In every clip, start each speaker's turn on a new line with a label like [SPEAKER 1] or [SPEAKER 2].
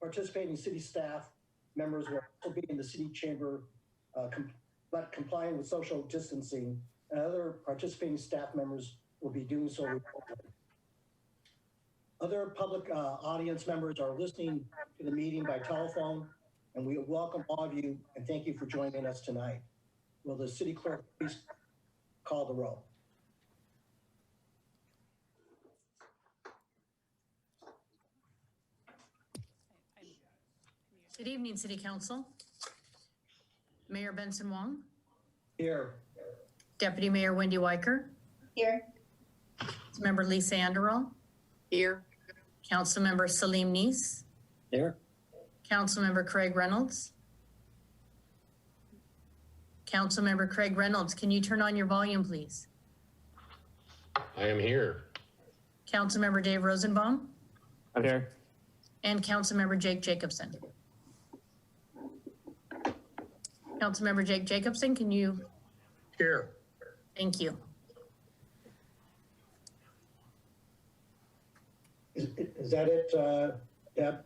[SPEAKER 1] Participating city staff members will also be in the city chamber, but complying with social distancing, and other participating staff members will be doing so remotely. Other public audience members are listening to the meeting by telephone, and we welcome all of you and thank you for joining us tonight. Will the city clerk please call the roll?
[SPEAKER 2] Good evening, City Council. Mayor Benson Wong.
[SPEAKER 1] Here.
[SPEAKER 2] Deputy Mayor Wendy Weicker.
[SPEAKER 3] Here.
[SPEAKER 2] Member Lisa Anderall.
[SPEAKER 3] Here.
[SPEAKER 2] Councilmember Salim Neese.
[SPEAKER 1] Here.
[SPEAKER 2] Councilmember Craig Reynolds. Councilmember Craig Reynolds, can you turn on your volume, please?
[SPEAKER 4] I am here.
[SPEAKER 2] Councilmember Dave Rosenbaum.
[SPEAKER 5] I'm here.
[SPEAKER 2] And Councilmember Jake Jacobson. Councilmember Jake Jacobson, can you?
[SPEAKER 4] Here.
[SPEAKER 2] Thank you.
[SPEAKER 1] Is that it, Deb?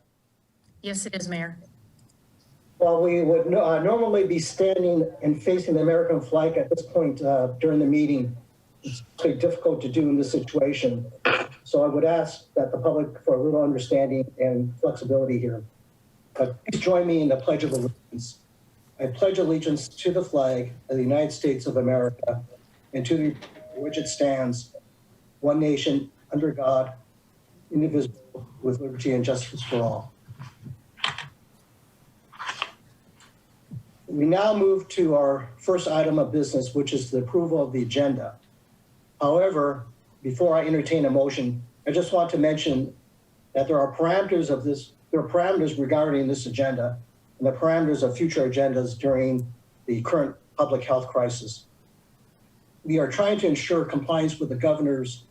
[SPEAKER 2] Yes, it is, Mayor.
[SPEAKER 1] Well, we would normally be standing and facing the American flag at this point during the meeting. It's pretty difficult to do in this situation. So I would ask that the public for a little understanding and flexibility here. But please join me in the Pledge of Allegiance. I pledge allegiance to the flag of the United States of America and to the for which it stands, one nation, under God, indivisible, with liberty and justice for all. We now move to our first item of business, which is the approval of the agenda. However, before I entertain a motion, I just want to mention that there are parameters regarding this agenda and the parameters of future agendas during the current public health crisis. We are trying to ensure compliance with the governor's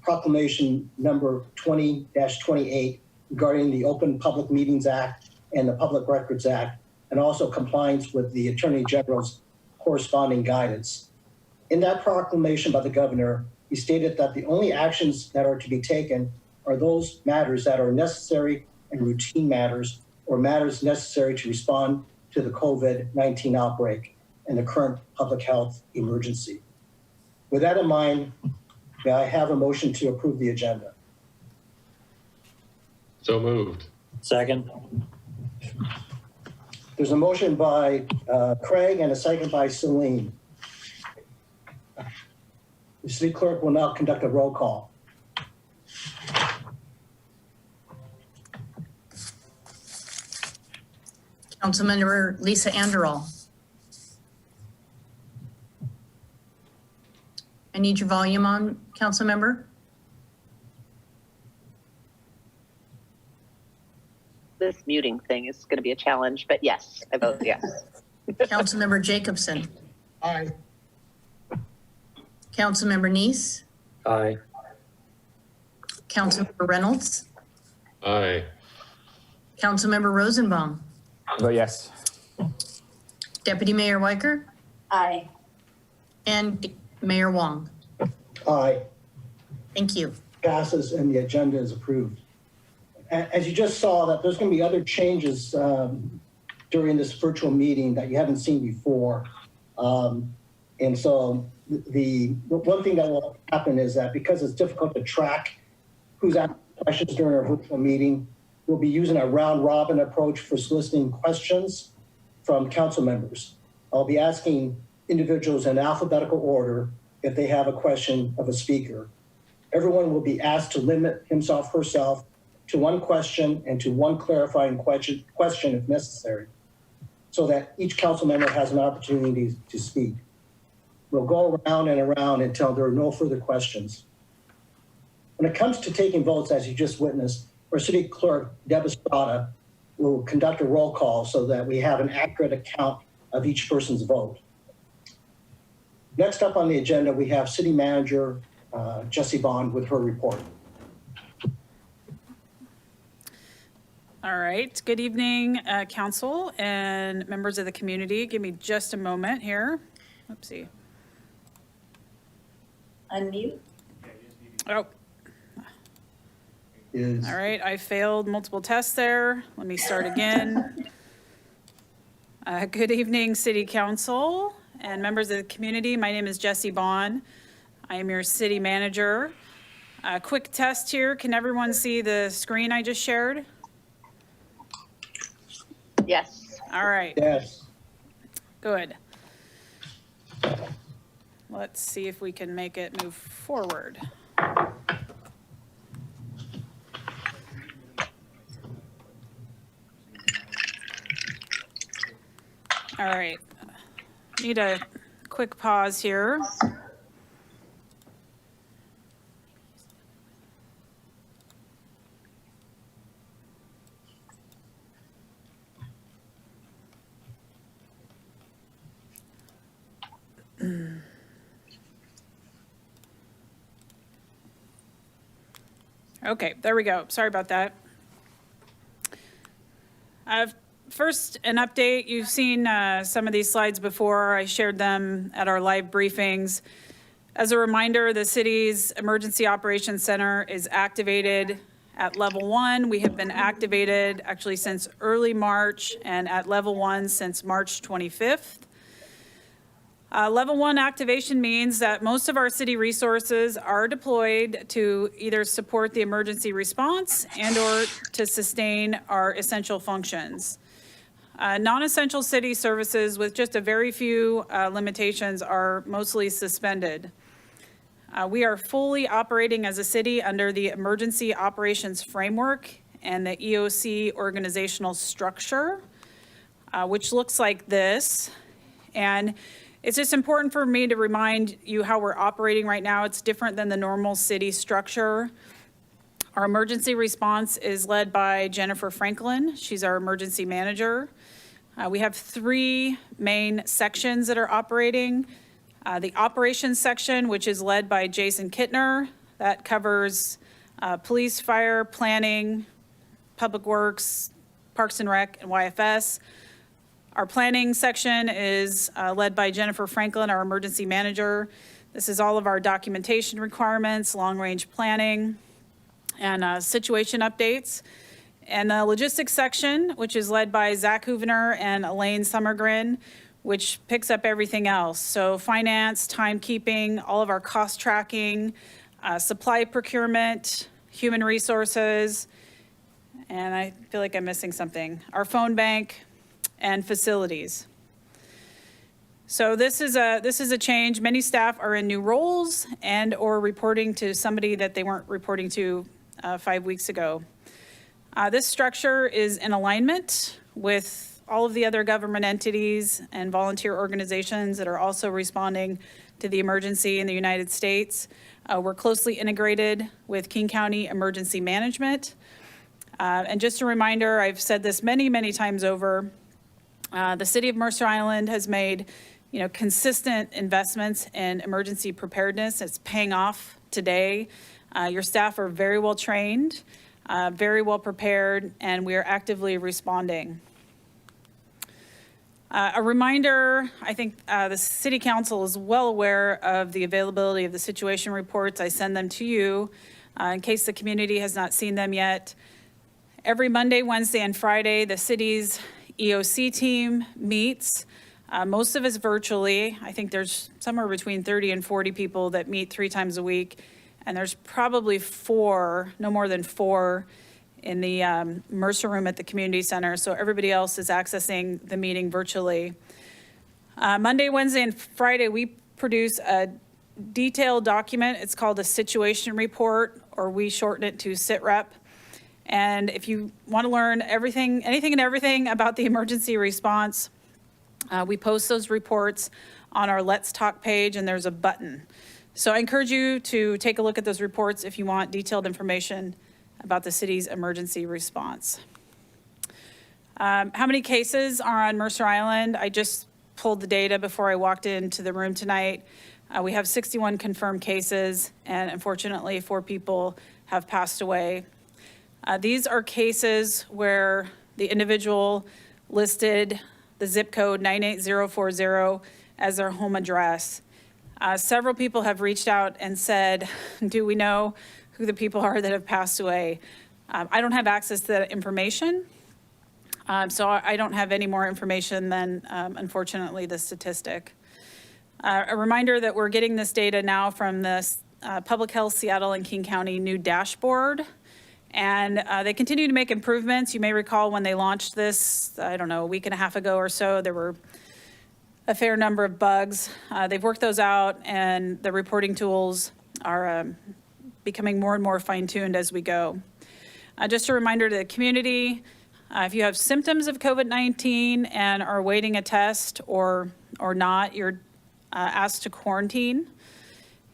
[SPEAKER 1] proclamation number 20-28 regarding the Open Public Meetings Act and the Public Records Act, and also compliance with the Attorney General's corresponding guidance. In that proclamation by the governor, he stated that the only actions that are to be taken are those matters that are necessary and routine matters, or matters necessary to respond to the COVID-19 outbreak and the current public health emergency. With that in mind, may I have a motion to approve the agenda?
[SPEAKER 4] So moved.
[SPEAKER 5] Second.
[SPEAKER 1] There's a motion by Craig and a second by Celine. The city clerk will now conduct a roll call.
[SPEAKER 2] Councilmember Lisa Anderall. I need your volume on, Councilmember.
[SPEAKER 3] This muting thing is going to be a challenge, but yes, I vote yes.
[SPEAKER 2] Councilmember Jacobson.
[SPEAKER 4] Aye.
[SPEAKER 2] Councilmember Neese.
[SPEAKER 5] Aye.
[SPEAKER 2] Councilmember Reynolds.
[SPEAKER 4] Aye.
[SPEAKER 2] Councilmember Rosenbaum.
[SPEAKER 5] Vote yes.
[SPEAKER 2] Deputy Mayor Weicker.
[SPEAKER 3] Aye.
[SPEAKER 2] And Mayor Wong.
[SPEAKER 1] Aye.
[SPEAKER 2] Thank you.
[SPEAKER 1] Passes and the agenda is approved. As you just saw, that there's going to be other changes during this virtual meeting that you haven't seen before. And so the one thing that will happen is that because it's difficult to track who's asking questions during our virtual meeting, we'll be using a round robin approach for soliciting questions from council members. I'll be asking individuals in alphabetical order if they have a question of a speaker. Everyone will be asked to limit himself, herself to one question and to one clarifying question if necessary, so that each council member has an opportunity to speak. We'll go around and around until there are no further questions. When it comes to taking votes, as you just witnessed, our city clerk, Deb Estrada, will conduct a roll call so that we have an accurate account of each person's vote. Next up on the agenda, we have City Manager Jesse Bond with her report.
[SPEAKER 6] All right, good evening, council and members of the community. Give me just a moment here. Oopsie.
[SPEAKER 3] Unmute.
[SPEAKER 6] Oh.
[SPEAKER 1] is.
[SPEAKER 6] All right, I failed multiple tests there. Let me start again. Good evening, City Council and members of the community. My name is Jessie Bond. I am your city manager. Quick test here. Can everyone see the screen I just shared?
[SPEAKER 3] Yes.
[SPEAKER 6] All right,
[SPEAKER 1] Yes.
[SPEAKER 6] good. Let's see if we can make it move forward. All right, need a quick pause here. Okay, there we go. Sorry about that. First, an update. You've seen some of these slides before. I shared them at our live briefings. As a reminder, the city's Emergency Operations Center is activated at level 1. We have been activated actually since early March and at level 1 since March 25th. Level 1 activation means that most of our city resources are deployed to either support the emergency response and or to sustain our essential functions. Non-essential city services with just a very few limitations are mostly suspended. We are fully operating as a city under the Emergency Operations Framework and the EOC organizational structure, which looks like this. And it's just important for me to remind you how we're operating right now. It's different than the normal city structure. Our emergency response is led by Jennifer Franklin. She's our emergency manager. We have 3 main sections that are operating. The operations section, which is led by Jason Kittner, that covers police, fire, planning, public works, Parks and Rec, and YFS. Our planning section is led by Jennifer Franklin, our emergency manager. This is all of our documentation requirements, long-range planning, and situation updates. And the logistics section, which is led by Zach Hoovener and Elaine Summergren, which picks up everything else. So finance, timekeeping, all of our cost tracking, supply procurement, human resources, and I feel like I'm missing something. Our phone bank, and facilities. So this is a change. Many staff are in new roles and or reporting to somebody that they weren't reporting to 5 weeks ago. This structure is in alignment with all of the other government entities and volunteer organizations that are also responding to the emergency in the United States. We're closely integrated with King County Emergency Management. And just a reminder, I've said this many, many times over, the city of Mercer Island has made, consistent investments in emergency preparedness. It's paying off today. Your staff are very well trained, very well prepared, and we are actively responding. A reminder, I think the City Council is well aware of the availability of the situation reports. I send them to you in case the community has not seen them yet. Every Monday, Wednesday, and Friday, the city's EOC team meets. Most of us virtually. I think there's somewhere between 30 and 40 people that meet 3 times a week. And there's probably 4, no more than 4, in the Mercer room at the community center. So everybody else is accessing the meeting virtually. Monday, Wednesday, and Friday, we produce a detailed document. It's called a situation report, or we shorten it to SITREP. And if you want to learn anything and everything about the emergency response, we post those reports on our Let's Talk page, and there's a button. So I encourage you to take a look at those reports if you want detailed information about the city's emergency response. How many cases are on Mercer Island? I just pulled the data before I walked into the room tonight. We have 61 confirmed cases, and unfortunately 4 people have passed away. These are cases where the individual listed the zip code 98040 as their home address. Several people have reached out and said, do we know who the people are that have passed away? I don't have access to that information, so I don't have any more information than, unfortunately, the statistic. A reminder that we're getting this data now from the Public Health Seattle and King County new dashboard, and they continue to make improvements. You may recall when they launched this, I don't know, a week and a half ago or so, there were a fair number of bugs. They've worked those out, and the reporting tools are becoming more and more fine-tuned as we go. Just a reminder to the community, if you have symptoms of COVID-19 and are awaiting a test or not, you're asked to quarantine.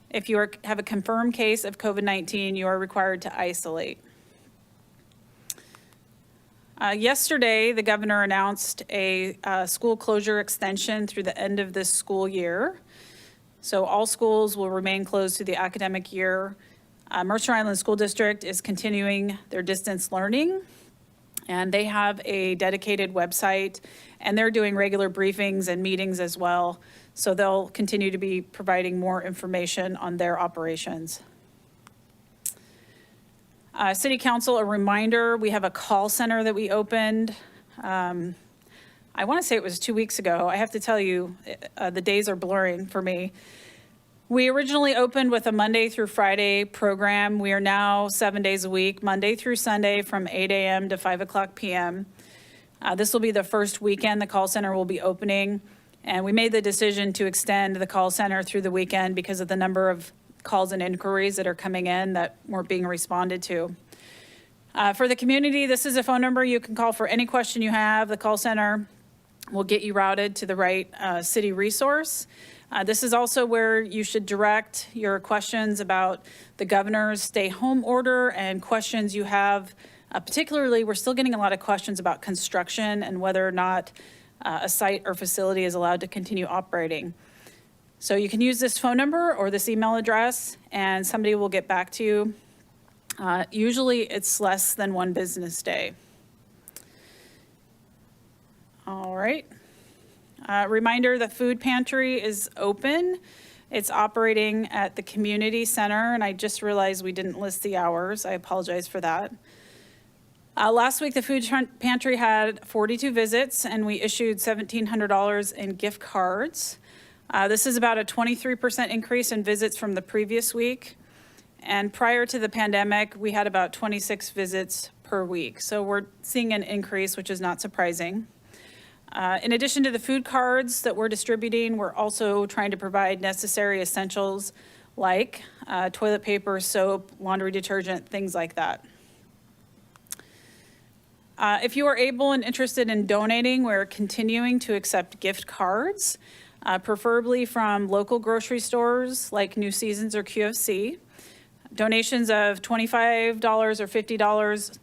[SPEAKER 6] If you have a confirmed case of COVID-19, you are required to isolate. Yesterday, the governor announced a school closure extension through the end of this school year. So all schools will remain closed through the academic year. Mercer Island School District is continuing their distance learning, and they have a dedicated website, and they're doing regular briefings and meetings as well. So they'll continue to be providing more information on their operations. City Council, a reminder, we have a call center that we opened. I want to say it was 2 weeks ago. I have to tell you, the days are blurring for me. We originally opened with a Monday through Friday program. We are now 7 days a week, Monday through Sunday from 8 a.m. to 5 o'clock p.m. This will be the first weekend the call center will be opening. And we made the decision to extend the call center through the weekend because of the number of calls and inquiries that are coming in that weren't being responded to. For the community, this is a phone number you can call for any question you have. The call center will get you routed to the right city resource. This is also where you should direct your questions about the governor's stay home order and questions you have. Particularly, we're still getting a lot of questions about construction and whether or not a site or facility is allowed to continue operating. So you can use this phone number or this email address and somebody will get back to you. Usually it's less than 1 business day. All right. Reminder, the food pantry is open. It's operating at the community center, and I just realized we didn't list the hours. I apologize for that. Last week, the food pantry had 42 visits, and we issued $1,700 in gift cards. This is about a 23% increase in visits from the previous week. And prior to the pandemic, we had about 26 visits per week. So we're seeing an increase, which is not surprising. In addition to the food cards that we're distributing, we're also trying to provide necessary essentials like toilet paper, soap, laundry detergent, things like that. If you are able and interested in donating, we're continuing to accept gift cards, preferably from local grocery stores like New Seasons or QFC. Donations of $25 or $50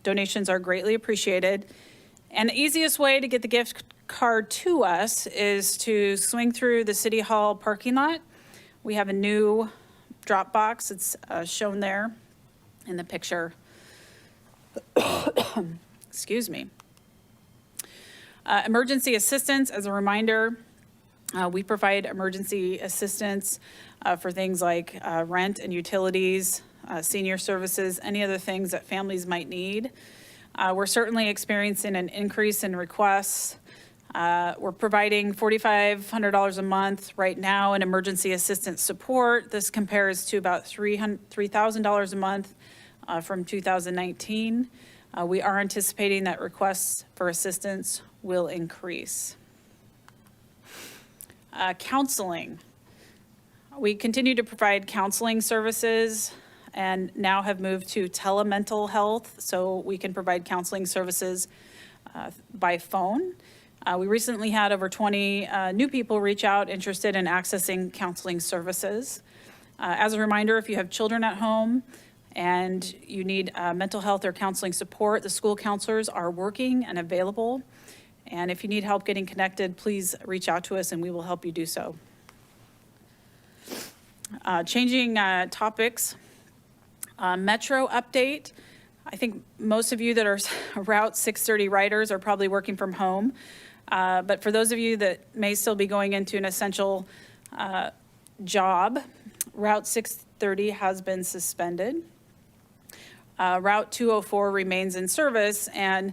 [SPEAKER 6] donations are greatly appreciated. And the easiest way to get the gift card to us is to swing through the City Hall parking lot. We have a new drop box. It's shown there in the picture. Excuse me. Emergency assistance, as a reminder, we provide emergency assistance for things like rent and utilities, senior services, any other things that families might need. We're certainly experiencing an increase in requests. We're providing $4,500 a month right now in emergency assistance support. This compares to about $3,000 a month from 2019. We are anticipating that requests for assistance will increase. Counseling. We continue to provide counseling services and now have moved to telemental health, so we can provide counseling services by phone. We recently had over 20 new people reach out interested in accessing counseling services. As a reminder, if you have children at home and you need mental health or counseling support, the school counselors are working and available. And if you need help getting connected, please reach out to us and we will help you do so. Changing topics. Metro update. I think most of you that are Route 630 riders are probably working from home. But for those of you that may still be going into an essential job, Route 630 has been suspended. Route 204 remains in service, and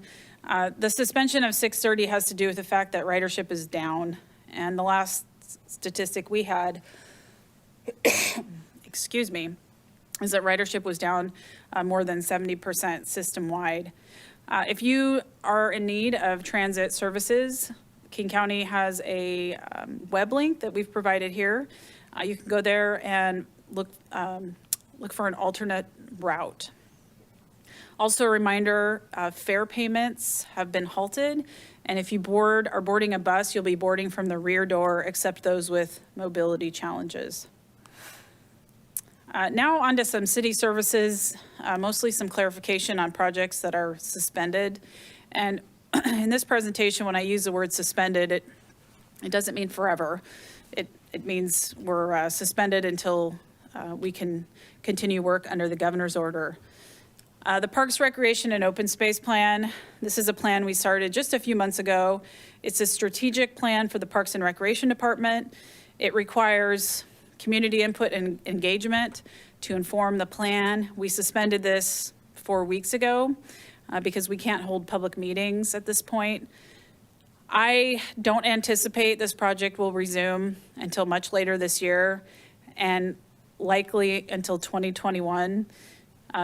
[SPEAKER 6] the suspension of 630 has to do with the fact that ridership is down. And the last statistic we had, excuse me, is that ridership was down more than 70% system-wide. If you are in need of transit services, King County has a web link that we've provided here. You can go there and look for an alternate route. Also a reminder, fare payments have been halted, and if you are boarding a bus, you'll be boarding from the rear door, except those with mobility challenges. Now on to some city services, mostly some clarification on projects that are suspended. And in this presentation, when I use the word suspended, it doesn't mean forever. It means we're suspended until we can continue work under the governor's order. The Parks, Recreation, and Open Space Plan, this is a plan we started just a few months ago. It's a strategic plan for the Parks and Recreation Department. It requires community input and engagement to inform the plan. We suspended this 4 weeks ago because we can't hold public meetings at this point. I don't anticipate this project will resume until much later this year and likely until 2021.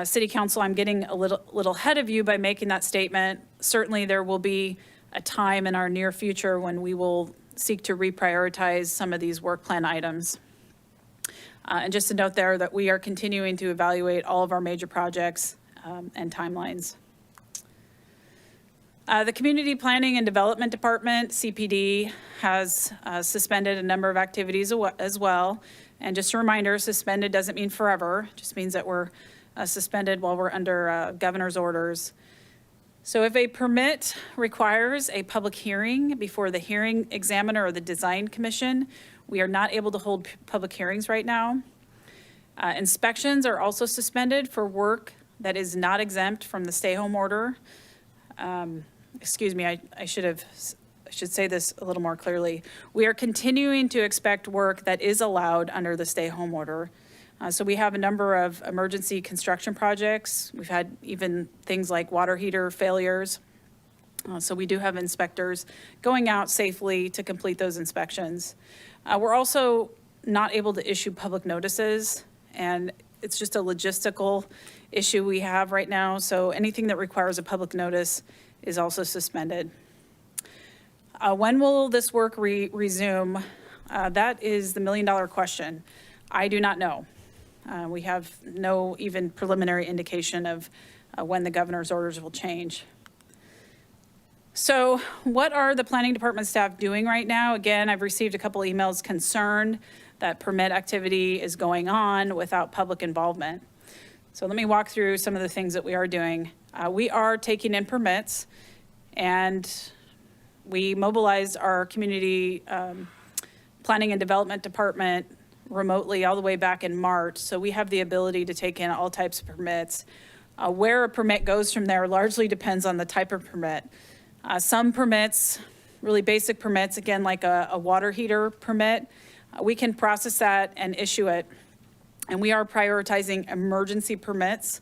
[SPEAKER 6] City Council, I'm getting a little ahead of you by making that statement. Certainly there will be a time in our near future when we will seek to reprioritize some of these work plan items. And just to note there that we are continuing to evaluate all of our major projects and timelines. The Community Planning and Development Department, CPD, has suspended a number of activities as well. And just a reminder, suspended doesn't mean forever, it just means that we're suspended while we're under governor's orders. So if a permit requires a public hearing before the hearing examiner or the design commission, we are not able to hold public hearings right now. Inspections are also suspended for work that is not exempt from the stay-home order. Excuse me, I should say this a little more clearly. We are continuing to expect work that is allowed under the stay-home order. So we have a number of emergency construction projects. We've had even things like water heater failures. So we do have inspectors going out safely to complete those inspections. We're also not able to issue public notices, and it's just a logistical issue we have right now. So anything that requires a public notice is also suspended. When will this work resume? That is the million-dollar question. I do not know. We have no even preliminary indication of when the governor's orders will change. So what are the planning department staff doing right now? Again, I've received a couple emails concerned that permit activity is going on without public involvement. So let me walk through some of the things that we are doing. We are taking in permits, and we mobilized our community planning and development department remotely all the way back in March. So we have the ability to take in all types of permits. Where a permit goes from there largely depends on the type of permit. Some permits, really basic permits, again, like a water heater permit, we can process that and issue it. And we are prioritizing emergency permits.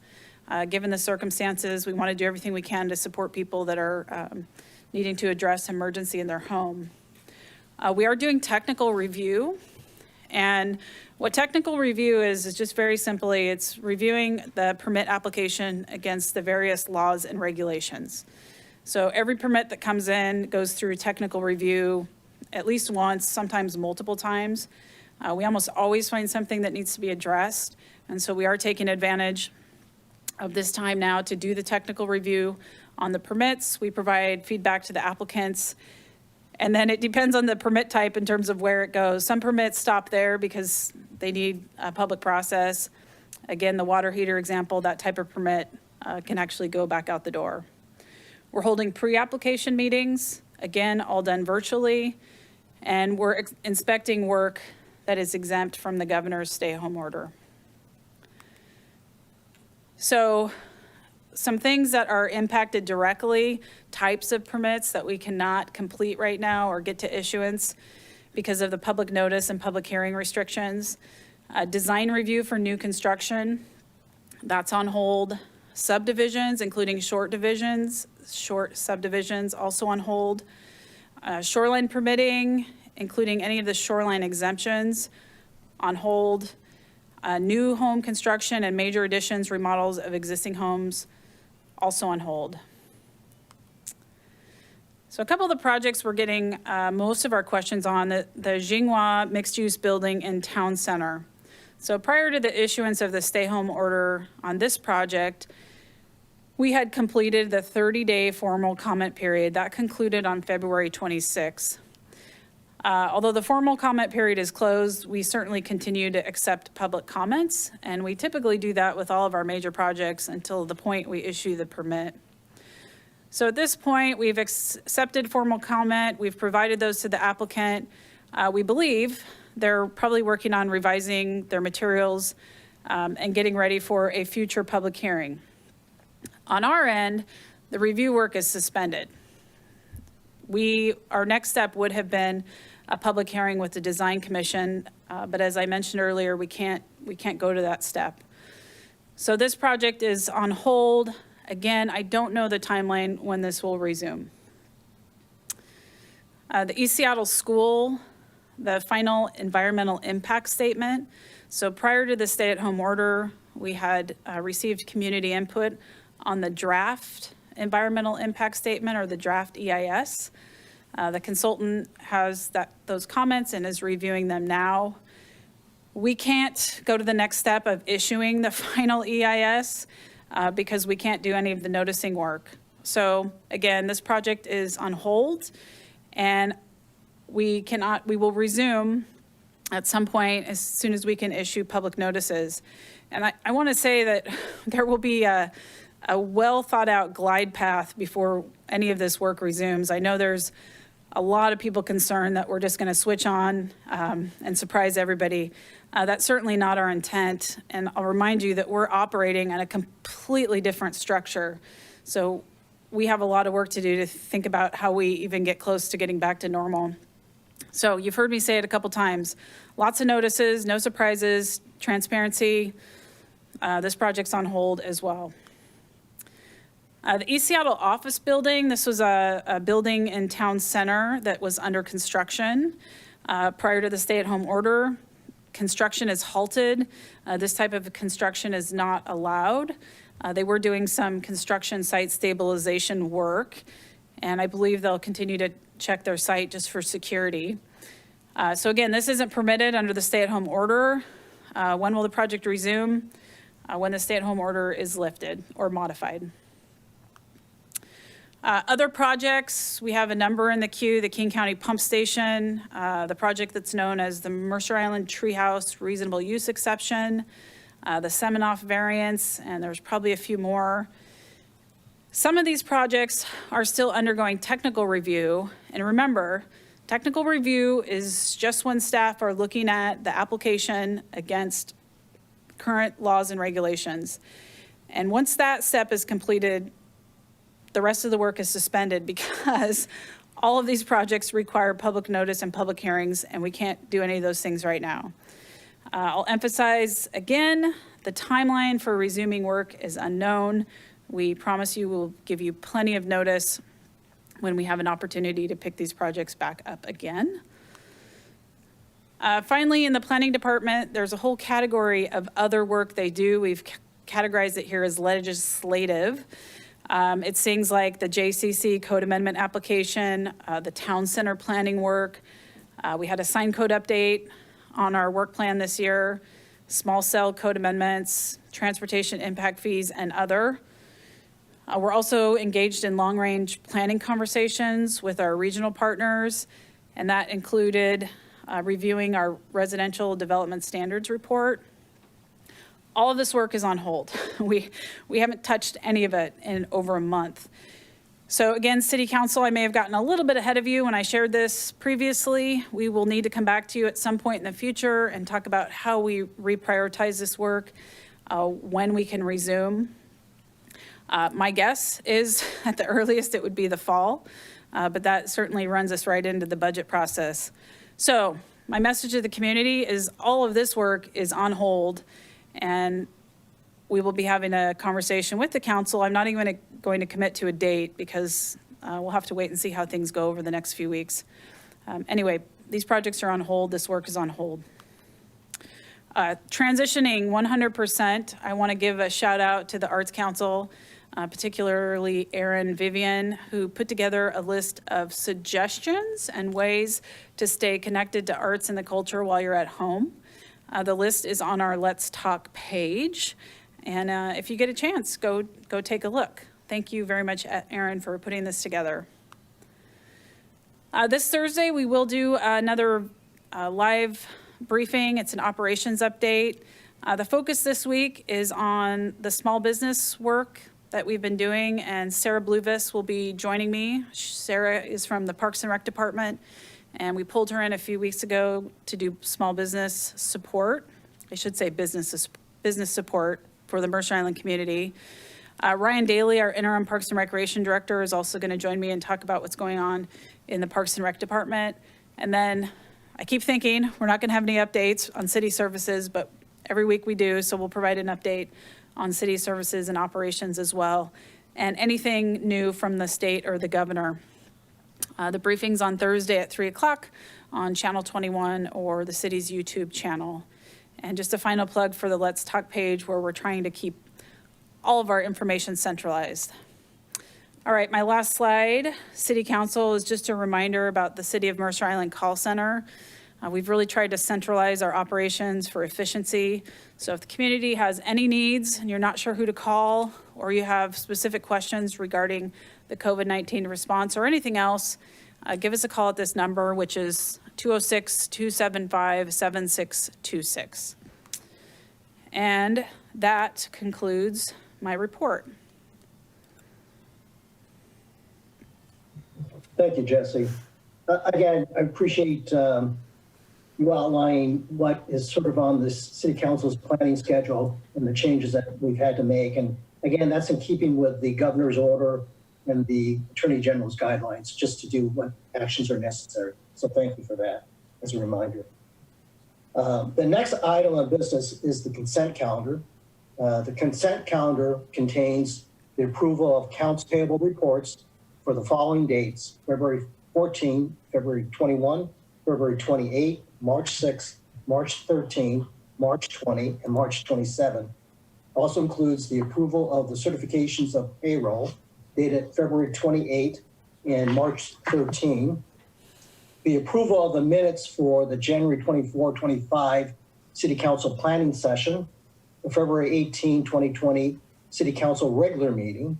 [SPEAKER 6] Given the circumstances, we want to do everything we can to support people that are needing to address emergency in their home. We are doing technical review. And what technical review is just very simply, it's reviewing the permit application against the various laws and regulations. So every permit that comes in goes through technical review at least once, sometimes multiple times. We almost always find something that needs to be addressed. And so we are taking advantage of this time now to do the technical review on the permits. We provide feedback to the applicants. And then it depends on the permit type in terms of where it goes. Some permits stop there because they need a public process. Again, the water heater example, that type of permit can actually go back out the door. We're holding pre-application meetings, again, all done virtually. And we're inspecting work that is exempt from the governor's stay-home order. So some things that are impacted directly, types of permits that we cannot complete right now or get to issuance because of the public notice and public hearing restrictions. Design review for new construction, that's on hold. subdivisions, including short subdivisions, also on hold. Shoreline permitting, including any of the shoreline exemptions, on hold. New home construction and major additions, remodels of existing homes, also on hold. So a couple of the projects we're getting most of our questions on, the Jinghua mixed-use building in Town Center. So prior to the issuance of the stay-home order on this project, we had completed the 30-day formal comment period. That concluded on February 26th. Although the formal comment period is closed, we certainly continue to accept public comments, and we typically do that with all of our major projects until the point we issue the permit. So at this point, we've accepted formal comment. We've provided those to the applicant. We believe they're probably working on revising their materials and getting ready for a future public hearing. On our end, the review work is suspended. Our next step would have been a public hearing with the Design Commission, but as I mentioned earlier, we can't go to that step. So this project is on hold. Again, I don't know the timeline when this will resume. The East Seattle School, the final environmental impact statement. So prior to the stay-at-home order, we had received community input on the draft environmental impact statement, or the draft EIS. The consultant has those comments and is reviewing them now. We can't go to the next step of issuing the final EIS because we can't do any of the noticing work. So again, this project is on hold, and we will resume at some point as soon as we can issue public notices. And I want to say that there will be a well thought out glide path before any of this work resumes. I know there's a lot of people concerned that we're just going to switch on and surprise everybody. That's certainly not our intent. And I'll remind you that we're operating on a completely different structure. So we have a lot of work to do to think about how we even get close to getting back to normal. So you've heard me say it a couple times. Lots of notices, no surprises, transparency. This project's on hold as well. The East Seattle office building, this was a building in Town Center that was under construction prior to the stay-at-home order. Construction is halted. This type of construction is not allowed. They were doing some construction site stabilization work, and I believe they'll continue to check their site just for security. So again, this isn't permitted under the stay-at-home order. When will the project resume? When the stay-at-home order is lifted or modified. Other projects, we have a number in the queue: the King County Pump Station, the project that's known as the Mercer Island Treehouse Reasonable Use Exception, the Seminoff variance, and there's probably a few more. Some of these projects are still undergoing technical review. And remember, technical review is just when staff are looking at the application against current laws and regulations. And once that step is completed, the rest of the work is suspended because all of these projects require public notice and public hearings, and we can't do any of those things right now. I'll emphasize again, the timeline for resuming work is unknown. We promise you we'll give you plenty of notice when we have an opportunity to pick these projects back up again. Finally, in the planning department, there's a whole category of other work they do. We've categorized it here as legislative. It's things like the JCC code amendment application, the town center planning work. We had a sign code update on our work plan this year, small cell code amendments, transportation impact fees, and other. We're also engaged in long-range planning conversations with our regional partners, and that included reviewing our residential development standards report. All of this work is on hold. We haven't touched any of it in over a month. So again, City Council, I may have gotten a little bit ahead of you when I shared this previously. We will need to come back to you at some point in the future and talk about how we reprioritize this work, when we can resume. My guess is at the earliest it would be the fall, but that certainly runs us right into the budget process. So my message to the community is all of this work is on hold, and we will be having a conversation with the council. I'm not even going to commit to a date because we'll have to wait and see how things go over the next few weeks. Anyway, these projects are on hold. This work is on hold. Transitioning 100%, I want to give a shout out to the Arts Council, particularly Erin Vivian, who put together a list of suggestions and ways to stay connected to arts and the culture while you're at home. The list is on our Let's Talk page. And if you get a chance, go take a look. Thank you very much, Erin, for putting this together. This Thursday, we will do another live briefing. It's an operations update. The focus this week is on the small business work that we've been doing, and Sarah Bluvis will be joining me. Sarah is from the Parks and Rec Department, and we pulled her in a few weeks ago to do small business support. I should say business support for the Mercer Island community. Ryan Daly, our interim Parks and Recreation Director, is also going to join me and talk about what's going on in the Parks and Rec Department. And then I keep thinking we're not going to have any updates on city services, but every week we do, so we'll provide an update on city services and operations as well, and anything new from the state or the governor. The briefing's on Thursday at 3 o'clock on Channel 21 or the city's YouTube channel. And just a final plug for the Let's Talk page, where we're trying to keep all of our information centralized. All right, my last slide, City Council, is just a reminder about the City of Mercer Island Call Center. We've really tried to centralize our operations for efficiency. So if the community has any needs and you're not sure who to call, or you have specific questions regarding the COVID-19 response or anything else, give us a call at this number, which is 206-275-7626. And that concludes my report.
[SPEAKER 1] Thank you, Jesse. Again, I appreciate you outlining what is sort of on this city council's planning schedule and the changes that we've had to make. And again, that's in keeping with the governor's order and the attorney general's guidelines, just to do what actions are necessary. So thank you for that as a reminder. The next item of business is the consent calendar. The consent calendar contains the approval of accounts payable reports for the following dates: February 14, February 21, February 28, March 6, March 13, March 20, and March 27. Also includes the approval of the certifications of payroll dated February 28 and March 13. The approval of the minutes for the January 24, 25 City Council planning session, the February 18, 2020 City Council regular meeting,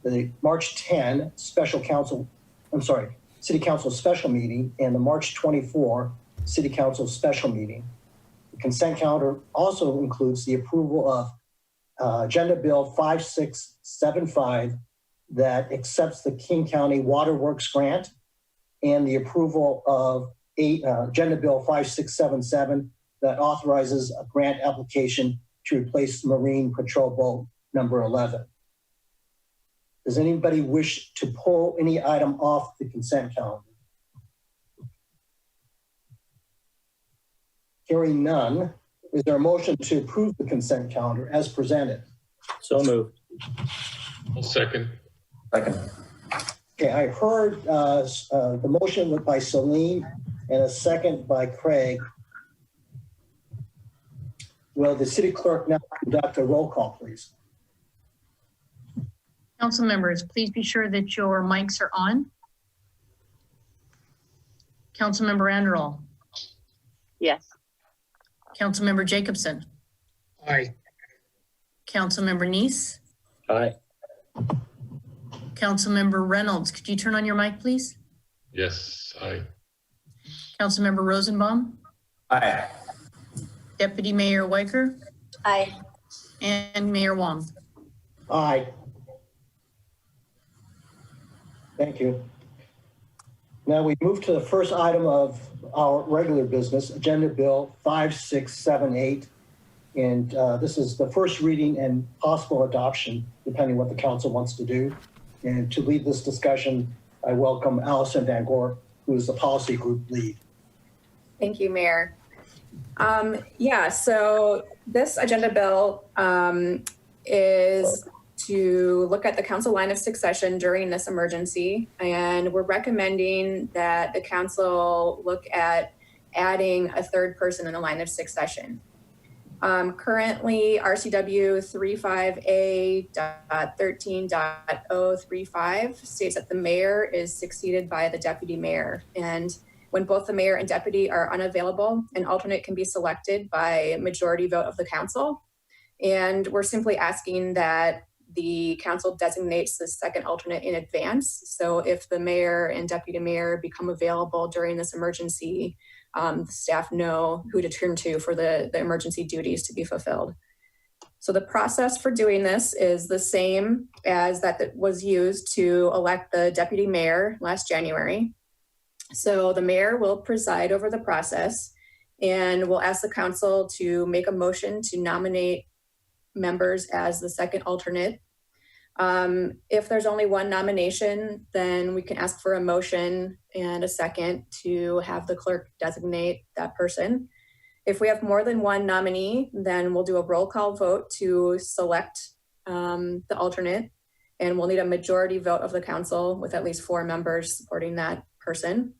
[SPEAKER 1] the March 10 City Council special meeting, and the March 24 City Council special meeting. The consent calendar also includes the approval of Agenda Bill 5675 that accepts the King County Waterworks grant, and the approval of Agenda Bill 5677 that authorizes a grant application to replace Marine Patrol Boat number 11. Does anybody wish to pull any item off the consent calendar? Hearing none, is there a motion to approve the consent calendar as presented?
[SPEAKER 5] So moved.
[SPEAKER 4] I'll second.
[SPEAKER 5] Second.
[SPEAKER 1] Okay, I heard the motion by Celine and a second by Craig. Will the city clerk now conduct a roll call, please?
[SPEAKER 2] Council members, please be sure that your mics are on. Councilmember Anderl,
[SPEAKER 3] Yes.
[SPEAKER 2] Councilmember Jacobson,
[SPEAKER 4] Aye.
[SPEAKER 2] Councilmember Neese,
[SPEAKER 5] Aye.
[SPEAKER 2] Councilmember Reynolds, could you turn on your mic, please?
[SPEAKER 4] Yes, aye.
[SPEAKER 2] Councilmember Rosenbaum,
[SPEAKER 5] Aye.
[SPEAKER 2] Deputy Mayor Weicker,
[SPEAKER 7] Aye.
[SPEAKER 2] and Mayor Wong.
[SPEAKER 1] Aye. Thank you. Now we move to the first item of our regular business, Agenda Bill 5678. And this is the first reading and possible adoption, depending what the council wants to do. And to lead this discussion, I welcome Allison Van Gorp, who is the policy group lead.
[SPEAKER 7] Thank you, Mayor. So this agenda bill is to look at the council line of succession during this emergency. And we're recommending that the council look at adding a third person in the line of succession. Currently, RCW 35A.13.035 states that the mayor is succeeded by the deputy mayor. And when both the mayor and deputy are unavailable, an alternate can be selected by majority vote of the council. And we're simply asking that the council designates the second alternate in advance. So if the mayor and deputy mayor become available during this emergency, the staff know who to turn to for the emergency duties to be fulfilled. So the process for doing this is the same as that was used to elect the deputy mayor last January. So the mayor will preside over the process, and we'll ask the council to make a motion to nominate members as the second alternate. If there's only one nomination, then we can ask for a motion and a second to have the clerk designate that person. If we have more than one nominee, then we'll do a roll call vote to select the alternate, and we'll need a majority vote of the council with at least 4 members supporting that person.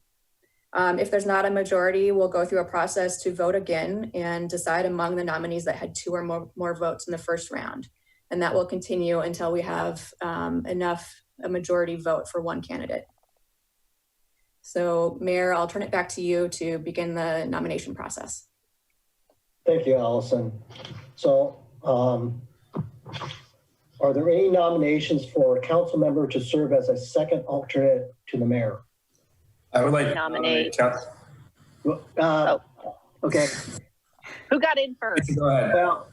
[SPEAKER 7] If there's not a majority, we'll go through a process to vote again and decide among the nominees that had 2 or more votes in the first round. And that will continue until we have a majority vote for one candidate. So Mayor, I'll turn it back to you to begin the nomination process.
[SPEAKER 1] Thank you, Allison. So are there any nominations for a council member to serve as a second alternate to the mayor?
[SPEAKER 5] I would like
[SPEAKER 3] Nominate.
[SPEAKER 5] to
[SPEAKER 1] Okay,
[SPEAKER 3] Who got in first?
[SPEAKER 5] Go ahead.
[SPEAKER 1] well,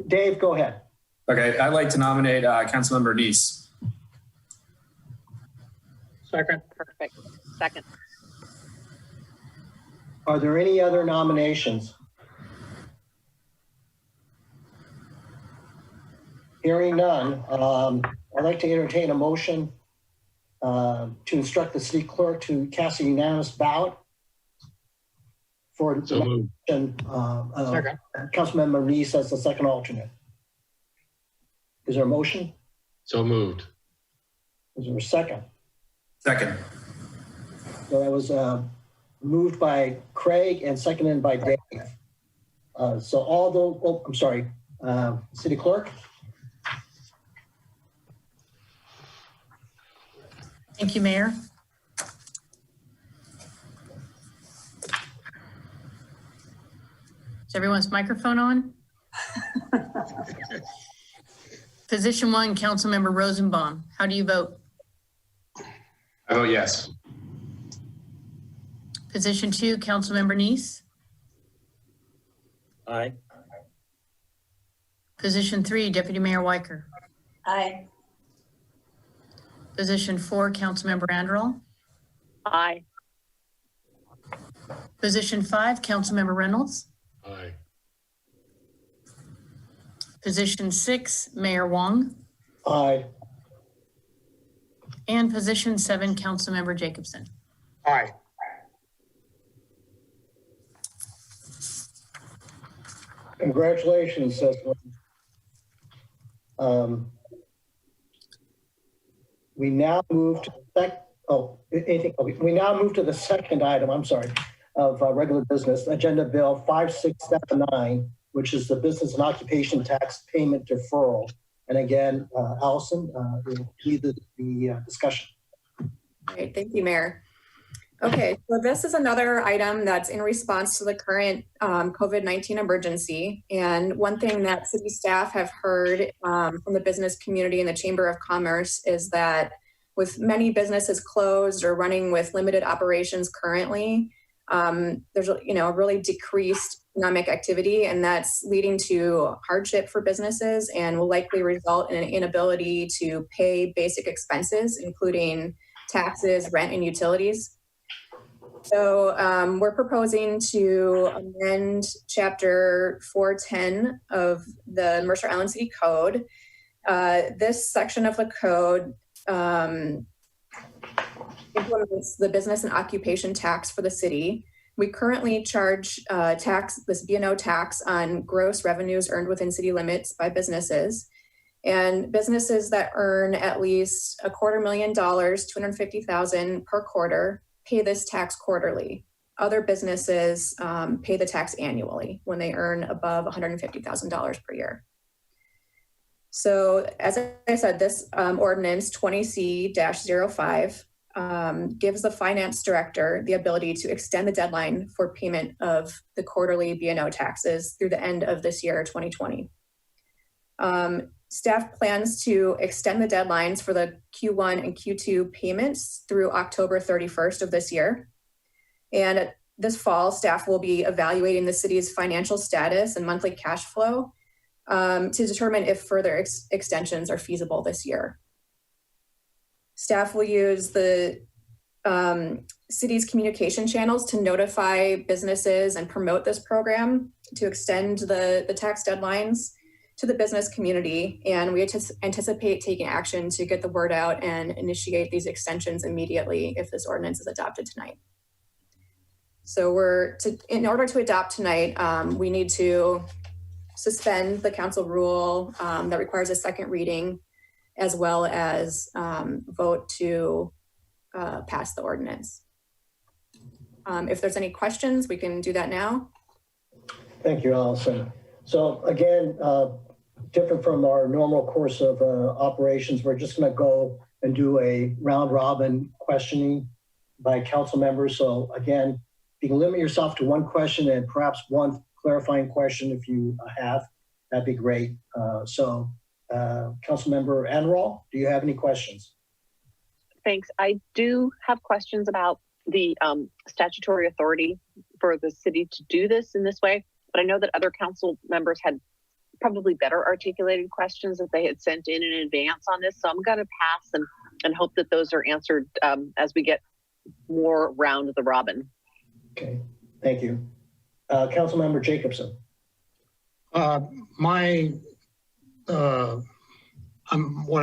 [SPEAKER 1] Dave, go ahead.
[SPEAKER 5] Okay, I'd like to nominate Councilmember Neese.
[SPEAKER 4] Second.
[SPEAKER 3] Perfect. Second.
[SPEAKER 1] Are there any other nominations? Hearing none, I'd like to entertain a motion to instruct the city clerk to cast a unanimous ballot for
[SPEAKER 4] So moved.
[SPEAKER 1] Second. Councilmember Neese as the second alternate. Is there a motion?
[SPEAKER 4] So moved.
[SPEAKER 1] Is there a second?
[SPEAKER 5] Second.
[SPEAKER 1] So that was moved by Craig and seconded by Dave. So all those, oh, I'm sorry, city clerk?
[SPEAKER 2] Thank you, Mayor. Is everyone's microphone on? Position 1, Councilmember Rosenbaum. How do you vote?
[SPEAKER 5] I vote yes.
[SPEAKER 2] Position 2, Councilmember Neese.
[SPEAKER 5] Aye.
[SPEAKER 2] Position 3, Deputy Mayor Weicker.
[SPEAKER 7] Aye.
[SPEAKER 2] Position 4, Councilmember Anderl.
[SPEAKER 3] Aye.
[SPEAKER 2] Position 5, Councilmember Reynolds.
[SPEAKER 4] Aye.
[SPEAKER 2] Position 6, Mayor Wong.
[SPEAKER 1] Aye.
[SPEAKER 2] And position 7, Councilmember Jacobson.
[SPEAKER 4] Aye.
[SPEAKER 1] Congratulations, Cecily. We now move to we now move to the second item, I'm sorry, of regular business, Agenda Bill 5679, which is the business and occupation tax payment deferral. And again, Allison will lead the discussion.
[SPEAKER 7] Great, thank you, Mayor. Okay, so this is another item that's in response to the current COVID-19 emergency. And one thing that city staff have heard from the business community and the Chamber of Commerce is that with many businesses closed or running with limited operations currently, there's a really decreased economic activity, and that's leading to hardship for businesses and will likely result in an inability to pay basic expenses, including taxes, rent, and utilities. So we're proposing to amend Chapter 410 of the Mercer Island City Code. This section of the code implements the business and occupation tax for the city. We currently charge this B&O tax on gross revenues earned within city limits by businesses. And businesses that earn at least $250,000, $250,000 per quarter pay this tax quarterly. Other businesses pay the tax annually when they earn above $150,000 per year. So as I said, this ordinance 20C-05 gives the finance director the ability to extend the deadline for payment of the quarterly B&O taxes through the end of this year, 2020. Staff plans to extend the deadlines for the Q1 and Q2 payments through October 31st of this year. And this fall, staff will be evaluating the city's financial status and monthly cash flow to determine if further extensions are feasible this year. Staff will use the city's communication channels to notify businesses and promote this program to extend the tax deadlines to the business community. And we anticipate taking action to get the word out and initiate these extensions immediately if this ordinance is adopted tonight. So in order to adopt tonight, we need to suspend the council rule that requires a second reading, as well as vote to pass the ordinance. If there's any questions, we can do that now.
[SPEAKER 1] Thank you, Allison. So again, different from our normal course of operations, we're just going to go and do a round robin questioning by council members. So again, you can limit yourself to one question and perhaps one clarifying question if you have, that'd be great. Councilmember Enroll, do you have any questions?
[SPEAKER 3] Thanks. I do have questions about the statutory authority for the city to do this in this way, but I know that other council members had probably better articulated questions that they had sent in advance on this. So I'm going to pass and hope that those are answered as we get more round the robin.
[SPEAKER 1] Okay, thank you. Councilmember Jacobson.
[SPEAKER 8] What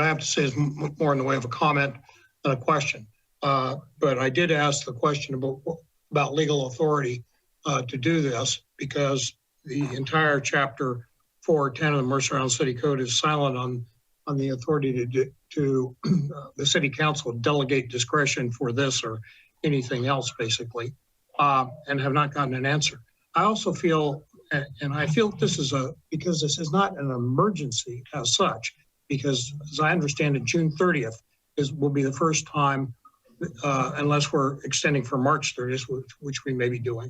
[SPEAKER 8] I have to say is more in the way of a comment than a question. But I did ask the question about legal authority to do this, because the entire chapter 410 of the Mercer Island City Code is silent on the authority to the city council delegate discretion for this or anything else, basically, and have not gotten an answer. I also feel, and I feel this is because this is not an emergency as such, because as I understand it, June 30th will be the first time, unless we're extending for March 30th, which we may be doing,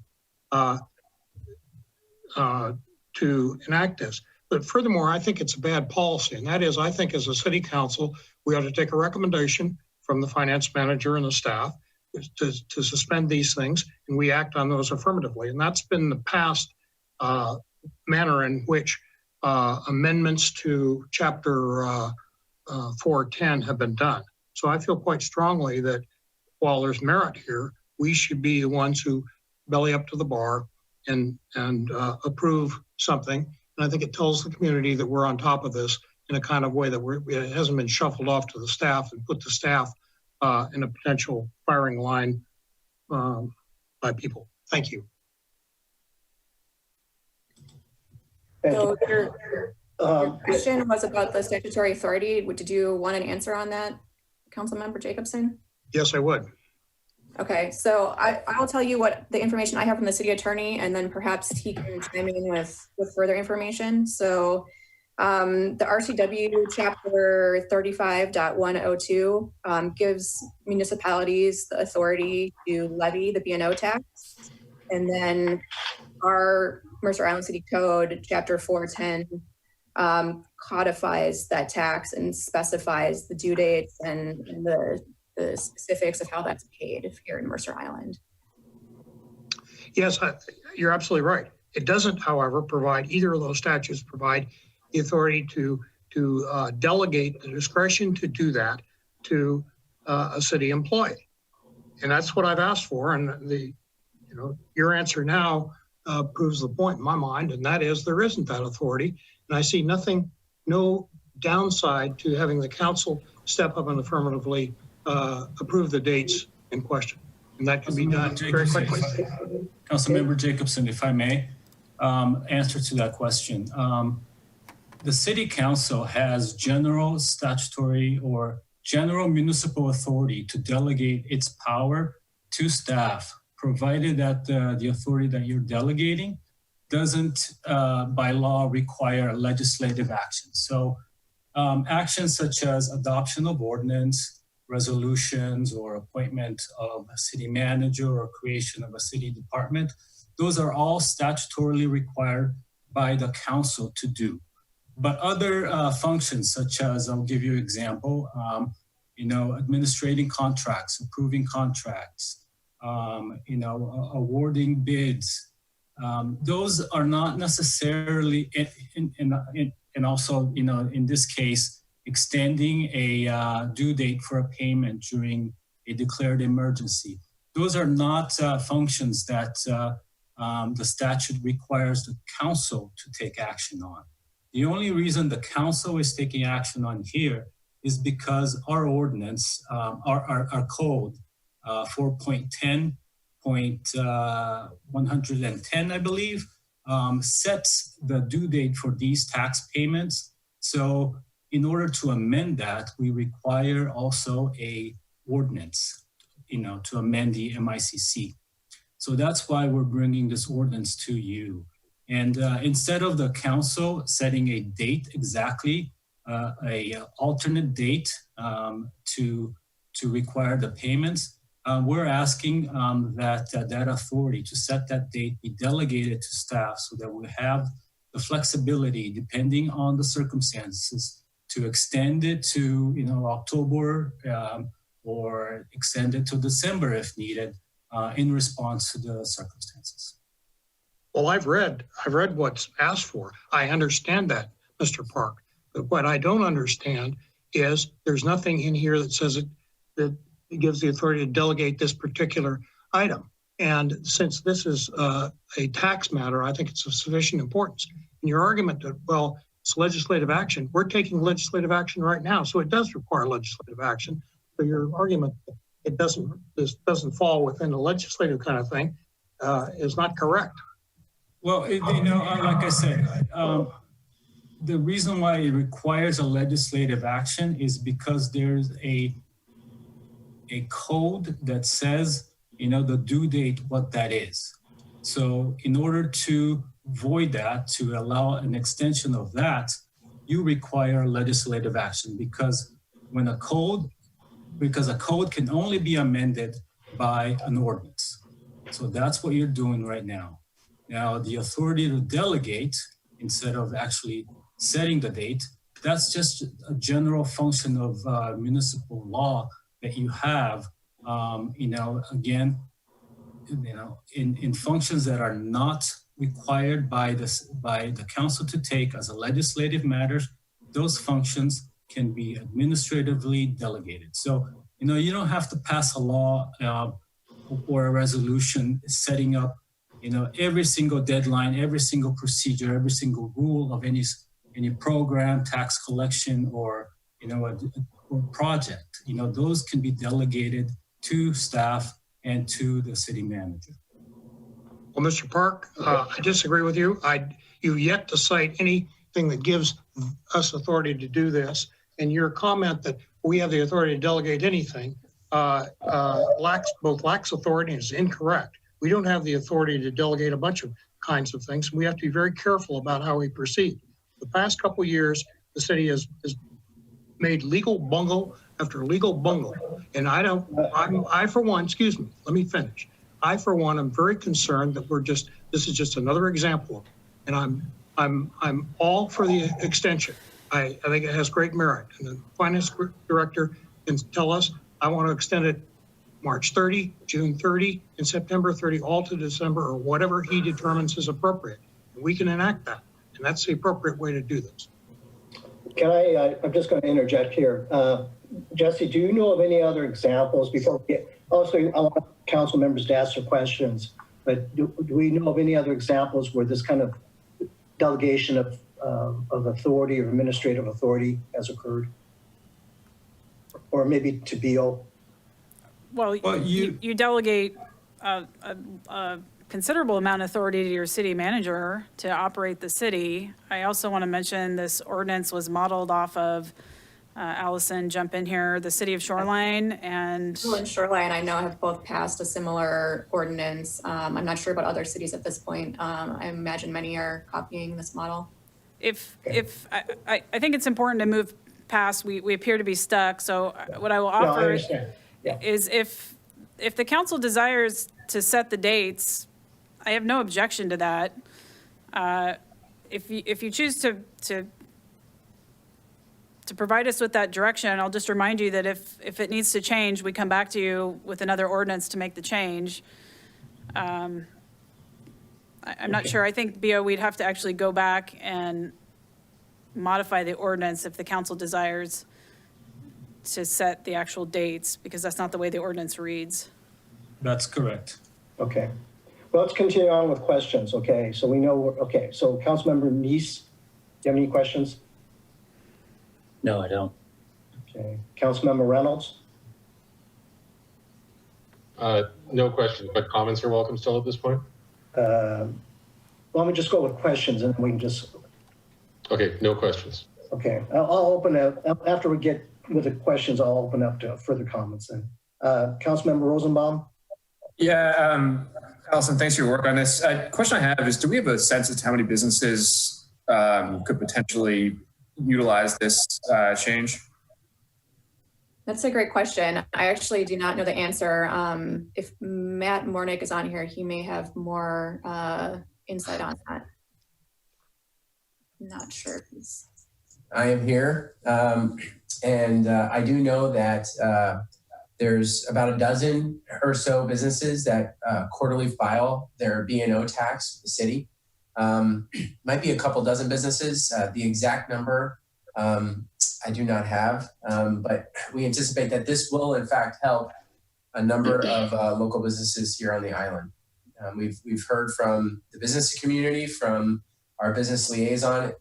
[SPEAKER 8] to enact this. But furthermore, I think it's a bad policy. And that is, I think as a city council, we ought to take a recommendation from the finance manager and the staff to suspend these things, and we act on those affirmatively. And that's been the past manner in which amendments to chapter 410 have been done. So I feel quite strongly that while there's merit here, we should be the ones who belly up to the bar and approve something. And I think it tells the community that we're on top of this in a kind of way that it hasn't been shuffled off to the staff and put the staff in a potential firing line by people. Thank you.
[SPEAKER 7] So your question was about the statutory authority. Did you want an answer on that, Councilmember Jacobson?
[SPEAKER 8] Yes, I would.
[SPEAKER 7] Okay, so I'll tell you what the information I have from the city attorney, and then perhaps he can chime in with further information. So the RCW chapter 35.102 gives municipalities the authority to levy the B&O tax. And then our Mercer Island City Code, chapter 410, codifies that tax and specifies the due dates and the specifics of how that's paid here in Mercer Island.
[SPEAKER 8] Yes, you're absolutely right. It doesn't, however, provide, either of those statutes provide the authority to delegate the discretion to do that to a city employee. And that's what I've asked for. And your answer now proves the point in my mind, and that is there isn't that authority. And I see no downside to having the council step up and affirmatively approve the dates in question. And that can be done very quickly.
[SPEAKER 9] Councilmember Jacobson, if I may, answer to that question. the city council has general statutory or general municipal authority to delegate its power to staff, provided that the authority that you're delegating doesn't by law require legislative action. So actions such as adoption of ordinance, resolutions, or appointment of a city manager or creation of a city department, those are all statutorily required by the council to do. But other functions, such as, I'll give you an example, administrating contracts, approving contracts, awarding bids, those are not necessarily, and also, in this case, extending a due date for a payment during a declared emergency. Those are not functions that the statute requires the council to take action on. The only reason the council is taking action on here is because our ordinance, our code, 4.10.110, I believe, sets the due date for these tax payments. So in order to amend that, we require also a ordinance, to amend the MICC. So that's why we're bringing this ordinance to you. And instead of the council setting a date exactly, a alternate date to require the payments, we're asking that authority to set that date be delegated to staff so that we have the flexibility, depending on the circumstances, to extend it to October or extend it to December if needed in response to the circumstances.
[SPEAKER 8] Well, I've read what's asked for. I understand that, Mr. Park. But what I don't understand is there's nothing in here that says that it gives the authority to delegate this particular item. And since this is a tax matter, I think it's of sufficient importance. And your argument that, well, it's legislative action, we're taking legislative action right now, so it does require legislative action. So your argument that this doesn't fall within the legislative kind of thing is not correct.
[SPEAKER 9] Well, like I said, the reason why it requires a legislative action is because there's a code that says, the due date, what that is. So in order to void that, to allow an extension of that, you require legislative action because a code can only be amended by an ordinance. So that's what you're doing right now. Now, the authority to delegate, instead of actually setting the date, that's just a general function of municipal law that you have, in functions that are not required by the council to take as a legislative matter, those functions can be administratively delegated. So, you don't have to pass a law or a resolution setting up every single deadline, every single procedure, every single rule of any program, tax collection, or or project. Those can be delegated to staff and to the city manager.
[SPEAKER 8] Well, Mr. Park, I disagree with you. You've yet to cite anything that gives us authority to do this. And your comment that we have the authority to delegate anything lacks authority and is incorrect. We don't have the authority to delegate a bunch of kinds of things. We have to be very careful about how we proceed. The past couple of years, the city has made legal bungle after legal bungle. And I for one, excuse me, let me finish. I for one, am very concerned that this is just another example. And I'm all for the extension. I think it has great merit. And the finance director can tell us, I want to extend it March 30, June 30, and September 30, all to December, or whatever he determines is appropriate. And we can enact that. And that's the appropriate way to do this.
[SPEAKER 1] I'm just going to interject here. Jesse, do you know of any other examples before we get, also I want council members to ask their questions, but do we know of any other examples where this kind of delegation of authority or administrative authority has occurred? Or maybe to BO?
[SPEAKER 6] Well, you delegate considerable amount of authority to your city manager to operate the city. I also want to mention this ordinance was modeled off of, Allison, jump in here, the city of Shoreline and.
[SPEAKER 7] Well, and Shoreline, I know, have both passed a similar ordinance. I'm not sure about other cities at this point. I imagine many are copying this model.
[SPEAKER 6] I think it's important to move past, we appear to be stuck, so what I will
[SPEAKER 1] No, I
[SPEAKER 6] offer
[SPEAKER 1] understand. Yeah.
[SPEAKER 6] is if the council desires to set the dates, I have no objection to that. If you choose to provide us with that direction, I'll just remind you that if it needs to change, we come back to you with another ordinance to make the change. I'm not sure. I think, BO, we'd have to actually go back and modify the ordinance if the council desires to set the actual dates, because that's not the way the ordinance reads.
[SPEAKER 9] That's correct.
[SPEAKER 1] Okay. Well, let's continue on with questions, okay? So we know, okay, so Councilmember Neese, do you have any questions?
[SPEAKER 10] No, I don't.
[SPEAKER 1] Okay. Councilmember Reynolds?
[SPEAKER 4] No questions, but comments are welcome still at this point?
[SPEAKER 1] Well, let me just go with questions and then we can just,
[SPEAKER 4] Okay, no questions.
[SPEAKER 1] okay. I'll open up, after we get with the questions, I'll open up to further comments then. Councilmember Rosenbaum?
[SPEAKER 5] Yeah, Allison, thanks for your work on this. Question I have is, do we have a sense as to how many businesses could potentially utilize this change?
[SPEAKER 7] That's a great question. I actually do not know the answer. If Matt Mornick is on here, he may have more insight on that. Not sure if he's.
[SPEAKER 11] I am here, and I do know that there's about a dozen or so businesses that quarterly file their B&O tax with the city. Might be a couple dozen businesses. The exact number I do not have, but we anticipate that this will in fact help a number of local businesses here on the island. We've heard from the business community, from our business liaison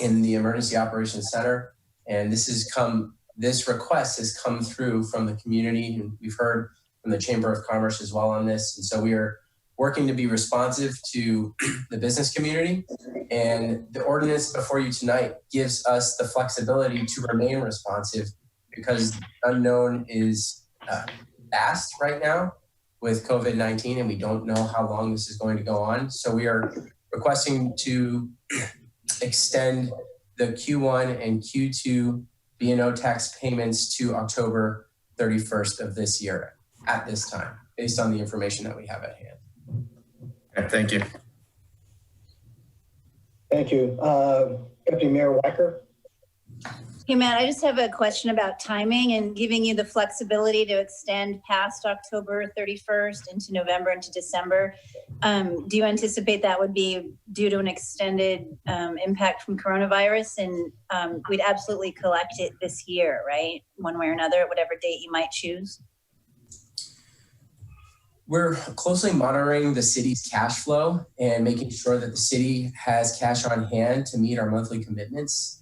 [SPEAKER 11] in the Emergency Operations Center, and this request has come through from the community, and we've heard from the Chamber of Commerce as well on this. And so we are working to be responsive to the business community, and the ordinance before you tonight gives us the flexibility to remain responsive because the unknown is fast right now with COVID-19, and we don't know how long this is going to go on. So we are requesting to extend the Q1 and Q2 B&O tax payments to October 31st of this year at this time, based on the information that we have at hand.
[SPEAKER 5] Okay, thank you.
[SPEAKER 1] Thank you. Deputy Mayor Weicker?
[SPEAKER 12] Hey, Matt, I just have a question about timing and giving you the flexibility to extend past October 31st into November, into December. Do you anticipate that would be due to an extended impact from coronavirus? And we'd absolutely collect it this year, right? One way or another, at whatever date you might choose.
[SPEAKER 11] We're closely monitoring the city's cash flow and making sure that the city has cash on hand to meet our monthly commitments,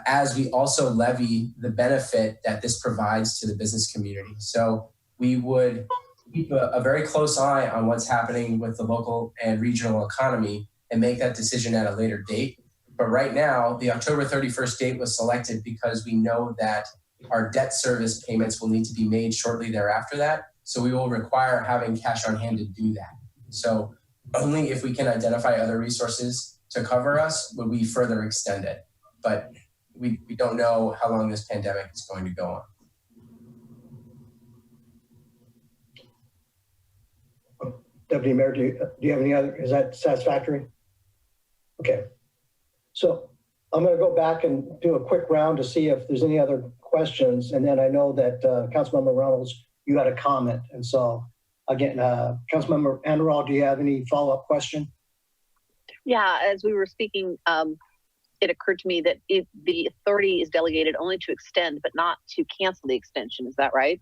[SPEAKER 11] as we also levy the benefit that this provides to the business community. So we would keep a very close eye on what's happening with the local and regional economy and make that decision at a later date. But right now, the October 31st date was selected because we know that our debt service payments will need to be made shortly thereafter that. So we will require having cash on hand to do that. So only if we can identify other resources to cover us would we further extend it. But we don't know how long this pandemic is going to go on.
[SPEAKER 1] Deputy Mayor, do you have any other, is that satisfactory? Okay. So I'm going to go back and do a quick round to see if there's any other questions. And then I know that Councilmember Reynolds, you had a comment. And so again, Councilmember Anderall, do you have any follow-up question?
[SPEAKER 3] Yeah, as we were speaking, it occurred to me that the authority is delegated only to extend, but not to cancel the extension. Is that right?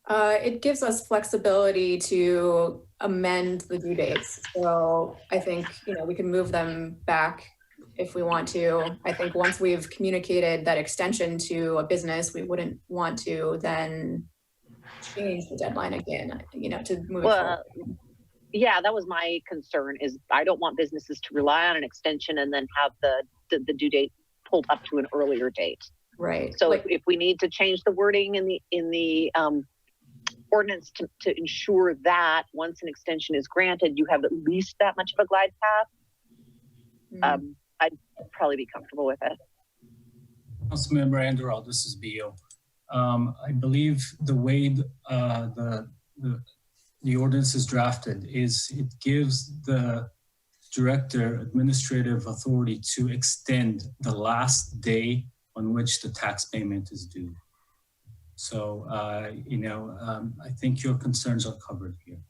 [SPEAKER 7] It gives us flexibility to amend the due dates. So I think, we can move them back if we want to. I think once we've communicated that extension to a business, we wouldn't want to then change the deadline again, you know, to move
[SPEAKER 3] Well,
[SPEAKER 7] forward.
[SPEAKER 3] yeah, that was my concern is I don't want businesses to rely on an extension and then have the due date pulled up to an earlier date.
[SPEAKER 7] Right.
[SPEAKER 3] So
[SPEAKER 7] Like,
[SPEAKER 3] if we need to change the wording in the ordinance to ensure that once an extension is granted, you have at least that much of a glide path, I'd probably be comfortable with it.
[SPEAKER 9] Councilmember Andorell, this is Bio. I believe the way the ordinance is drafted is it gives the director administrative authority to extend the last day on which the tax payment is due. So, I think your concerns are covered here.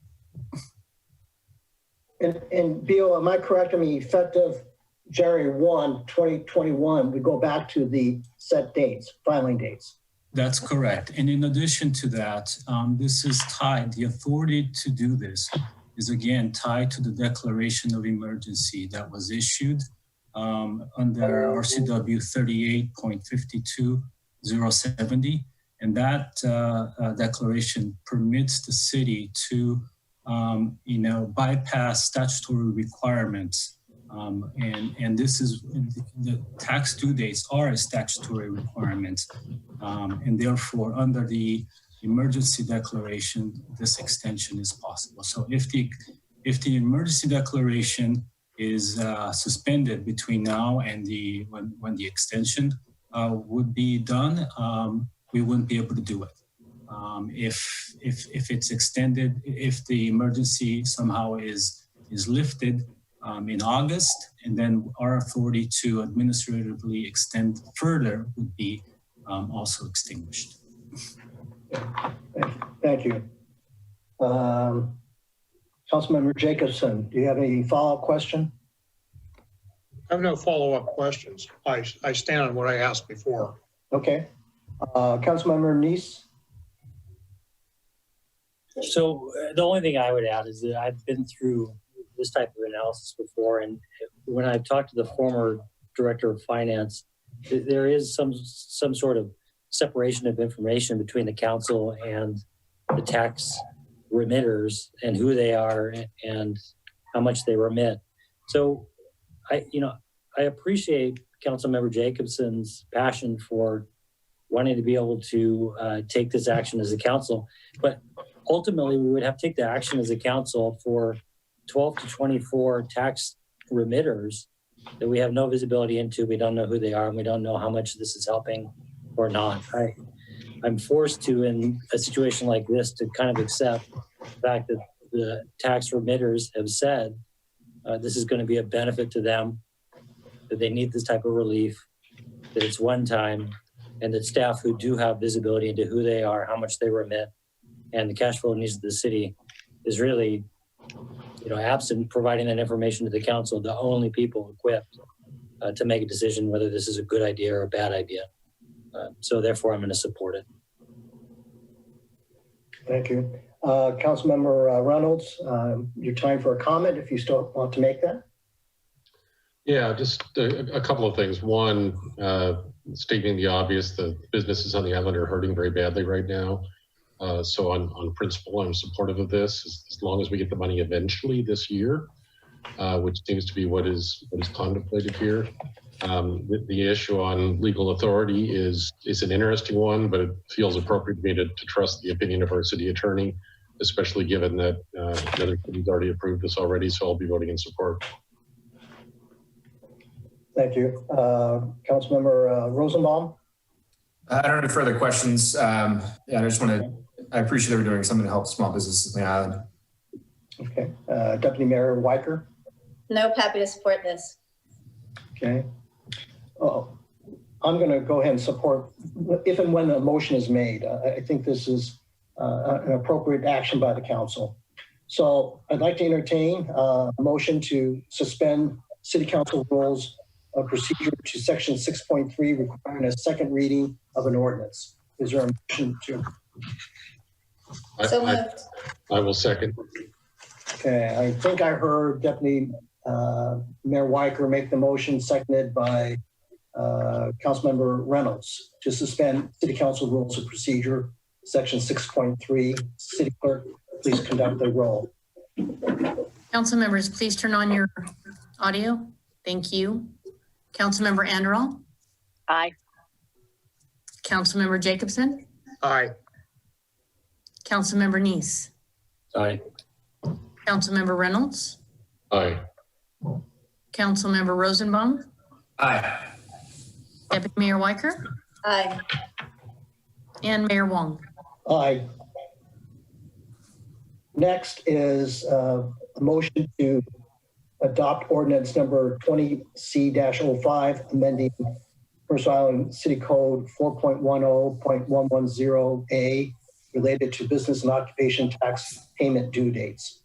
[SPEAKER 1] And Bill, am I correct? I mean, effective January 1, 2021, we go back to the set dates, filing dates.
[SPEAKER 9] That's correct. And in addition to that, this is tied, the authority to do this is again tied to the declaration of emergency that was issued under RCW 38.52070. And that declaration permits the city to, bypass statutory requirements. And this is, the tax due dates are a statutory requirement. And therefore, under the emergency declaration, this extension is possible. So if the emergency declaration is suspended between now and when the extension would be done, we wouldn't be able to do it. If it's extended, if the emergency somehow is lifted in August, and then our authority to administratively extend further would be also extinguished.
[SPEAKER 1] Thank you. Councilmember Jacobson, do you have any follow-up question?
[SPEAKER 8] I have no follow-up questions. I stand on what I asked before.
[SPEAKER 1] Okay. Councilmember Neese?
[SPEAKER 10] So the only thing I would add is that I've been through this type of analysis before, and when I've talked to the former director of finance, there is some sort of separation of information between the council and the tax remitters and who they are and how much they remit. So I appreciate Councilmember Jacobson's passion for wanting to be able to take this action as a council, but ultimately we would have to take the action as a council for 12 to 24 tax remitters that we have no visibility into. We don't know who they are, and we don't know how much this is helping or not. I'm forced to, in a situation like this, to kind of accept the fact that the tax remitters have said this is going to be a benefit to them, that they need this type of relief, that it's one time, and that staff who do have visibility into who they are, how much they remit, and the cash flow needs of the city is really, absent providing that information to the council, the only people equipped to make a decision whether this is a good idea or a bad idea. So therefore, I'm going to support it.
[SPEAKER 1] Thank you. Councilmember Reynolds, your time for a comment if you still want to make that.
[SPEAKER 4] Yeah, just a couple of things. One, stating the obvious, the businesses on the island are hurting very badly right now. So on principle, I'm supportive of this as long as we get the money eventually this year, which seems to be what is contemplated here. The issue on legal authority is an interesting one, but it feels appropriate to me to trust the opinion of our city attorney, especially given that another city's already approved this already. So I'll be voting in support.
[SPEAKER 1] Thank you. Councilmember Rosenbaum?
[SPEAKER 5] I don't have any further questions. I appreciate that we're doing something to help small businesses on the island.
[SPEAKER 1] Okay. Deputy Mayor Weicker?
[SPEAKER 12] Nope, happy to support this.
[SPEAKER 1] Okay. I'm going to go ahead and support if and when a motion is made. I think this is an appropriate action by the council. So I'd like to entertain a motion to suspend City Council rules of procedure to section 6.3 requiring a second reading of an ordinance. Is there a motion to?
[SPEAKER 12] So moved.
[SPEAKER 4] I will second.
[SPEAKER 1] Okay, I think I heard Deputy Mayor Weicker make the motion, seconded by Councilmember Reynolds to suspend City Council rules of procedure Section 6.3. City Clerk, please conduct the roll.
[SPEAKER 2] Council members, please turn on your audio. Thank you. Councilmember Anderall,
[SPEAKER 3] Aye.
[SPEAKER 2] Councilmember Jacobson,
[SPEAKER 8] Aye.
[SPEAKER 2] Councilmember Neese,
[SPEAKER 10] Aye.
[SPEAKER 2] Councilmember Reynolds,
[SPEAKER 4] Aye.
[SPEAKER 2] Councilmember Rosenbaum,
[SPEAKER 5] Aye.
[SPEAKER 2] Deputy Mayor Weicker,
[SPEAKER 12] Aye.
[SPEAKER 2] and Mayor Wong.
[SPEAKER 1] Aye. Next is a motion to adopt ordinance number 20C-05, amending Mercer Island City Code 4.10.110A related to business and occupation tax payment due dates.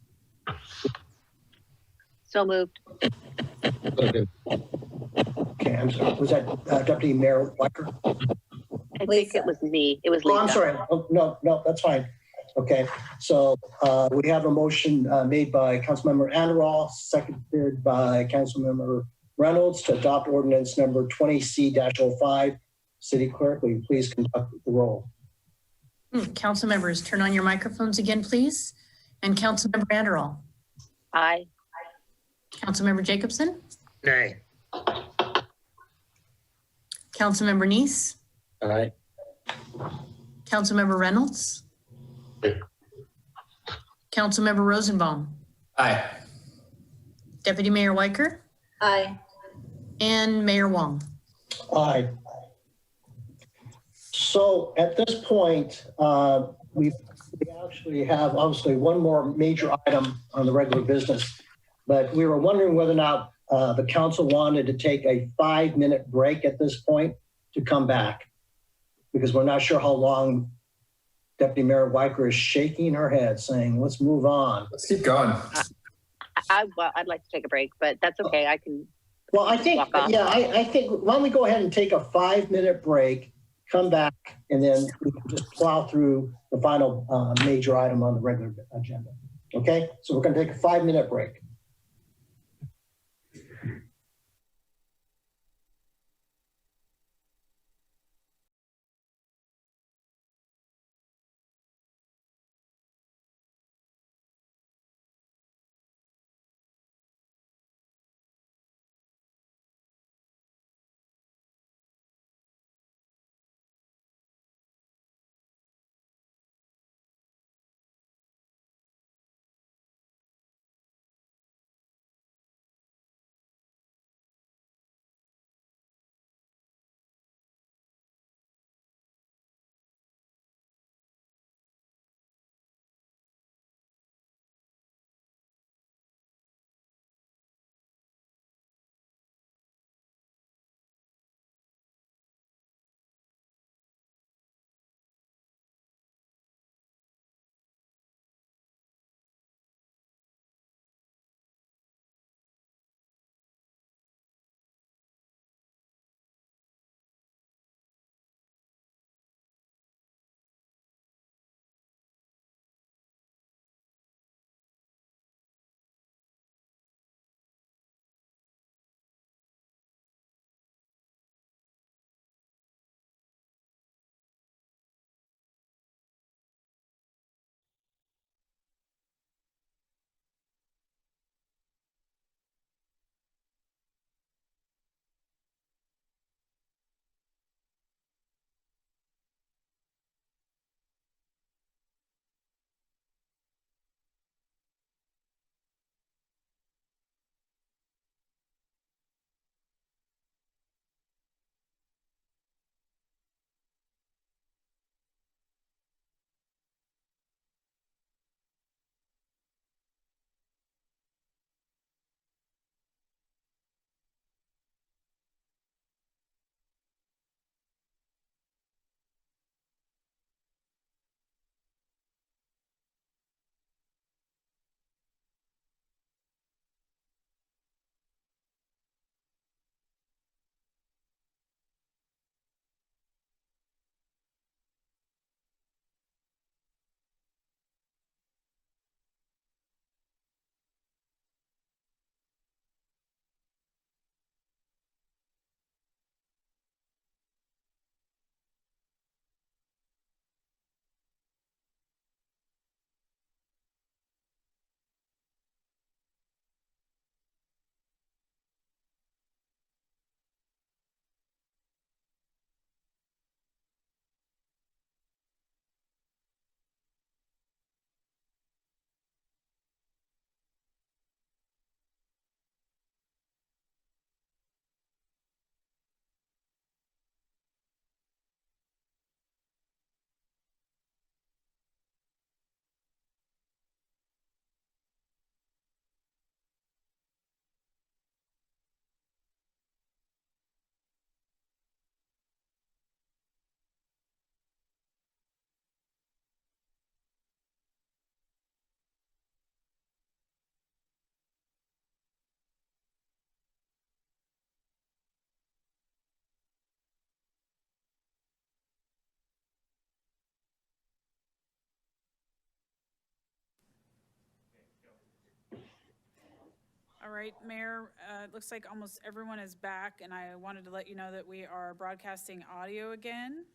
[SPEAKER 3] So moved.
[SPEAKER 4] Second.
[SPEAKER 1] Okay, I'm sorry. Was that Deputy Mayor Weicker?
[SPEAKER 3] I think it was me. It was
[SPEAKER 1] Oh,
[SPEAKER 3] Lisa.
[SPEAKER 1] I'm sorry. Oh, no, that's fine. Okay, so we have a motion made by Councilmember Anderall, seconded by Councilmember Reynolds to adopt ordinance number 20C-05. City Clerk, will you please conduct the roll?
[SPEAKER 2] Council members, turn on your microphones again, please. And Councilmember Anderall,
[SPEAKER 3] Aye.
[SPEAKER 2] Councilmember Jacobson,
[SPEAKER 8] Nay.
[SPEAKER 2] Councilmember Neese,
[SPEAKER 10] Aye.
[SPEAKER 2] Councilmember Reynolds, Councilmember Rosenbaum,
[SPEAKER 5] Aye.
[SPEAKER 2] Deputy Mayor Weicker,
[SPEAKER 12] Aye.
[SPEAKER 2] and Mayor Wong.
[SPEAKER 1] Aye. So at this point, we actually have obviously one more major item on the regular business, but we were wondering whether or not the council wanted to take a 5-minute break at this point to come back, because we're not sure how long. Deputy Mayor Weicker is shaking her head saying, let's move on.
[SPEAKER 5] Let's keep going.
[SPEAKER 3] Well, I'd like to take a break, but that's okay. I can.
[SPEAKER 1] Well, I think,
[SPEAKER 3] Walk off.
[SPEAKER 1] yeah, I think, why don't we go ahead and take a 5-minute break, come back, and then we can just plow through the final major item on the regular agenda. Okay, so we're going to take a 5-minute break.
[SPEAKER 6] All right, Mayor, it looks like almost everyone is back, and I wanted to let you know that we are broadcasting audio again.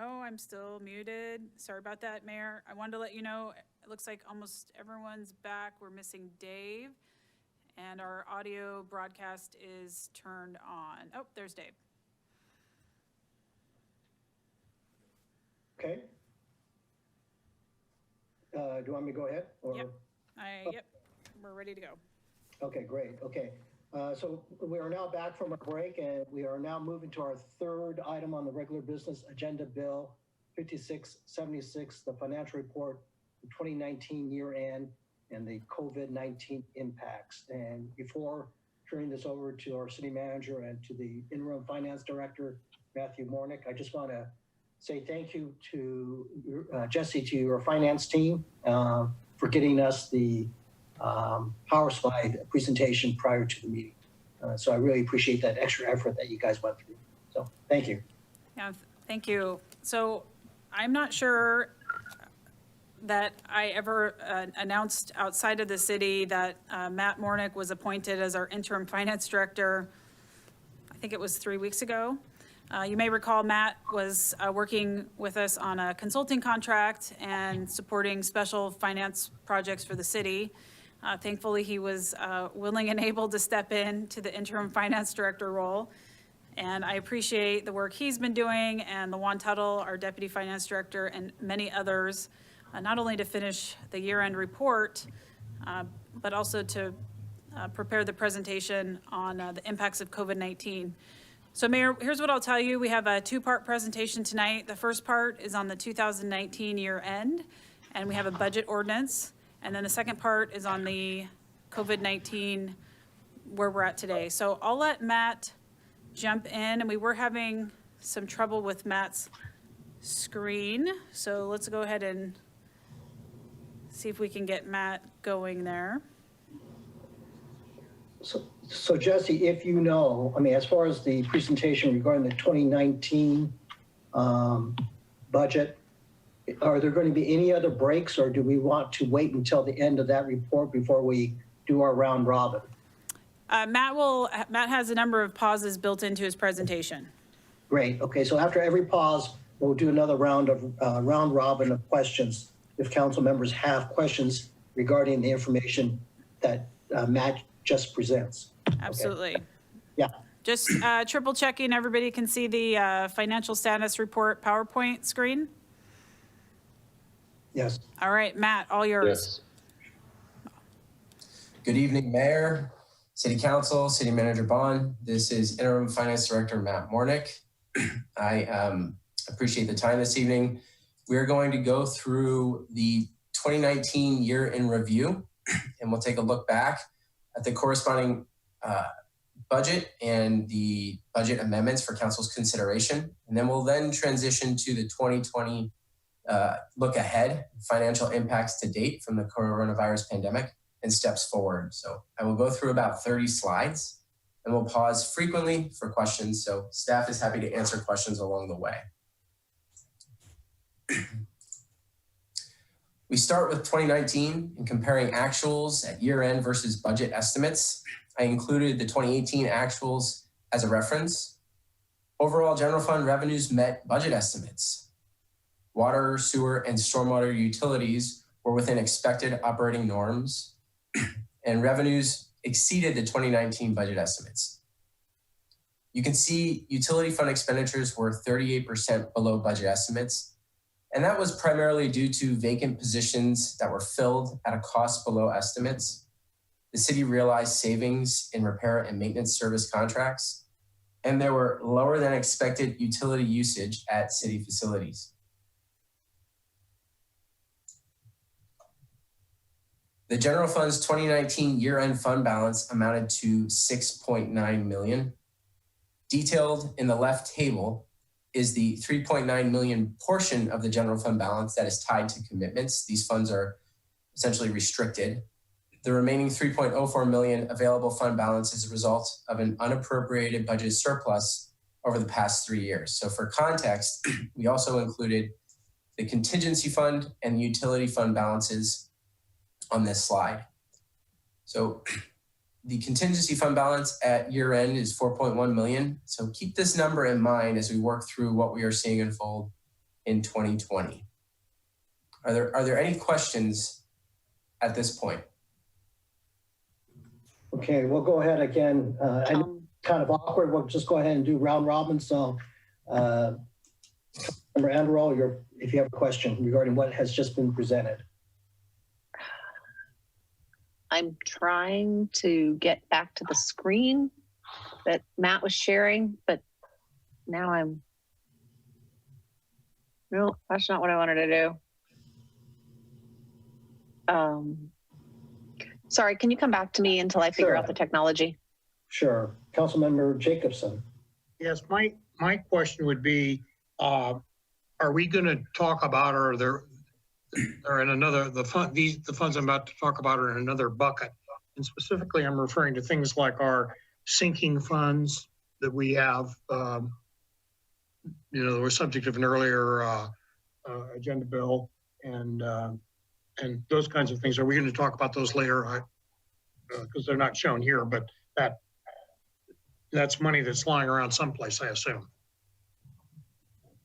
[SPEAKER 6] Oh, I'm still muted. Sorry about that, Mayor. I wanted to let you know, it looks like almost everyone's back. We're missing Dave, and our audio broadcast is turned on. Oh, there's Dave.
[SPEAKER 1] Okay. Do you want me to go ahead? Or?
[SPEAKER 6] Yep. Yep, we're ready to go.
[SPEAKER 1] Okay, great. Okay. So we are now back from our break, and we are now moving to our third item on the regular business agenda, Bill 5676, the financial report, the 2019 year end, and the COVID-19 impacts. And before turning this over to our city manager and to the interim finance director, Matthew Mornick, I just want to say thank you to Jesse, to your finance team for getting us the power slide presentation prior to the meeting. So I really appreciate that extra effort that you guys went through. So thank you.
[SPEAKER 6] Yeah, thank you. So I'm not sure that I ever announced outside of the city that Matt Mornick was appointed as our interim finance director. I think it was 3 weeks ago. You may recall Matt was working with us on a consulting contract and supporting special finance projects for the city. Thankfully, he was willing and able to step in to the interim finance director role. And I appreciate the work he's been doing, and LaJuan Tuttle, our deputy finance director, and many others, not only to finish the year-end report, but also to prepare the presentation on the impacts of COVID-19. So Mayor, here's what I'll tell you. We have a two-part presentation tonight. The first part is on the 2019 year end, and we have a budget ordinance. And then the second part is on the COVID-19, where we're at today. So I'll let Matt jump in, and we were having some trouble with Matt's screen. So let's go ahead and see if we can get Matt going there.
[SPEAKER 1] So Jesse, if you know, I mean, as far as the presentation regarding the 2019 budget, are there going to be any other breaks, or do we want to wait until the end of that report before we do our round robin?
[SPEAKER 6] Matt has a number of pauses built into his presentation.
[SPEAKER 1] Great. Okay. So after every pause, we'll do another round robin of questions if council members have questions regarding the information that Matt just presents.
[SPEAKER 6] Absolutely.
[SPEAKER 1] Okay. Yeah.
[SPEAKER 6] Just triple checking, everybody can see the financial status report PowerPoint screen?
[SPEAKER 1] Yes.
[SPEAKER 6] All right, Matt, all yours.
[SPEAKER 11] Yes. Good evening, Mayor, City Council, City Manager Bond. This is Interim Finance Director Matt Mornick. I appreciate the time this evening. We're going to go through the 2019 year in review, and we'll take a look back at the corresponding budget and the budget amendments for council's consideration. And then we'll then transition to the 2020 look ahead, financial impacts to date from the coronavirus pandemic and steps forward. So I will go through about 30 slides, and we'll pause frequently for questions. So staff is happy to answer questions along the way. We start with 2019 and comparing actuals at year end versus budget estimates. I included the 2018 actuals as a reference. Overall general fund revenues met budget estimates. Water, sewer, and stormwater utilities were within expected operating norms, and revenues exceeded the 2019 budget estimates. You can see utility fund expenditures were 38% below budget estimates, and that was primarily due to vacant positions that were filled at a cost below estimates. The city realized savings in repair and maintenance service contracts, and there were lower than expected utility usage at city facilities. The general fund's 2019 year-end fund balance amounted to $6.9 million. Detailed in the left table is the $3.9 million portion of the general fund balance that is tied to commitments. These funds are essentially restricted. The remaining $3.04 million available fund balance is a result of an unappropriated budget surplus over the past 3 years. So for context, we also included the contingency fund and the utility fund balances on this slide. So the contingency fund balance at year end is 4.1 million. So keep this number in mind as we work through what we are seeing unfold in 2020. Are there any questions at this point?
[SPEAKER 1] Okay, we'll go ahead again. I know it's kind of awkward. We'll just go ahead and do round robin. So, Member Anderol, if you have a question regarding what has just been presented.
[SPEAKER 3] I'm trying to get back to the screen that Matt was sharing, but now no, that's not what I wanted to do. Sorry, can you come back to me until I figure out the technology?
[SPEAKER 1] Sure. Councilmember Jacobson.
[SPEAKER 8] Yes, my question would be, are we going to talk about, or in another, the funds I'm about to talk about are in another bucket? And specifically, I'm referring to things like our sinking funds that we have, that were subject of an earlier agenda bill, and those kinds of things. Are we going to talk about those later? Because they're not shown here, but that's money that's lying around someplace, I assume.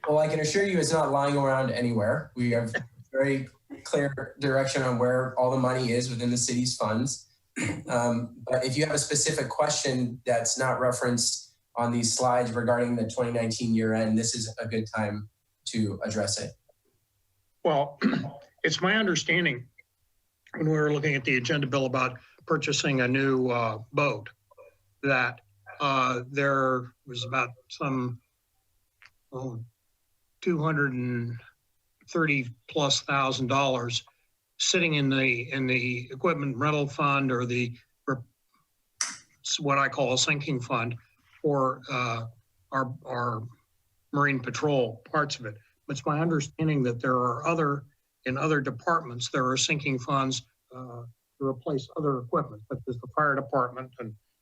[SPEAKER 11] Well, I can assure you it's not lying around anywhere. We have very clear direction on where all the money is within the city's funds. But if you have a specific question that's not referenced on these slides regarding the 2019 year end, this is a good time to address it.
[SPEAKER 8] Well, it's my understanding when we were looking at the agenda bill about purchasing a new boat that there was about some $230,000+ sitting in the equipment rental fund, or what I call a sinking fund, for our Marine Patrol parts of it. But it's my understanding that there are in other departments, there are sinking funds to replace other equipment, such as the fire department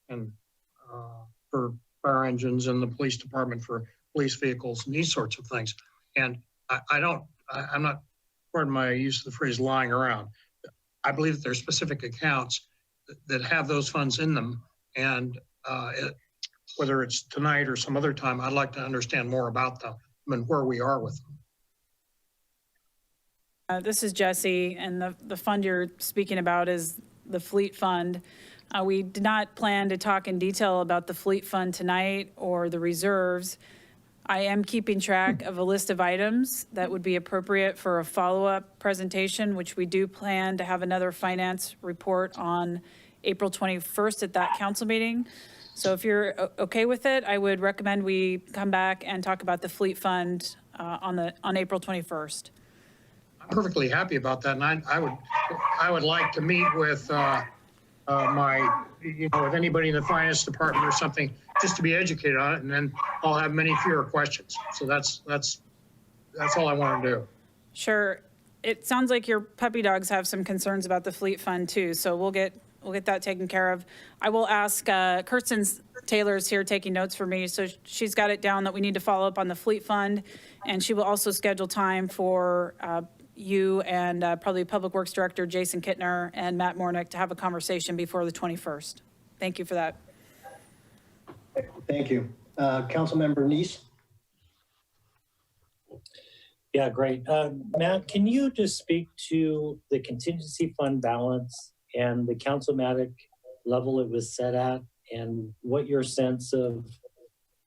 [SPEAKER 8] and for fire engines, and the police department for police vehicles and these sorts of things. And I'm not, pardon my use of the phrase lying around. I believe that there's specific accounts that have those funds in them. And whether it's tonight or some other time, I'd like to understand more about them and where we are with them.
[SPEAKER 6] This is Jesse, and the fund you're speaking about is the Fleet Fund. We did not plan to talk in detail about the Fleet Fund tonight or the reserves. I am keeping track of a list of items that would be appropriate for a follow-up presentation, which we do plan to have another finance report on April 21st at that council meeting. So if you're okay with it, I would recommend we come back and talk about the Fleet Fund on April 21st.
[SPEAKER 8] I'm perfectly happy about that, and I would like to meet with with anybody in the finance department or something, just to be educated on it, and then I'll have many fewer questions. So that's all I want to do.
[SPEAKER 6] Sure. It sounds like your puppy dogs have some concerns about the Fleet Fund too, so we'll get that taken care of. I will ask, Kirsten Taylor's here taking notes for me, so she's got it down that we need to follow up on the Fleet Fund, and she will also schedule time for you and probably Public Works Director Jason Kittner and Matt Mornick to have a conversation before the 21st. Thank you for that.
[SPEAKER 1] Thank you. Councilmember Neese.
[SPEAKER 10] Yeah, great. Matt, can you just speak to the contingency fund balance and the councilmatic level it was set at, and what your sense of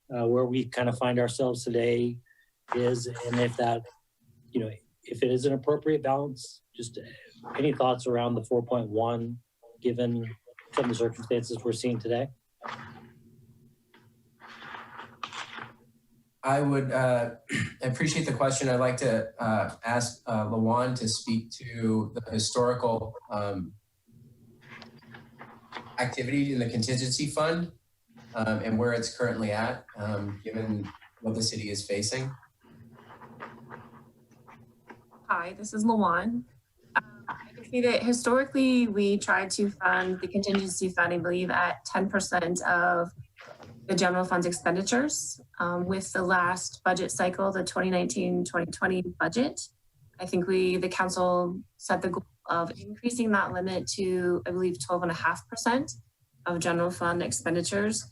[SPEAKER 10] where we kind of find ourselves today is, and if that, if it is an appropriate balance? Just any thoughts around the 4.1, given some of the circumstances we're seeing today?
[SPEAKER 11] I would appreciate the question. I'd like to ask Lawan to speak to the historical activity in the contingency fund and where it's currently at, given what the city is facing.
[SPEAKER 13] Hi, this is Lawan. I can see that historically we tried to fund the contingency fund, I believe, at 10% of the general fund's expenditures. With the last budget cycle, the 2019-2020 budget, I think the council set the goal of increasing that limit to, I believe, 12.5% of general fund expenditures.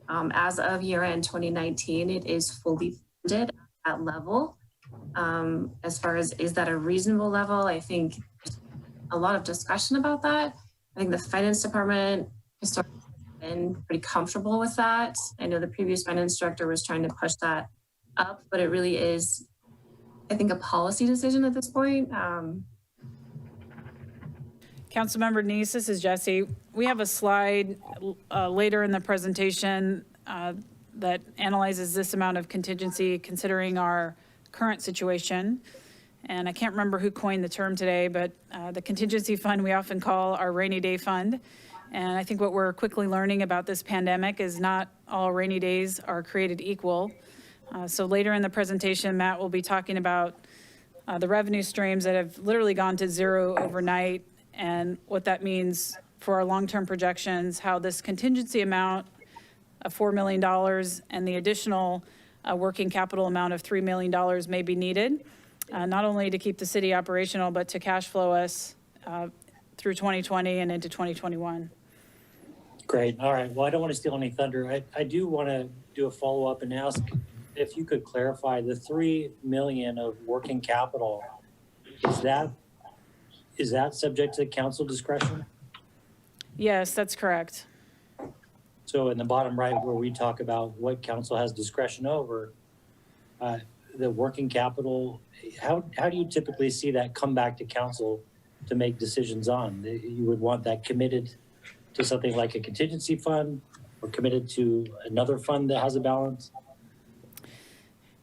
[SPEAKER 13] As of year-end 2019, it is fully funded at that level. As far as, is that a reasonable level? I think there's a lot of discussion about that. I think the finance department historically has been pretty comfortable with that. I know the previous finance director was trying to push that up, but it really is, I think, a policy decision at this point.
[SPEAKER 6] Councilmember Neese, this is Jesse. We have a slide later in the presentation that analyzes this amount of contingency considering our current situation. And I can't remember who coined the term today, but the contingency fund we often call our rainy day fund. And I think what we're quickly learning about this pandemic is not all rainy days are created equal. So later in the presentation, Matt will be talking about the revenue streams that have literally gone to zero overnight and what that means for our long-term projections, how this contingency amount of $4 million and the additional working capital amount of $3 million may be needed, not only to keep the city operational, but to cash flow us through 2020 and into 2021.
[SPEAKER 10] Great. All right. Well, I don't want to steal any thunder. I do want to do a follow-up and ask if you could clarify the $3 million of working capital. Is that subject to council discretion?
[SPEAKER 6] Yes, that's correct.
[SPEAKER 10] So in the bottom right, where we talk about what council has discretion over, the working capital, how do you typically see that come back to council to make decisions on? You would want that committed to something like a contingency fund or committed to another fund that has a balance?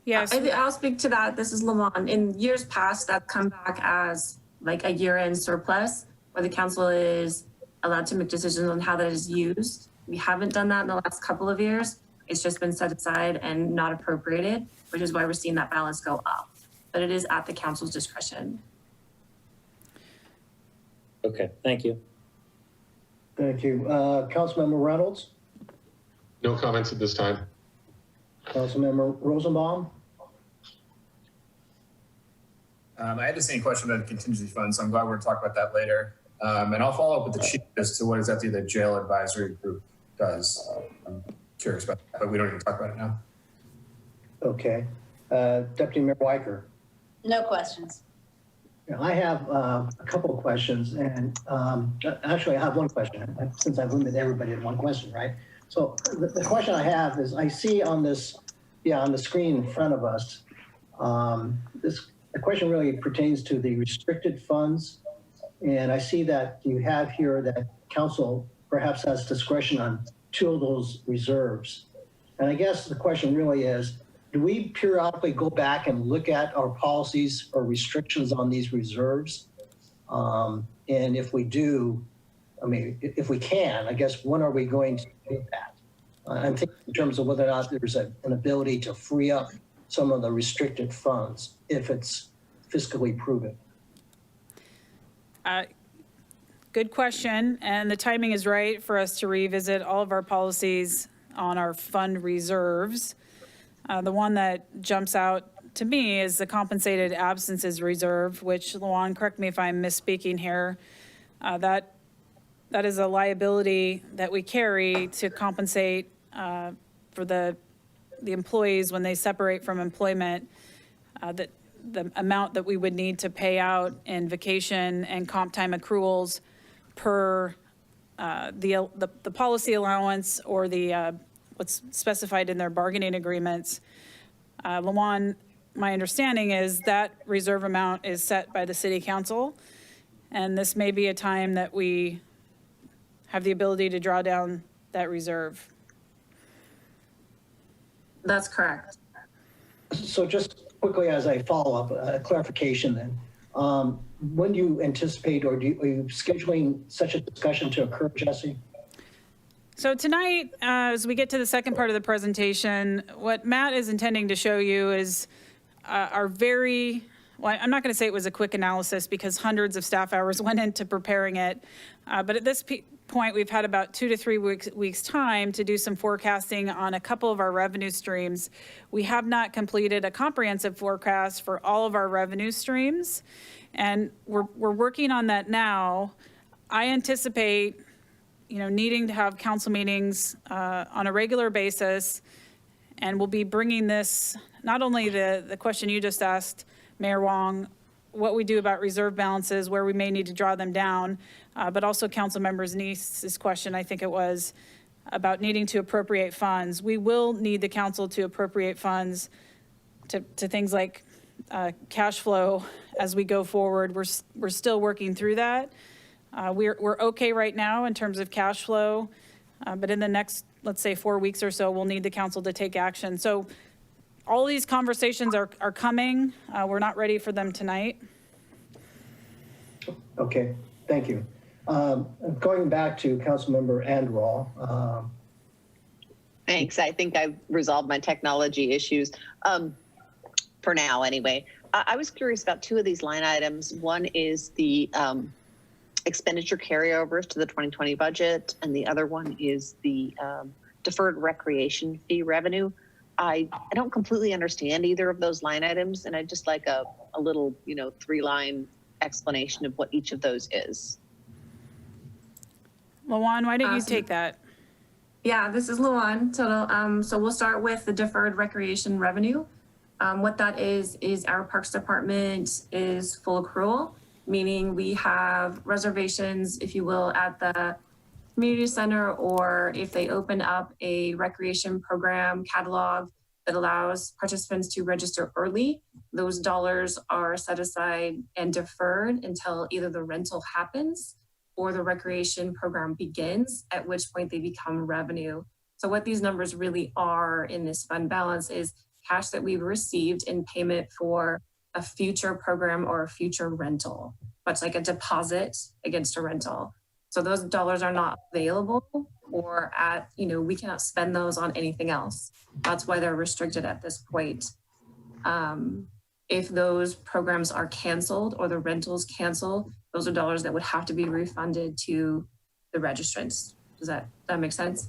[SPEAKER 6] Yes.
[SPEAKER 13] I'll speak to that. This is Lamont. In years past, that's come back as like a year-end surplus where the council is allowed to make decisions on how that is used. We haven't done that in the last couple of years. It's just been set aside and not appropriated, which is why we're seeing that balance go up. But it is at the council's discretion.
[SPEAKER 10] Okay, thank you.
[SPEAKER 1] Thank you. Councilmember Reynolds,
[SPEAKER 4] No comments at this time.
[SPEAKER 1] Councilmember Rosenbaum.
[SPEAKER 5] I had the same question about the contingency fund, so I'm glad we're going to talk about that later. And I'll follow up with the chief as to what exactly the jail advisory group does. I'm curious about that, but we don't need to talk about it now.
[SPEAKER 1] Okay. Deputy Mayor Weicker.
[SPEAKER 12] No questions.
[SPEAKER 1] I have a couple of questions, and actually I have one question, since I've limited everybody to one question, right? So the question I have is, I see on this, on the screen in front of us, the question really pertains to the restricted funds. And I see that you have here that council perhaps has discretion on 2 of those reserves. And I guess the question really is, do we periodically go back and look at our policies or restrictions on these reserves? And if we do, I mean, if we can, I guess, when are we going to do that? I'm thinking in terms of whether or not there's an ability to free up some of the restricted funds if it's fiscally proven.
[SPEAKER 6] Good question. And the timing is right for us to revisit all of our policies on our fund reserves. The one that jumps out to me is the compensated absences reserve, which, Luan, correct me if I'm misspeaking here, that is a liability that we carry to compensate for the employees when they separate from employment, that the amount that we would need to pay out in vacation and comp time accruals per the policy allowance or the what's specified in their bargaining agreements. Lawan, my understanding is that reserve amount is set by the city council, and this may be a time that we have the ability to draw down that reserve.
[SPEAKER 13] That's correct.
[SPEAKER 1] So just quickly as a follow-up, a clarification then, when do you anticipate or are you scheduling such a discussion to occur, Jesse?
[SPEAKER 6] So tonight, as we get to the second part of the presentation, what Matt is intending to show you is our very, well, I'm not going to say it was a quick analysis because hundreds of staff hours went into preparing it. But at this point, we've had about 2 to 3 weeks time to do some forecasting on a couple of our revenue streams. We have not completed a comprehensive forecast for all of our revenue streams, and we're working on that now. I anticipate, needing to have council meetings on a regular basis. And we'll be bringing this, not only the question you just asked, Mayor Wong, what we do about reserve balances, where we may need to draw them down, but also Council Members Neese's question, I think it was, about needing to appropriate funds. We will need the council to appropriate funds to things like cash flow as we go forward. We're still working through that. We're okay right now in terms of cash flow, but in the next, let's say 4 weeks or so, we'll need the council to take action. So all these conversations are coming. We're not ready for them tonight.
[SPEAKER 1] Okay, thank you. Going back to Councilmember Andral.
[SPEAKER 3] Thanks. I think I've resolved my technology issues for now anyway. I was curious about two of these line items. One is the expenditure carryovers to the 2020 budget, and the other one is the deferred recreation fee revenue. I don't completely understand either of those line items, and I'd just like a little, 3-line explanation of what each of those is.
[SPEAKER 6] Lawan, why don't you take that?
[SPEAKER 13] Yeah, this is Luan. So we'll start with the deferred recreation revenue. What that is our Parks Department is full accrual, meaning we have reservations, if you will, at the community center, or if they open up a recreation program catalog that allows participants to register early, those dollars are set aside and deferred until either the rental happens or the recreation program begins, at which point they become revenue. So what these numbers really are in this fund balance is cash that we've received in payment for a future program or a future rental, much like a deposit against a rental. So those dollars are not available, or we cannot spend those on anything else. That's why they're restricted at this point. If those programs are canceled or the rentals cancel, those are dollars that would have to be refunded to the registrants. Does that make sense?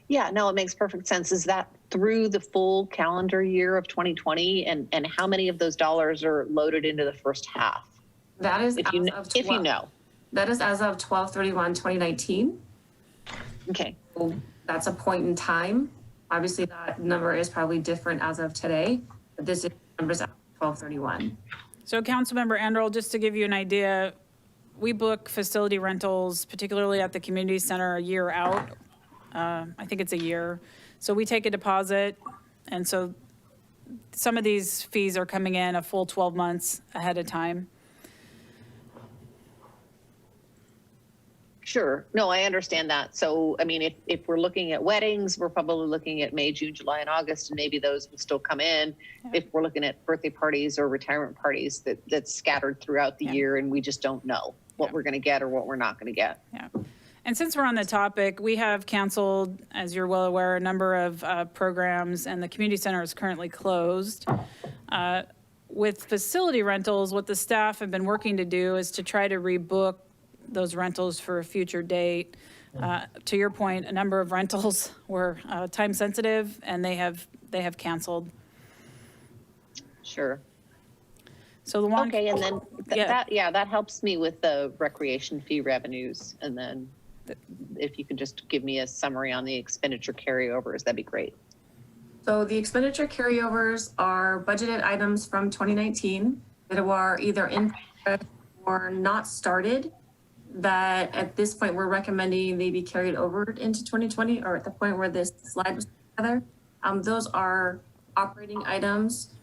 [SPEAKER 3] Yeah, no, it makes perfect sense. Is that through the full calendar year of 2020? And how many of those dollars are loaded into the first half?
[SPEAKER 13] That is
[SPEAKER 3] if you know.
[SPEAKER 13] That is as of 12/31/2019.
[SPEAKER 3] Okay.
[SPEAKER 13] So that's a point in time. Obviously, that number is probably different as of today, but this is numbers at 12/31.
[SPEAKER 6] So Councilmember Andral, just to give you an idea, we book facility rentals, particularly at the community center, a year out. I think it's a year. So we take a deposit, and so some of these fees are coming in a full 12 months ahead of time.
[SPEAKER 3] Sure. No, I understand that. So, I mean, if we're looking at weddings, we're probably looking at May, June, July, and August, and maybe those will still come in. Yeah. If we're looking at birthday parties or retirement parties that's scattered throughout the year, and we just don't know what we're going to get or what we're not going to get.
[SPEAKER 6] Yeah. And since we're on the topic, we have canceled, as you're well aware, a number of programs, and the community center is currently closed. With facility rentals, what the staff have been working to do is to try to rebook those rentals for a future date. To your point, a number of rentals were time sensitive, and they have canceled.
[SPEAKER 3] Sure.
[SPEAKER 6] So the one.
[SPEAKER 3] Okay, and then that helps me with the recreation fee revenues. And then if you could just give me a summary on the expenditure carryovers, that'd be great.
[SPEAKER 13] So the expenditure carryovers are budgeted items from 2019 that are either in or not started, that at this point we're recommending they be carried over into 2020, or at the point where this slide was together. Those are operating items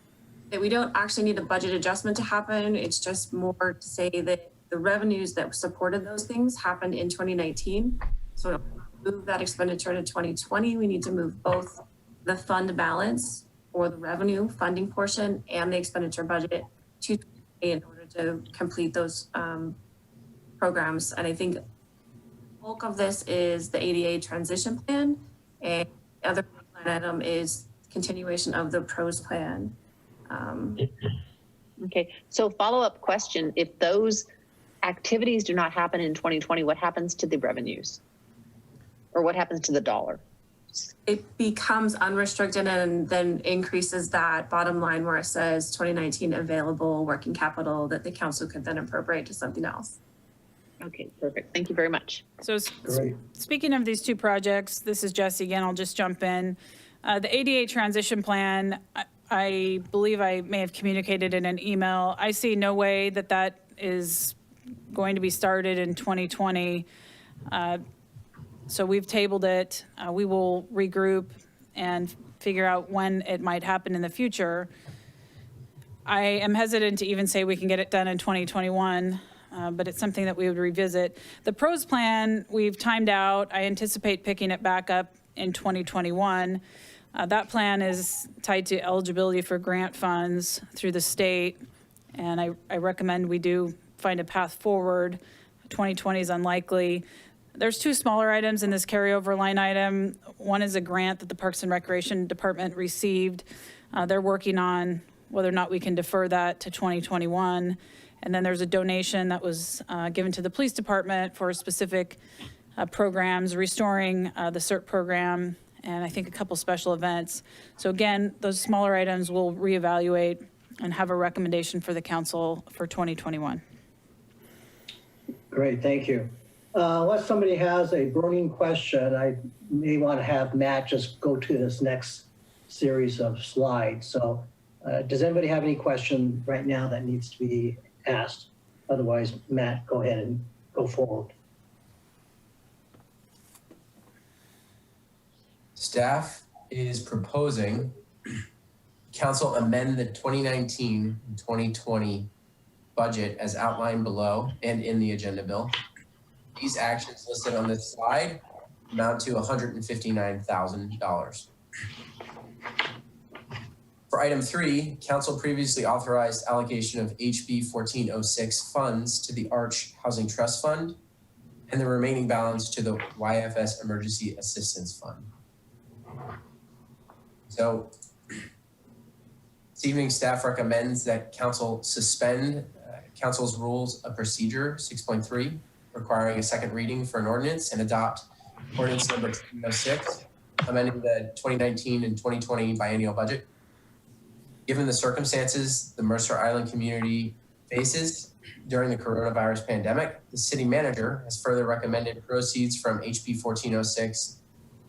[SPEAKER 13] that we don't actually need a budget adjustment to happen. It's just more to say that the revenues that supported those things happened in 2019. So to move that expenditure to 2020, we need to move both the fund balance or the revenue funding portion and the expenditure budget to in order to complete those programs. And I think the bulk of this is the ADA transition plan, and the other line item is continuation of the PROS plan.
[SPEAKER 3] Okay, so follow-up question, if those activities do not happen in 2020, what happens to the revenues? Or what happens to the dollar?
[SPEAKER 13] It becomes unrestricted and then increases that bottom line where it says 2019 available working capital that the council could then appropriate to something else.
[SPEAKER 3] Okay, perfect. Thank you very much.
[SPEAKER 6] So
[SPEAKER 1] Great.
[SPEAKER 6] speaking of these two projects, this is Jesse again, I'll just jump in. The ADA transition plan, I believe I may have communicated in an email. I see no way that that is going to be started in 2020. So we've tabled it. We will regroup and figure out when it might happen in the future. I am hesitant to even say we can get it done in 2021, but it's something that we would revisit. The PROS plan, we've timed out. I anticipate picking it back up in 2021. That plan is tied to eligibility for grant funds through the state, and I recommend we do find a path forward. 2020 is unlikely. There's two smaller items in this carryover line item. One is a grant that the Parks and Recreation Department received. They're working on whether or not we can defer that to 2021. And then there's a donation that was given to the police department for specific programs, restoring the CERT program, and I think a couple special events. So again, those smaller items we'll reevaluate and have a recommendation for the council for 2021.
[SPEAKER 1] Great, thank you. Unless somebody has a burning question, I may want to have Matt just go to this next series of slides. So does anybody have any question right now that needs to be asked? Otherwise, Matt, go ahead and go forward.
[SPEAKER 11] Staff is proposing council amend the 2019 and 2020 budget as outlined below and in the agenda bill. These actions listed on this slide amount to $159,000. For item 3, council previously authorized allocation of HB 1406 funds to the Arch Housing Trust Fund and the remaining balance to the YFS Emergency Assistance Fund. So this evening, staff recommends that council suspend council's rules of procedure 6.3, requiring a second reading for an ordinance, and adopt ordinance number 206, amending the 2019 and 2020 biennial budget. Given the circumstances the Mercer Island community faces during the coronavirus pandemic, the city manager has further recommended proceeds from HB 1406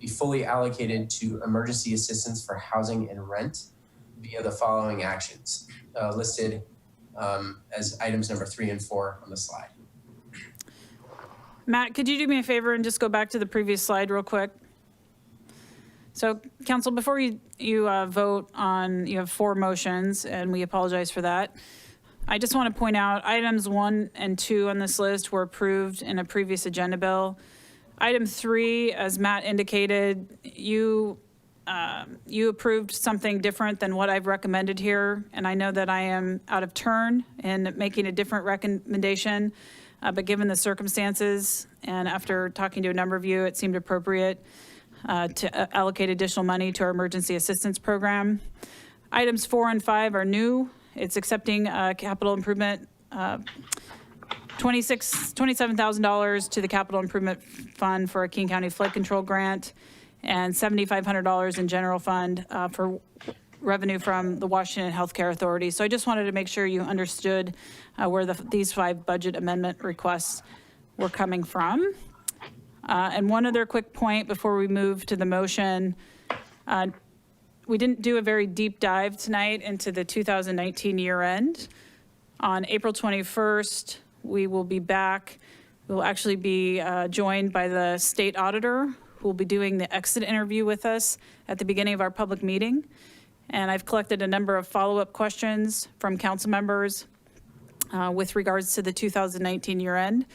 [SPEAKER 11] be fully allocated to emergency assistance for housing and rent via the following actions listed as items number 3 and 4 on the slide.
[SPEAKER 6] Matt, could you do me a favor and just go back to the previous slide real quick? So council, before you vote on, you have 4 motions, and we apologize for that. I just want to point out items 1 and 2 on this list were approved in a previous agenda bill. Item 3, as Matt indicated, you approved something different than what I've recommended here, and I know that I am out of turn in making a different recommendation, but given the circumstances and after talking to a number of you, it seemed appropriate to allocate additional money to our emergency assistance program. Items 4 and 5 are new. It's accepting capital improvement, $27,000 to the capital improvement fund for a King County flood control grant, and $7,500 in general fund for revenue from the Washington Healthcare Authority. So I just wanted to make sure you understood where these 5 budget amendment requests were coming from. And one other quick point before we move to the motion. We didn't do a very deep dive tonight into the 2019 year end. On April 21st, we will be back. We'll actually be joined by the state auditor, who will be doing the exit interview with us at the beginning of our public meeting. And I've collected a number of follow-up questions from council members with regards to the 2019 year end,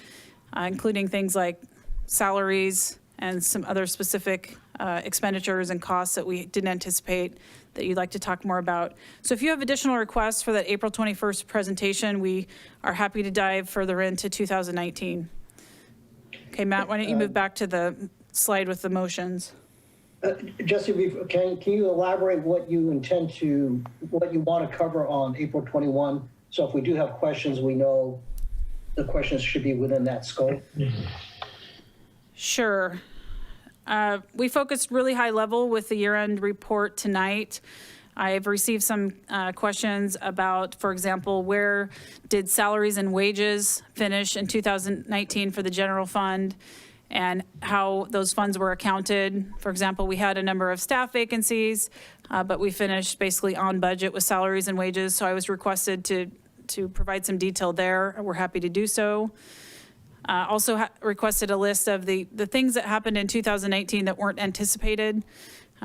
[SPEAKER 6] including things like salaries and some other specific expenditures and costs that we didn't anticipate that you'd like to talk more about. So if you have additional requests for that April 21st presentation, we are happy to dive further into 2019. Okay, Matt, why don't you move back to the slide with the motions?
[SPEAKER 1] Jesse, can you elaborate what you want to cover on April 21? So if we do have questions, we know the questions should be within that scope.
[SPEAKER 6] Sure. We focused really high level with the year-end report tonight. I've received some questions about, for example, where did salaries and wages finish in 2019 for the general fund and how those funds were accounted. For example, we had a number of staff vacancies, but we finished basically on budget with salaries and wages. So I was requested to provide some detail there. We're happy to do so. Also requested a list of the things that happened in 2019 that weren't anticipated.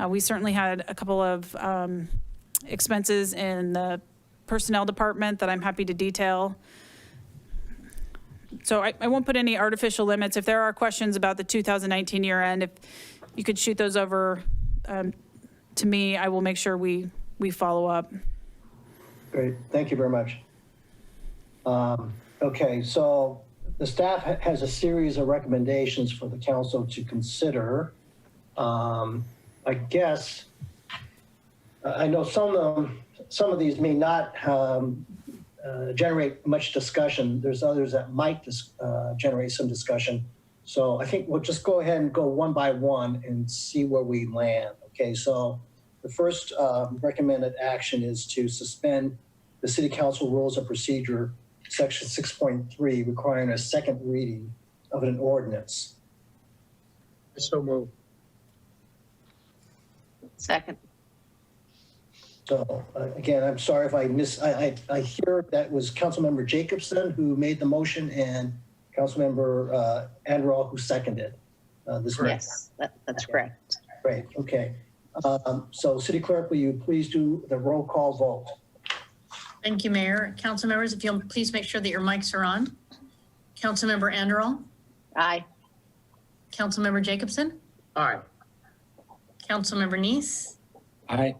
[SPEAKER 6] We certainly had a couple of expenses in the personnel department that I'm happy to detail. So I won't put any artificial limits. If there are questions about the 2019 year end, if you could shoot those over to me, I will make sure we follow up.
[SPEAKER 1] Great, thank you very much. Okay, so the staff has a series of recommendations for the council to consider. I guess, I know some of these may not generate much discussion. There's others that might generate some discussion. So I think we'll just go ahead and go one by one and see where we land. Okay, so the first recommended action is to suspend the City Council Rules of Procedure, Section 6.3, requiring a second reading of an ordinance.
[SPEAKER 8] So moved.
[SPEAKER 3] Second.
[SPEAKER 1] So again, I'm sorry if I I hear that was Councilmember Jacobson who made the motion and Councilmember Anderall who seconded this motion.
[SPEAKER 3] Yes, that's correct.
[SPEAKER 1] Great, okay. So City Clerk, will you please do the roll call vote?
[SPEAKER 2] Thank you, Mayor. Council members, if you'll please make sure that your mics are on. Councilmember Anderall.
[SPEAKER 3] Aye.
[SPEAKER 2] Councilmember Jacobson.
[SPEAKER 8] Aye.
[SPEAKER 2] Councilmember Neese.
[SPEAKER 10] Aye.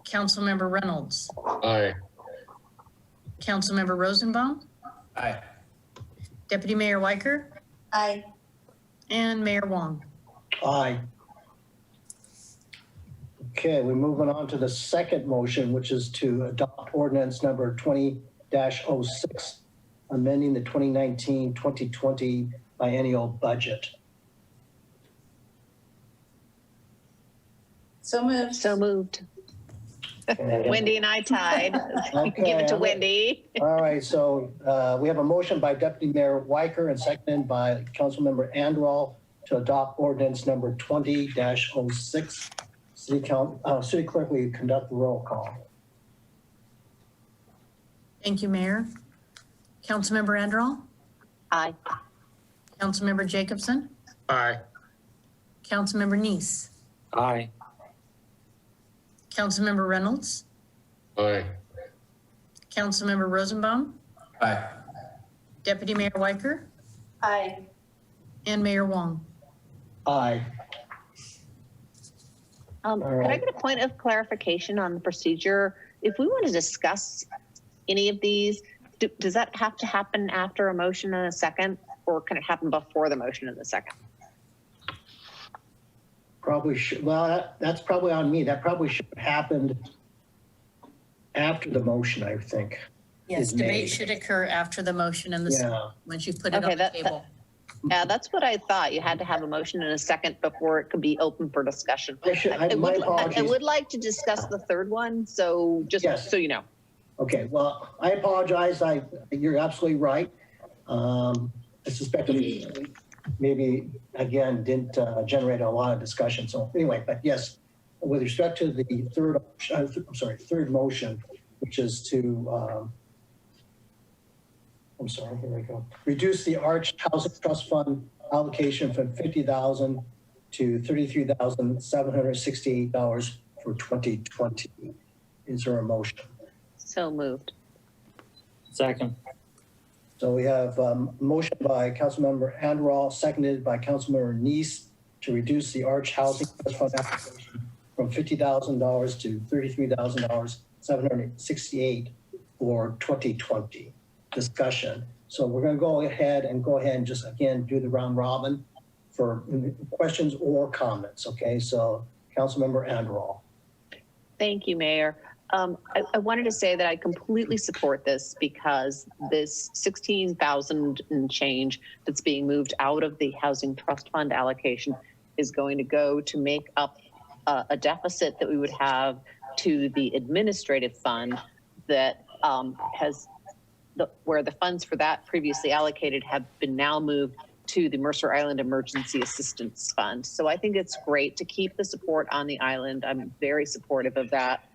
[SPEAKER 2] Councilmember Reynolds.
[SPEAKER 4] Aye.
[SPEAKER 2] Councilmember Rosenbaum.
[SPEAKER 5] Aye.
[SPEAKER 2] Deputy Mayor Weicker.
[SPEAKER 12] Aye.
[SPEAKER 2] And Mayor Wong.
[SPEAKER 1] Aye. Okay, we're moving on to the second motion, which is to adopt ordinance number 20-06, amending the 2019-2020 biennial budget.
[SPEAKER 12] So moved.
[SPEAKER 3] So moved.
[SPEAKER 1] Okay.
[SPEAKER 3] Wendy and I tied. Give it to Wendy.
[SPEAKER 1] All right, so we have a motion by Deputy Mayor Weicker and seconded by Councilmember Anderall to adopt ordinance number 20-06. City Clerk, will you conduct the roll call?
[SPEAKER 2] Thank you, Mayor. Councilmember Anderall.
[SPEAKER 3] Aye.
[SPEAKER 2] Councilmember Jacobson.
[SPEAKER 8] Aye.
[SPEAKER 2] Councilmember Neese.
[SPEAKER 10] Aye.
[SPEAKER 2] Councilmember Reynolds.
[SPEAKER 4] Aye.
[SPEAKER 2] Councilmember Rosenbaum.
[SPEAKER 5] Aye.
[SPEAKER 2] Deputy Mayor Weicker.
[SPEAKER 12] Aye.
[SPEAKER 2] And Mayor Wong.
[SPEAKER 1] Aye.
[SPEAKER 3] Could I get a point of clarification on the procedure? If we want to discuss any of these, does that have to happen after a motion and a second, or can it happen before the motion and the second?
[SPEAKER 1] Probably should, well, that's probably on me. That probably should have happened after the motion, I think.
[SPEAKER 2] Yes,
[SPEAKER 1] is
[SPEAKER 2] debate
[SPEAKER 1] made.
[SPEAKER 2] should occur after the motion and the second,
[SPEAKER 1] Yeah.
[SPEAKER 2] once you put it
[SPEAKER 3] Okay,
[SPEAKER 2] on the table.
[SPEAKER 3] Yeah, that's what I thought. You had to have a motion and a second before it could be open for discussion.
[SPEAKER 1] My
[SPEAKER 3] I
[SPEAKER 1] apologies.
[SPEAKER 3] would like to discuss the third one, so just
[SPEAKER 1] Yes.
[SPEAKER 3] so you know.
[SPEAKER 1] Okay, well, I apologize. You're absolutely right. I suspect maybe again didn't generate a lot of discussion. So anyway, but yes, with respect to the third motion, which is to here we go. Reduce the Arch Housing Trust Fund allocation from $50,000 to $33,768 for 2020. Is there a motion?
[SPEAKER 3] So moved.
[SPEAKER 10] Second.
[SPEAKER 1] So we have a motion by Councilmember Anderall, seconded by Councilmember Neese to reduce the Arch Housing Trust Fund application from $50,000 to $33,768 for 2020. Discussion. So we're going to go ahead and just again do the round robin for questions or comments. Okay, so Councilmember Anderall.
[SPEAKER 3] Thank you, Mayor. I wanted to say that I completely support this because this 16,000 and change that's being moved out of the Housing Trust Fund allocation is going to go to make up a deficit that we would have to the administrative fund that where the funds for that previously allocated have been now moved to the Mercer Island Emergency Assistance Fund. So I think it's great to keep the support on the island. I'm very supportive of that.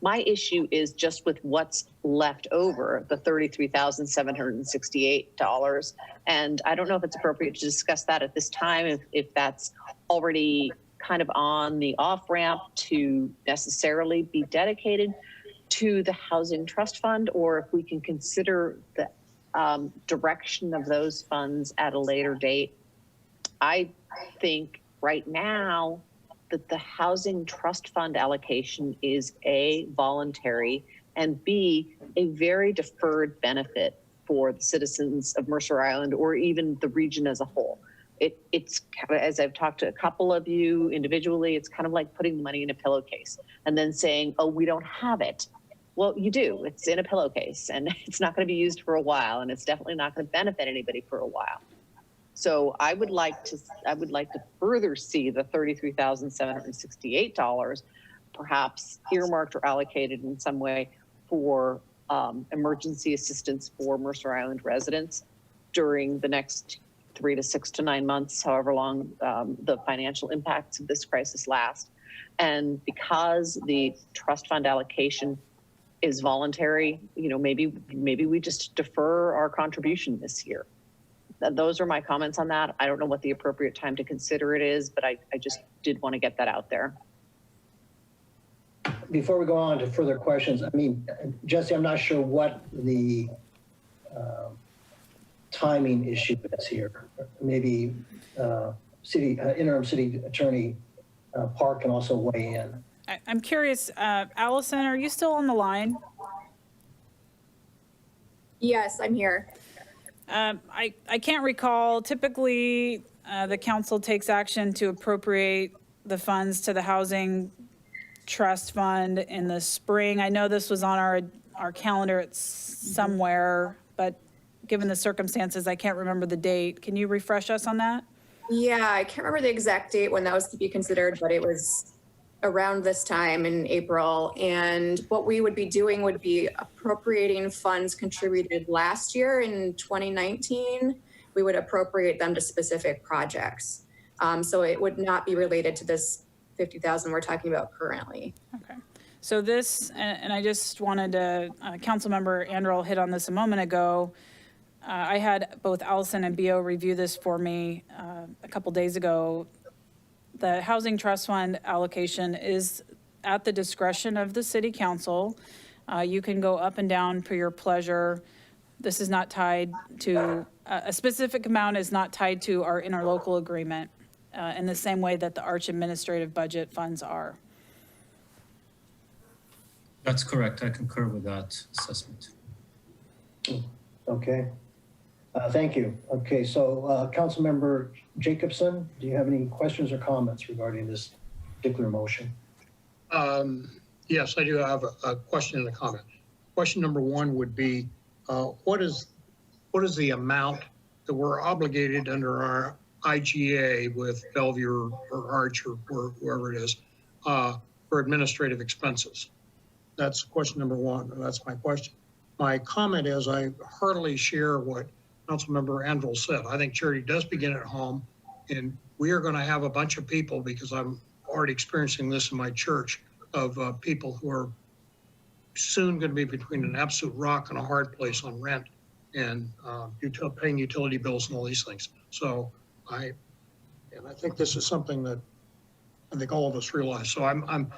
[SPEAKER 3] My issue is just with what's left over, the $33,768. And I don't know if it's appropriate to discuss that at this time, if that's already kind of on the off ramp to necessarily be dedicated to the Housing Trust Fund, or if we can consider the direction of those funds at a later date. I think right now that the Housing Trust Fund allocation is A, voluntary, and B, a very deferred benefit for the citizens of Mercer Island or even the region as a whole. It's, as I've talked to a couple of you individually, it's kind of like putting the money in a pillowcase and then saying, oh, we don't have it. Well, you do. It's in a pillowcase and it's not going to be used for a while, and it's definitely not going to benefit anybody for a while. So I would like to further see the $33,768 perhaps earmarked or allocated in some way for emergency assistance for Mercer Island residents during the next 3 to 6 to 9 months, however long the financial impacts of this crisis last. And because the trust fund allocation is voluntary, you know, maybe we just defer our contribution this year. Those are my comments on that. I don't know what the appropriate time to consider it is, but I just did want to get that out there.
[SPEAKER 1] Before we go on to further questions, I mean, Jesse, I'm not sure what the timing issue is here. Maybe interim city attorney Park can also weigh in.
[SPEAKER 6] I'm curious, Allison, are you still on the line?
[SPEAKER 7] Yes, I'm here.
[SPEAKER 6] I can't recall. Typically, the council takes action to appropriate the funds to the Housing Trust Fund in the spring. I know this was on our calendar it's somewhere, but given the circumstances, I can't remember the date. Can you refresh us on that?
[SPEAKER 7] Yeah, I can't remember the exact date when that was to be considered, but it was around this time in April. And what we would be doing would be appropriating funds contributed last year in 2019. We would appropriate them to specific projects. So it would not be related to this 50,000 we're talking about currently.
[SPEAKER 6] Okay. So this, and I just wanted to, Councilmember Anderl hit on this a moment ago. I had both Allison and BO review this for me a couple days ago. The Housing Trust Fund allocation is at the discretion of the City Council. You can go up and down per your pleasure. This is not tied to, a specific amount is not tied to our interlocal agreement in the same way that the Arch Administrative Budget funds are.
[SPEAKER 9] That's correct. I concur with that assessment.
[SPEAKER 1] Okay. Thank you. Okay, so Councilmember Jacobson, do you have any questions or comments regarding this particular motion?
[SPEAKER 8] Yes, I do have a question and a comment. Question number one would be, what is the amount that we're obligated under our IGA with Bellevue or Arch or whoever it is for administrative expenses? That's question number one, and that's my question. My comment is I heartily share what Councilmember Anderl said. I think charity does begin at home, and we are going to have a bunch of people, because I'm already experiencing this in my church, of people who are soon going to be between an absolute rock and a hard place on rent and paying utility bills and all these things. So I think this is something that I think all of us realize. So I'm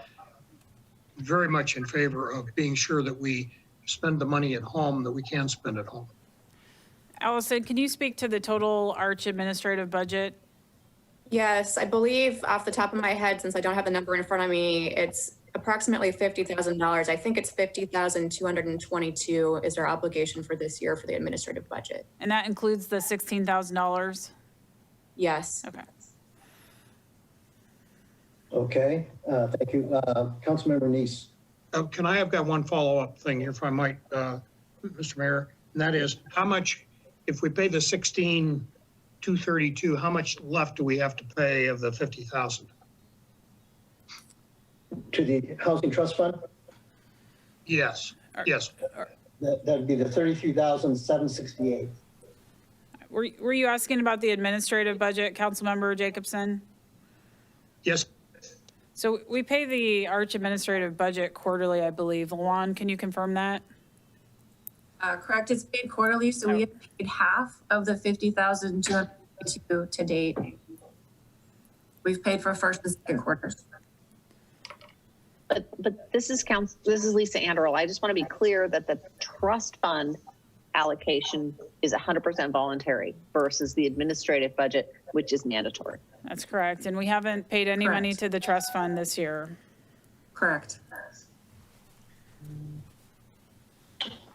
[SPEAKER 8] very much in favor of being sure that we spend the money at home that we can spend at home.
[SPEAKER 6] Allison, can you speak to the total Arch administrative budget?
[SPEAKER 7] Yes, I believe off the top of my head, since I don't have the number in front of me, it's approximately $50,000. I think it's $50,222 is our obligation for this year for the administrative budget.
[SPEAKER 6] And that includes the $16,000?
[SPEAKER 7] Yes.
[SPEAKER 6] Okay.
[SPEAKER 1] Okay, thank you. Councilmember Neese.
[SPEAKER 8] Can I have got one follow-up thing here, if I might, Mr. Mayor? And that is, how much, if we pay the $16,232, how much left do we have to pay of the $50,000?
[SPEAKER 1] to the Housing Trust Fund?
[SPEAKER 8] Yes, yes.
[SPEAKER 1] That'd be the 33,768.
[SPEAKER 6] Were you asking about the administrative budget, Councilmember Jacobson?
[SPEAKER 8] Yes,
[SPEAKER 6] So we pay the Arch administrative budget quarterly, I believe. Lawan, can you confirm that?
[SPEAKER 13] Correct, it's paid quarterly, so we have paid half of the 50,252 to date. We've paid for first and second quarters.
[SPEAKER 3] But this is Lisa Anderl. I just want to be clear that the trust fund allocation is 100% voluntary versus the administrative budget, which is mandatory.
[SPEAKER 6] That's correct. And we haven't paid any money to the trust fund this year.
[SPEAKER 13] Correct.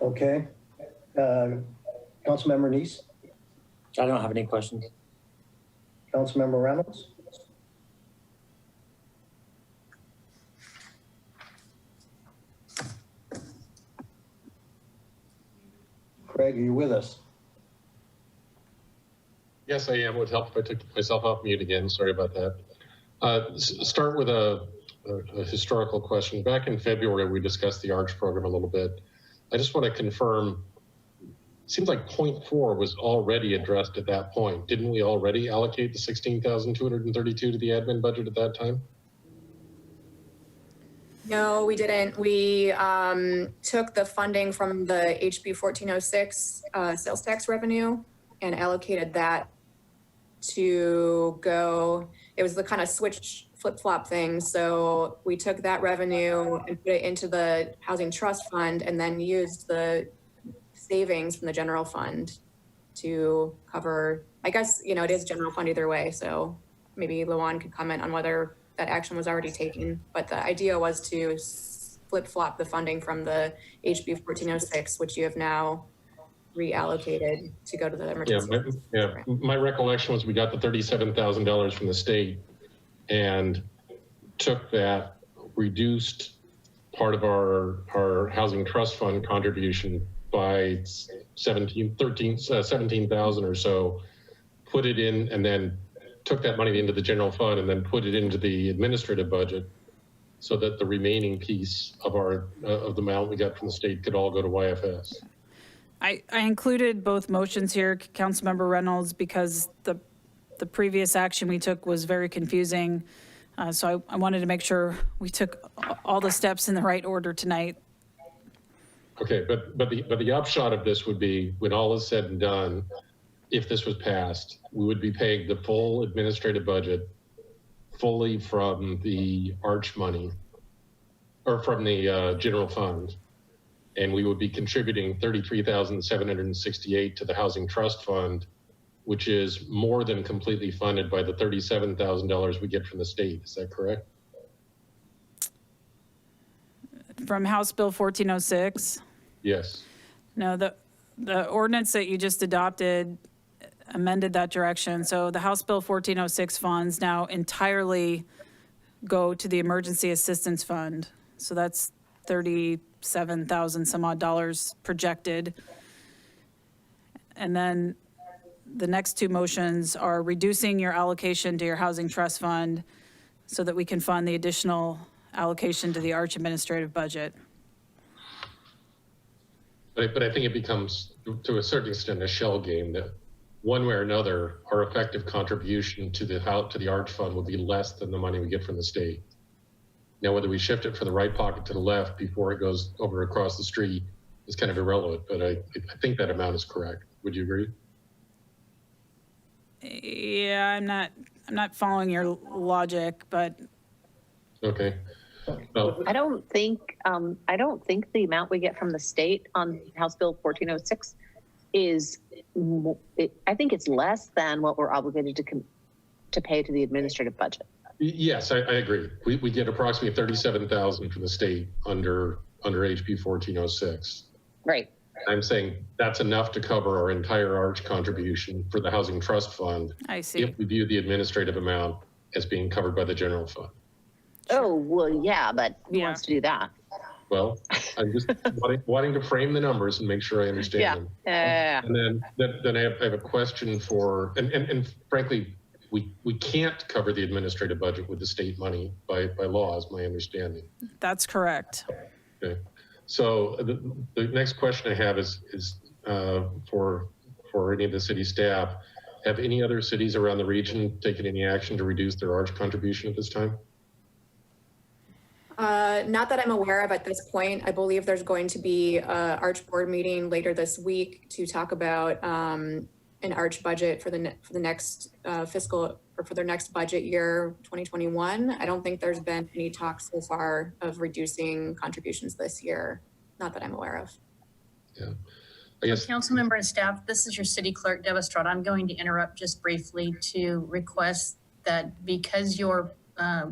[SPEAKER 1] Okay. Councilmember Neese,
[SPEAKER 10] I don't have any questions.
[SPEAKER 1] Councilmember Reynolds. Craig, are you with us?
[SPEAKER 4] Yes, I am. It would help if I took myself off mute again. Sorry about that. Start with a historical question. Back in February, we discussed the ARCH program a little bit. I just want to confirm, it seems like point 4 was already addressed at that point. Didn't we already allocate the 16,232 to the admin budget at that time?
[SPEAKER 7] No, we didn't. We took the funding from the HB 1406 sales tax revenue and allocated that to go, it was the kind of switch flip-flop thing. So we took that revenue and put it into the housing trust fund and then used the savings from the general fund to cover, I guess, you know, it is general fund either way. So maybe Lawan could comment on whether that action was already taken, but the idea was to flip-flop the funding from the HB 1406, which you have now reallocated to go to the emergency.
[SPEAKER 4] My recollection was we got the $37,000 from the state and took that, reduced part of our housing trust fund contribution by 17,000 or so, put it in, and then took that money into the general fund and then put it into the administrative budget so that the remaining piece of of the amount we got from the state could all go to YFS.
[SPEAKER 6] I included both motions here, Councilmember Reynolds, because the previous action we took was very confusing. So I wanted to make sure we took all the steps in the right order tonight.
[SPEAKER 4] Okay, but the upshot of this would be, when all is said and done, if this was passed, we would be paying the full administrative budget fully from the ARCH money, or from the general fund. And we would be contributing $33,768 to the Housing Trust Fund, which is more than completely funded by the $37,000 we get from the state. Is that correct?
[SPEAKER 6] From House Bill 1406?
[SPEAKER 4] Yes.
[SPEAKER 6] No, the ordinance that you just adopted amended that direction. So the House Bill 1406 funds now entirely go to the Emergency Assistance Fund. So that's $37,000 some odd dollars projected. And then the next two motions are reducing your allocation to your Housing Trust Fund so that we can fund the additional allocation to the ARCH administrative budget.
[SPEAKER 4] But I think it becomes, to a certain extent, a shell game that one way or another, our effective contribution to the ARCH fund will be less than the money we get from the state. Now, whether we shift it from the right pocket to the left before it goes over across the street is kind of irrelevant, but I think that amount is correct. Would you agree?
[SPEAKER 6] Yeah, I'm not following your logic, but.
[SPEAKER 4] Okay. Well,
[SPEAKER 3] I don't think the amount we get from the state on House Bill 1406 is, I think it's less than what we're obligated to pay to the administrative budget.
[SPEAKER 4] yes, I agree. We get approximately $37,000 from the state under HB 1406.
[SPEAKER 3] Right.
[SPEAKER 4] I'm saying that's enough to cover our entire ARCH contribution for the Housing Trust Fund.
[SPEAKER 6] I see.
[SPEAKER 4] If we view the administrative amount as being covered by the general fund.
[SPEAKER 3] Oh, well, yeah, but who wants to do that?
[SPEAKER 4] Well, I'm just wanting to frame the numbers and make sure I understand them.
[SPEAKER 3] Yeah.
[SPEAKER 4] And then I have a question for, and frankly, we can't cover the administrative budget with the state money by law, is my understanding.
[SPEAKER 6] That's correct.
[SPEAKER 4] Okay. So the next question I have is for any of the city staff. Have any other cities around the region taken any action to reduce their ARCH contribution at this time?
[SPEAKER 7] Not that I'm aware of at this point. I believe there's going to be a ARCH board meeting later this week to talk about an ARCH budget for the next fiscal, or for their next budget year, 2021. I don't think there's been any talk so far of reducing contributions this year. Not that I'm aware of.
[SPEAKER 4] Yeah. I guess.
[SPEAKER 2] Council member and staff, this is your city clerk, Deb Estrada. I'm going to interrupt just briefly to request that because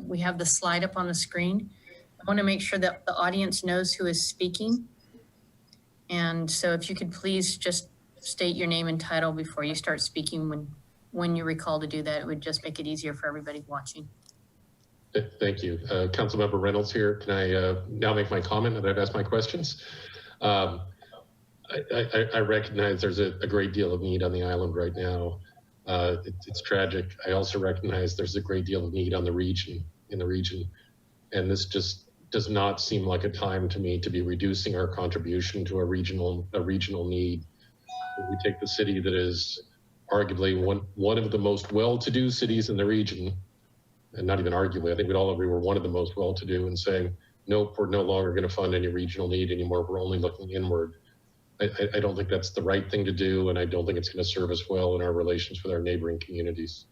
[SPEAKER 2] we have the slide up on the screen, I want to make sure that the audience knows who is speaking. And so if you could please just state your name and title before you start speaking when you recall to do that, it would just make it easier for everybody watching.
[SPEAKER 4] Thank you. Councilmember Reynolds here. Can I now make my comment that I've asked my questions? I recognize there's a great deal of need on the island right now. It's tragic. I also recognize there's a great deal of need on the region, and this just does not seem like a time to me to be reducing our contribution to a regional need. We take the city that is arguably one of the most well-to-do cities in the region, and not even arguably, I think we'd all agree we're one of the most well-to-do, and saying, nope, we're no longer going to fund any regional need anymore. We're only looking inward. I don't think that's the right thing to do, and I don't think it's going to serve us well in our relations with our neighboring communities.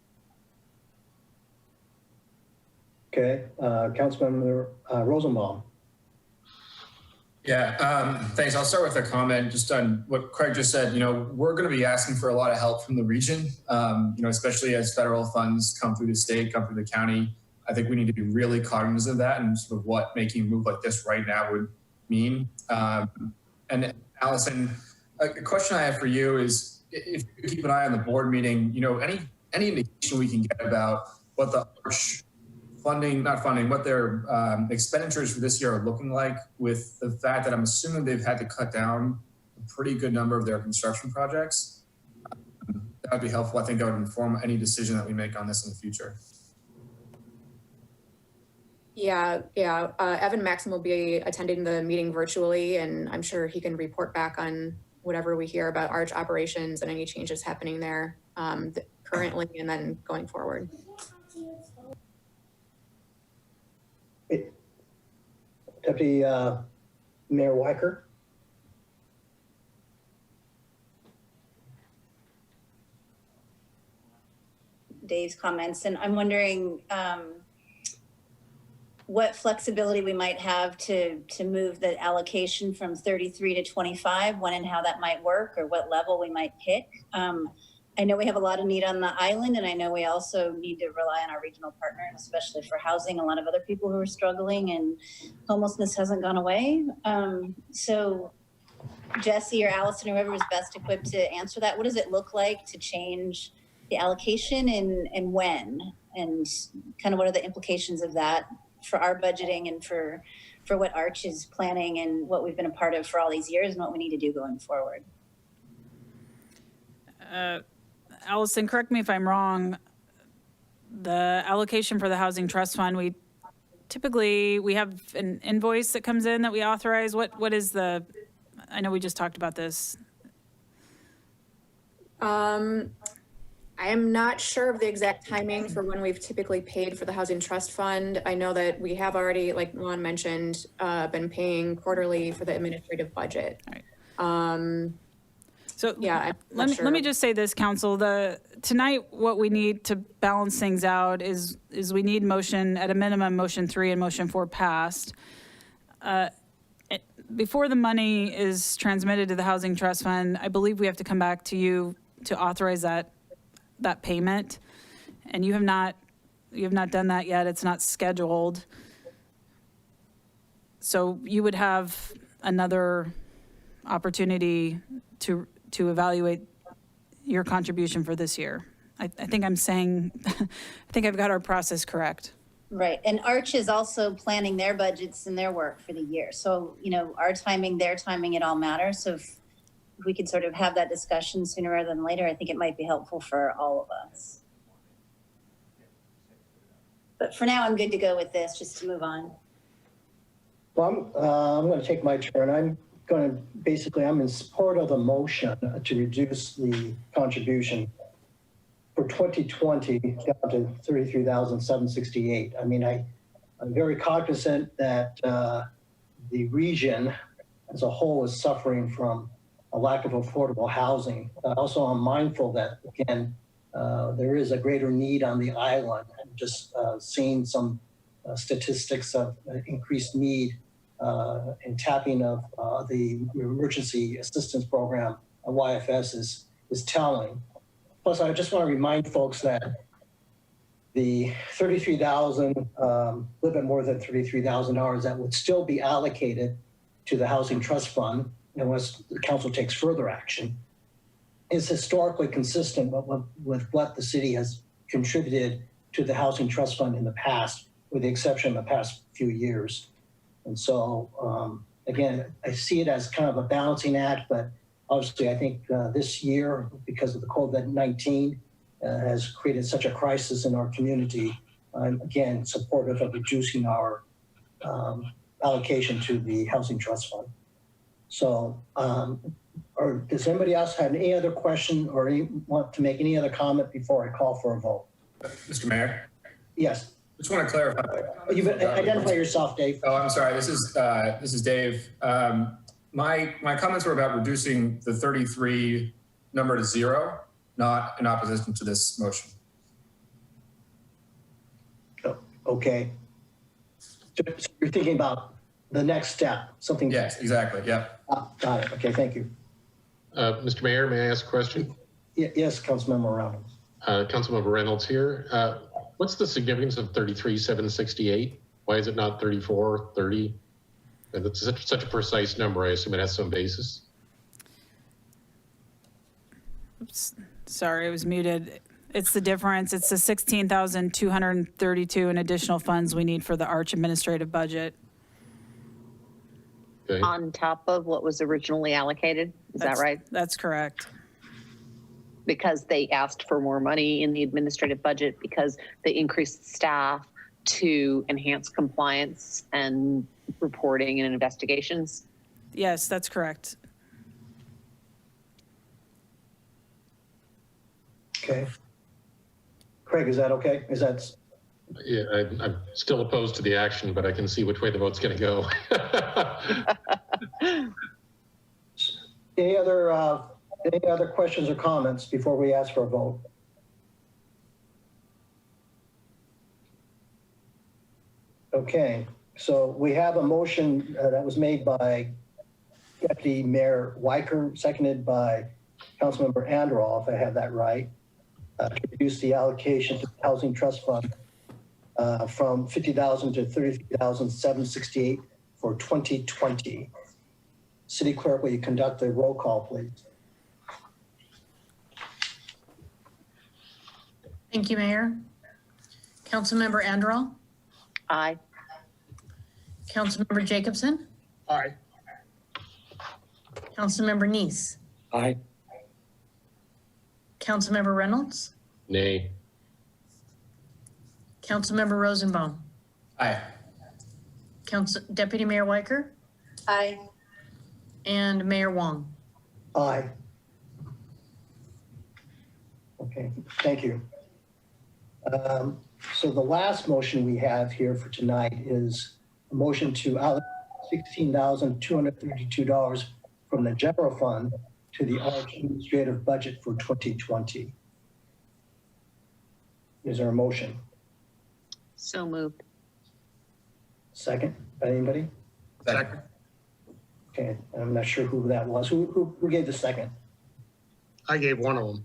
[SPEAKER 1] Okay, Councilmember Rosenbaum.
[SPEAKER 5] Yeah, thanks. I'll start with a comment just on what Craig just said. You know, we're going to be asking for a lot of help from the region, you know, especially as federal funds come through the state, come through the county. I think we need to be really cognizant of that and sort of what making a move like this right now would mean. And Allison, a question I have for you is, if you keep an eye on the board meeting, you know, any indication we can get about what the ARCH what their expenditures for this year are looking like, with the fact that I'm assuming they've had to cut down a pretty good number of their construction projects. That would be helpful. I think that would inform any decision that we make on this in the future.
[SPEAKER 7] Yeah. Evan Maxim will be attending the meeting virtually, and I'm sure he can report back on whatever we hear about ARCH operations and any changes happening there currently and then going forward.
[SPEAKER 1] Deputy Mayor Weicker.
[SPEAKER 12] Dave's comments, and I'm wondering what flexibility we might have to move the allocation from 33 to 25, when and how that might work, or what level we might pick. I know we have a lot of need on the island, and I know we also need to rely on our regional partner, especially for housing a lot of other people who are struggling, and homelessness hasn't gone away. So Jesse or Allison, or whoever is best equipped to answer that, what does it look like to change the allocation, and when, and kind of what are the implications of that for our budgeting and for what ARCH is planning and what we've been a part of for all these years and what we need to do going forward?
[SPEAKER 6] Allison, correct me if I'm wrong. The allocation for the Housing Trust Fund, we have an invoice that comes in that we authorize. What is the, I know we just talked about this.
[SPEAKER 7] I am not sure of the exact timing for when we've typically paid for the Housing Trust Fund. I know that we have already, like Juan mentioned, been paying quarterly for the administrative budget.
[SPEAKER 6] Right. So
[SPEAKER 7] yeah,
[SPEAKER 6] let me just say this, Council. Tonight, what we need to balance things out is we need motion, at a minimum, motion 3 and motion 4 passed. Before the money is transmitted to the Housing Trust Fund, I believe we have to come back to you to authorize that payment, and you have not done that yet. It's not scheduled, so you would have another opportunity to evaluate your contribution for this year. I think I'm saying, I think I've got our process correct.
[SPEAKER 12] Right, and ARCH is also planning their budgets and their work for the year. So, you know, our timing, their timing, it all matters. So if we could sort of have that discussion sooner rather than later, I think it might be helpful for all of us. But for now, I'm good to go with this, just to move on.
[SPEAKER 1] Well, I'm going to take my turn. I'm in support of the motion to reduce the contribution for 2020 down to 33,768. I mean, I'm very cognizant that the region as a whole is suffering from a lack of affordable housing. Also, I'm mindful that, again, there is a greater need on the island. I'm just seeing some statistics of increased need and tapping of the emergency assistance program YFS is telling. Plus, I just want to remind folks that the $33,000, a little bit more than $33,000 that would still be allocated to the Housing Trust Fund unless the council takes further action, is historically consistent with what the city has contributed to the Housing Trust Fund in the past, with the exception of the past few years. And so, again, I see it as kind of a balancing act, but obviously I think this year, because of the COVID-19, has created such a crisis in our community. I'm, again, supportive of reducing our allocation to the Housing Trust Fund. So, or does anybody else have any other question or want to make any other comment before I call for a vote?
[SPEAKER 5] Mr. Mayor?
[SPEAKER 1] Yes.
[SPEAKER 5] Just want to clarify.
[SPEAKER 1] You've identify yourself, Dave.
[SPEAKER 5] Oh, I'm sorry. This is Dave. My comments were about reducing the 33 number to 0, not in opposition to this motion.
[SPEAKER 1] Oh, okay. So you're thinking about the next step, something.
[SPEAKER 5] Yes, exactly. Yeah.
[SPEAKER 1] Got it. Okay, thank you.
[SPEAKER 4] Mr. Mayor, may I ask a question?
[SPEAKER 1] Yes, Councilmember Reynolds.
[SPEAKER 4] Councilmember Reynolds here. What's the significance of 33,768? Why is it not 34, 30? And it's such a precise number. I assume it has some basis.
[SPEAKER 6] Oops, sorry, I was muted. It's the difference. It's the 16,232 in additional funds we need for the Arch administrative budget.
[SPEAKER 4] Okay.
[SPEAKER 3] On top of what was originally allocated, is that right?
[SPEAKER 6] That's correct.
[SPEAKER 3] Because they asked for more money in the administrative budget because they increased staff to enhance compliance and reporting and investigations.
[SPEAKER 6] Yes, that's correct.
[SPEAKER 1] Okay. Craig, is that okay? Is that?
[SPEAKER 4] Yeah, I'm still opposed to the action, but I can see which way the vote's going to go.
[SPEAKER 1] Any other questions or comments before we ask for a vote? Okay, so we have a motion that was made by Deputy Mayor Weicker, seconded by Councilmember Anderall, if I have that right, to reduce the allocation to the Housing Trust Fund from $50,000 to $33,768 for 2020. City Clerk, will you conduct the roll call, please?
[SPEAKER 2] Thank you, Mayor. Councilmember Anderall.
[SPEAKER 3] Aye.
[SPEAKER 2] Councilmember Jacobson.
[SPEAKER 8] Aye.
[SPEAKER 2] Councilmember Neese.
[SPEAKER 10] Aye.
[SPEAKER 2] Councilmember Reynolds.
[SPEAKER 4] Nay.
[SPEAKER 2] Councilmember Rosenbaum.
[SPEAKER 5] Aye.
[SPEAKER 2] Deputy Mayor Weicker.
[SPEAKER 12] Aye.
[SPEAKER 2] And Mayor Wong.
[SPEAKER 1] Aye. Okay, thank you. So the last motion we have here for tonight is a motion to allocate $16,232 from the general fund to the Arch administrative budget for 2020. Is there a motion?
[SPEAKER 3] So moved.
[SPEAKER 1] Second, anybody?
[SPEAKER 5] Second.
[SPEAKER 1] Okay, I'm not sure who that was. Who gave the second?
[SPEAKER 8] I gave one of them.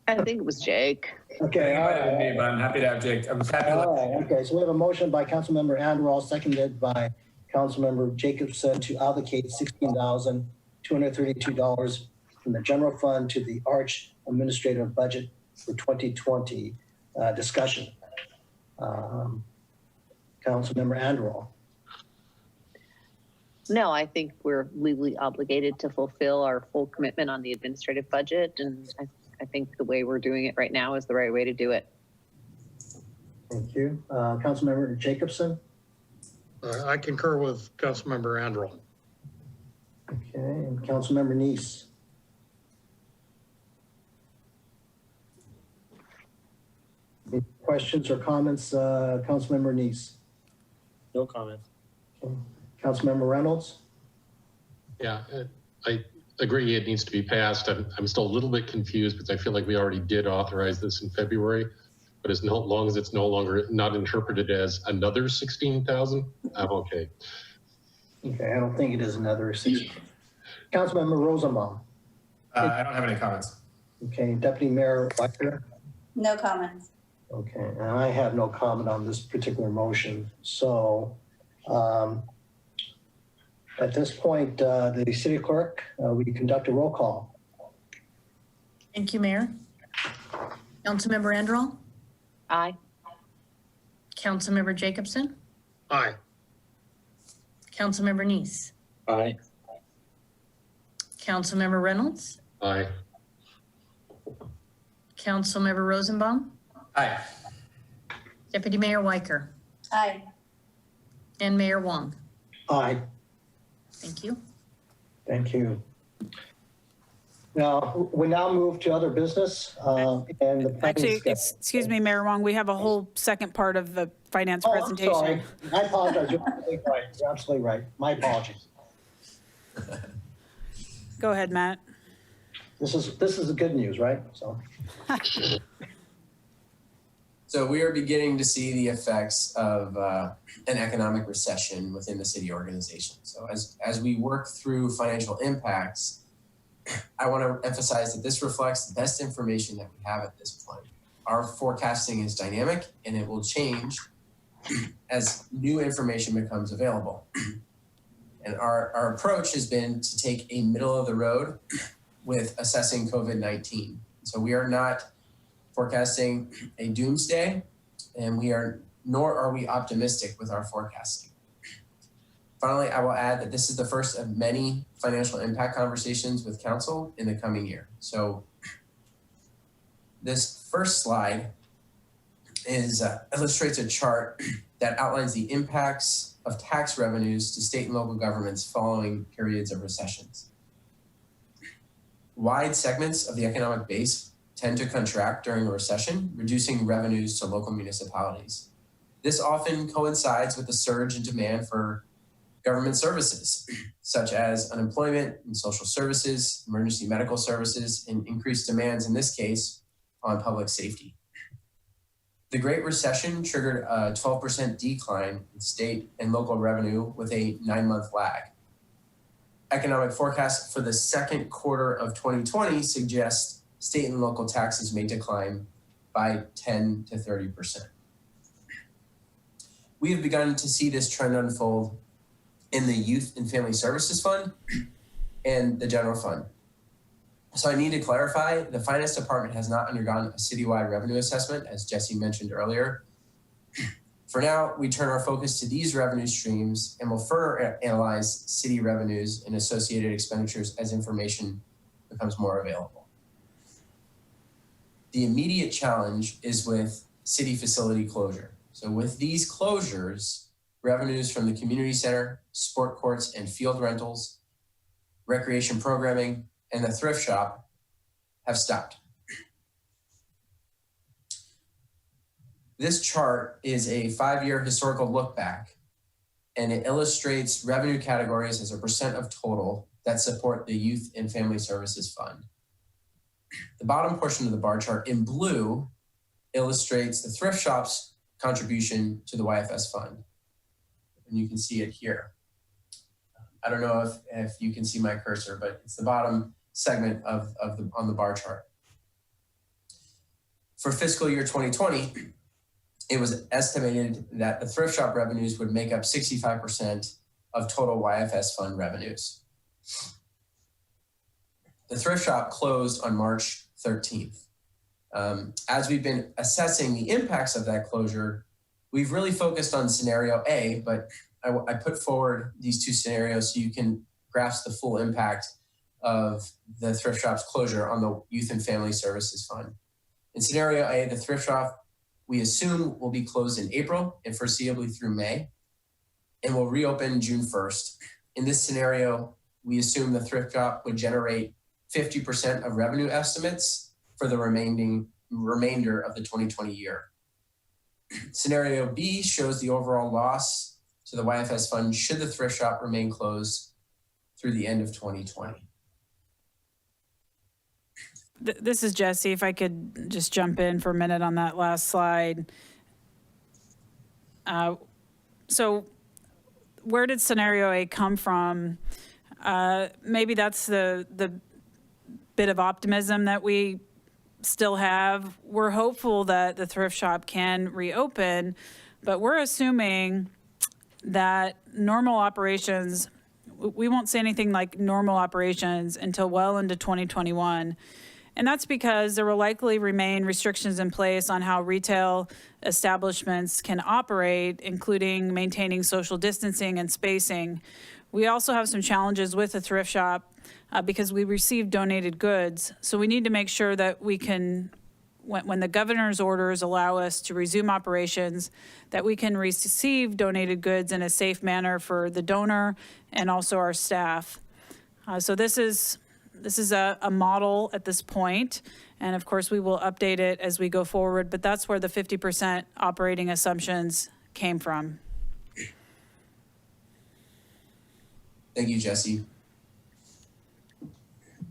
[SPEAKER 3] I think it was Jake.
[SPEAKER 1] Okay, all right.
[SPEAKER 5] Me, but I'm happy to have Jake. I'm happy to
[SPEAKER 1] All
[SPEAKER 5] let
[SPEAKER 1] right, okay, so we have a motion by Councilmember Anderall, seconded by Councilmember Jacobson to allocate $16,232 from the general fund to the Arch administrative budget for 2020. Discussion. Councilmember Anderall.
[SPEAKER 3] No, I think we're legally obligated to fulfill our full commitment on the administrative budget. And I think the way we're doing it right now is the right way to do it.
[SPEAKER 1] Thank you. Councilmember Jacobson?
[SPEAKER 8] I concur with Councilmember Andrel.
[SPEAKER 1] Okay, and Councilmember Neese? Any questions or comments, Councilmember Neese?
[SPEAKER 10] No comment.
[SPEAKER 1] Okay. Councilmember Reynolds?
[SPEAKER 4] Yeah, I agree it needs to be passed. I'm still a little bit confused because I feel like we already did authorize this in February, but as long as it's no longer not interpreted as another 16,000, I'm okay.
[SPEAKER 1] Okay, I don't think it is another 16. Councilmember Rosenbaum?
[SPEAKER 5] I don't have any comments.
[SPEAKER 1] Okay, Deputy Mayor Weicker?
[SPEAKER 12] No comments.
[SPEAKER 1] Okay, and I have no comment on this particular motion. So at this point, the city clerk, we conduct a roll call.
[SPEAKER 2] Thank you, Mayor. Councilmember Andrel,
[SPEAKER 3] Aye.
[SPEAKER 2] Councilmember Jacobson,
[SPEAKER 8] Aye.
[SPEAKER 2] Councilmember Neese,
[SPEAKER 10] Aye.
[SPEAKER 2] Councilmember Reynolds,
[SPEAKER 4] Aye.
[SPEAKER 2] Councilmember Rosenbaum,
[SPEAKER 5] Aye.
[SPEAKER 2] Deputy Mayor Weicker,
[SPEAKER 12] Aye.
[SPEAKER 2] and Mayor Wong.
[SPEAKER 1] Aye.
[SPEAKER 2] Thank you.
[SPEAKER 1] Thank you. Now, we now move to other business and the
[SPEAKER 6] Actually, excuse me, Mayor Wong, we have a whole second part of the finance presentation.
[SPEAKER 1] I'm sorry. I apologize. You're absolutely right. You're absolutely right. My apologies.
[SPEAKER 6] Go ahead, Matt.
[SPEAKER 1] This is the good news, right?
[SPEAKER 11] So we are beginning to see the effects of an economic recession within the city organization. So as we work through financial impacts, I want to emphasize that this reflects the best information that we have at this point. Our forecasting is dynamic and it will change as new information becomes available. And our approach has been to take a middle of the road with assessing COVID-19. So we are not forecasting a doomsday, and nor are we optimistic with our forecasting. Finally, I will add that this is the first of many financial impact conversations with council in the coming year. So this first slide illustrates a chart that outlines the impacts of tax revenues to state and local governments following periods of recessions. Wide segments of the economic base tend to contract during a recession, reducing revenues to local municipalities. This often coincides with the surge in demand for government services, such as unemployment and social services, emergency medical services, and increased demands, in this case, on public safety. The Great Recession triggered a 12% decline in state and local revenue with a 9-month lag. Economic forecasts for the second quarter of 2020 suggest state and local taxes may decline by 10 to 30%. We have begun to see this trend unfold in the Youth and Family Services Fund and the General Fund. So I need to clarify, the Finance Department has not undergone a citywide revenue assessment, as Jesse mentioned earlier. For now, we turn our focus to these revenue streams and will further analyze city revenues and associated expenditures as information becomes more available. The immediate challenge is with city facility closure. So with these closures, revenues from the community center, sport courts and field rentals, recreation programming, and the thrift shop have stopped. This chart is a 5-year historical look back, and it illustrates revenue categories as a percent of total that support the Youth and Family Services Fund. The bottom portion of the bar chart in blue illustrates the thrift shop's contribution to the YFS fund. And you can see it here. I don't know if you can see my cursor, but it's the bottom segment on the bar chart. For fiscal year 2020, it was estimated that the thrift shop revenues would make up 65% of total YFS fund revenues. The thrift shop closed on March 13th. As we've been assessing the impacts of that closure, we've really focused on scenario A, but I put forward these two scenarios so you can grasp the full impact of the thrift shop's closure on the Youth and Family Services Fund. In scenario A, the thrift shop we assume will be closed in April and foreseeably through May, and will reopen June 1st. In this scenario, we assume the thrift shop would generate 50% of revenue estimates for the remainder of the 2020 year. Scenario B shows the overall loss to the YFS fund should the thrift shop remain closed through the end of 2020.
[SPEAKER 6] This is Jesse. If I could just jump in for a minute on that last slide. So where did scenario A come from? Maybe that's the bit of optimism that we still have. We're hopeful that the thrift shop can reopen, but we're assuming that normal operations, we won't see anything like normal operations until well into 2021. And that's because there will likely remain restrictions in place on how retail establishments can operate, including maintaining social distancing and spacing. We also have some challenges with the thrift shop because we receive donated goods. So we need to make sure that we can, when the governor's orders allow us to resume operations, that we can receive donated goods in a safe manner for the donor and also our staff. So this is a model at this point, and of course we will update it as we go forward, but that's where the 50% operating assumptions came from.
[SPEAKER 11] Thank you, Jesse.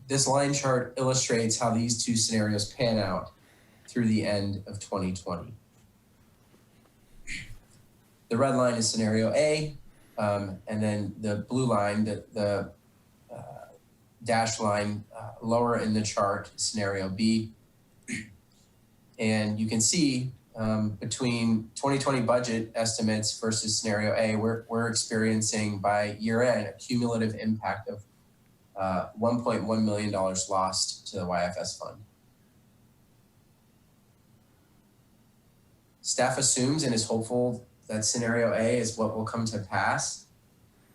[SPEAKER 11] This line chart illustrates how these two scenarios pan out through the end of 2020. The red line is scenario A, and then the blue line, the dashed line lower in the chart, scenario B. And you can see between 2020 budget estimates versus scenario A, we're experiencing by year end a cumulative impact of $1.1 million lost to the YFS fund. Staff assumes and is hopeful that scenario A is what will come to pass.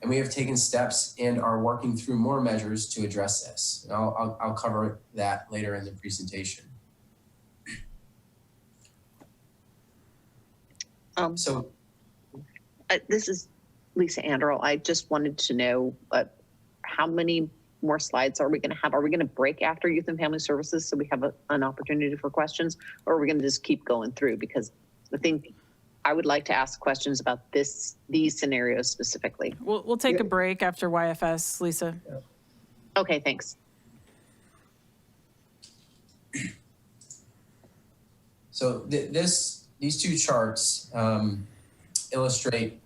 [SPEAKER 11] And we have taken steps and are working through more measures to address this. And I'll cover that later in the presentation.
[SPEAKER 3] This is Lisa Anderl. I just wanted to know how many more slides are we going to have? Are we going to break after Youth and Family Services so we have an opportunity for questions, or are we going to just keep going through? Because I think I would like to ask questions about these scenarios specifically.
[SPEAKER 6] We'll take a break after YFS, Lisa.
[SPEAKER 3] Okay, thanks.
[SPEAKER 11] So these two charts illustrate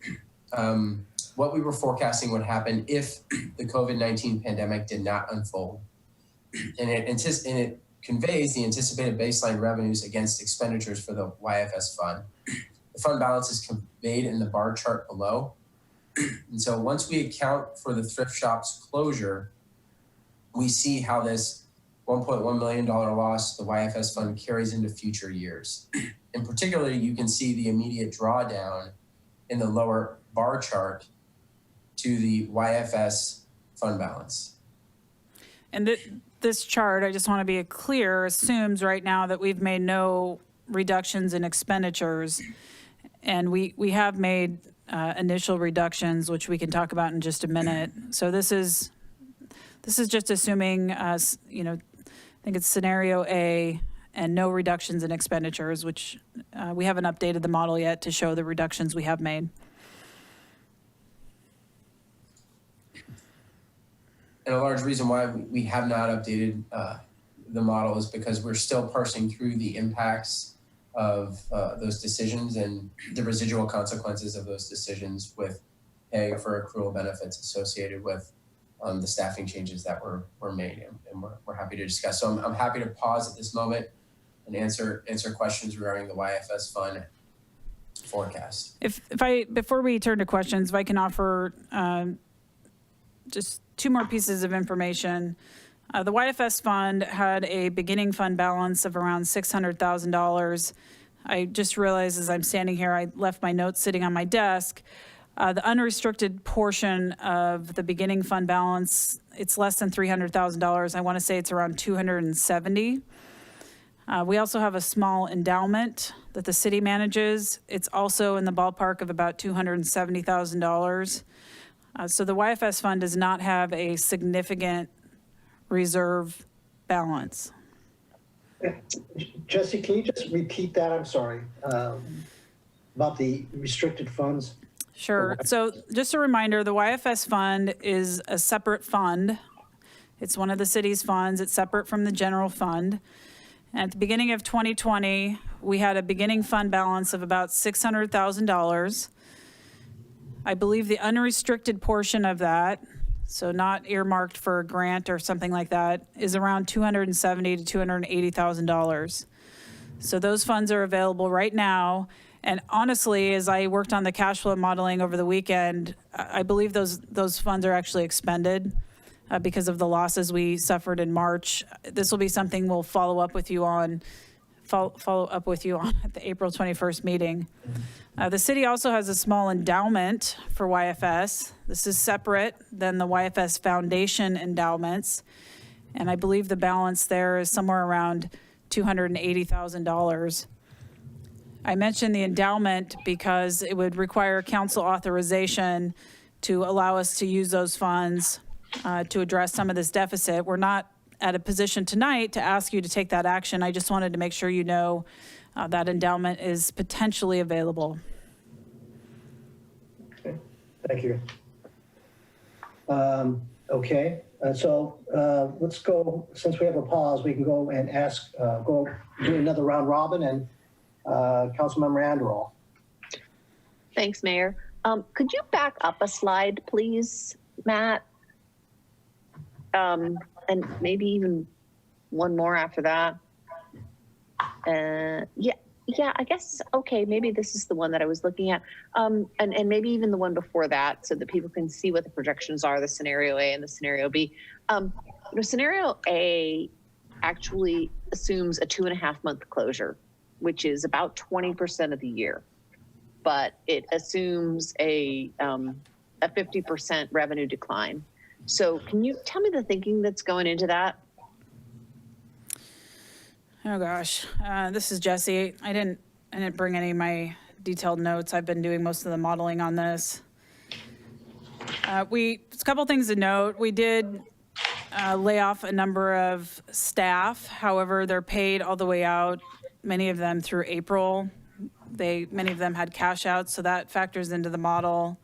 [SPEAKER 11] what we were forecasting would happen if the COVID-19 pandemic did not unfold. And it conveys the anticipated baseline revenues against expenditures for the YFS fund. The fund balance is conveyed in the bar chart below. And so once we account for the thrift shop's closure, we see how this $1.1 million loss to the YFS fund carries into future years. In particular, you can see the immediate drawdown in the lower bar chart to the YFS fund balance.
[SPEAKER 6] And this chart, I just want to be clear, assumes right now that we've made no reductions in expenditures. And we have made initial reductions, which we can talk about in just a minute. So this is just assuming, I think it's scenario A, and no reductions in expenditures, which we haven't updated the model yet to show the reductions we have made.
[SPEAKER 11] And a large reason why we have not updated the model is because we're still parsing through the impacts of those decisions and the residual consequences of those decisions with pay for accrual benefits associated with the staffing changes that were made, and we're happy to discuss. So I'm happy to pause at this moment and answer questions regarding the YFS fund forecast.
[SPEAKER 6] Before we turn to questions, if I can offer just two more pieces of information. The YFS fund had a beginning fund balance of around $600,000. I just realized as I'm standing here, I left my notes sitting on my desk. The unrestricted portion of the beginning fund balance, it's less than $300,000. I want to say it's around $270,000. We also have a small endowment that the city manages. It's also in the ballpark of about $270,000. So the YFS fund does not have a significant reserve balance.
[SPEAKER 1] Jesse, can you just repeat that? I'm sorry. About the restricted funds?
[SPEAKER 6] Sure. So just a reminder, the YFS fund is a separate fund. It's one of the city's funds. It's separate from the general fund. At the beginning of 2020, we had a beginning fund balance of about $600,000. I believe the unrestricted portion of that, so not earmarked for a grant or something like that, is around $270,000 to $280,000. So those funds are available right now. And honestly, as I worked on the cash flow modeling over the weekend, I believe those funds are actually expended because of the losses we suffered in March. This will be something we'll follow up with you on at the April 21st meeting. The city also has a small endowment for YFS. This is separate than the YFS Foundation endowments. And I believe the balance there is somewhere around $280,000. I mentioned the endowment because it would require council authorization to allow us to use those funds to address some of this deficit. We're not at a position tonight to ask you to take that action. I just wanted to make sure you know that endowment is potentially available.
[SPEAKER 1] Okay, thank you. Okay, so let's go, since we have a pause, we can go and go do another round robin, and Councilmember Anderall.
[SPEAKER 3] Thanks, Mayor. Could you back up a slide, please, Matt? And maybe even one more after that. Yeah, I guess, okay, maybe this is the one that I was looking at. And maybe even the one before that so that people can see what the projections are, the scenario A and the scenario B. Scenario A actually assumes a 2.5-month closure, which is about 20% of the year, but it assumes a 50% revenue decline. So can you tell me the thinking that's going into that?
[SPEAKER 6] Oh gosh, this is Jesse. I didn't bring any of my detailed notes. I've been doing most of the modeling on this. A couple things to note. We did lay off a number of staff. However, they're paid all the way out, many of them through April. Many of them had cash outs, so that factors into the model.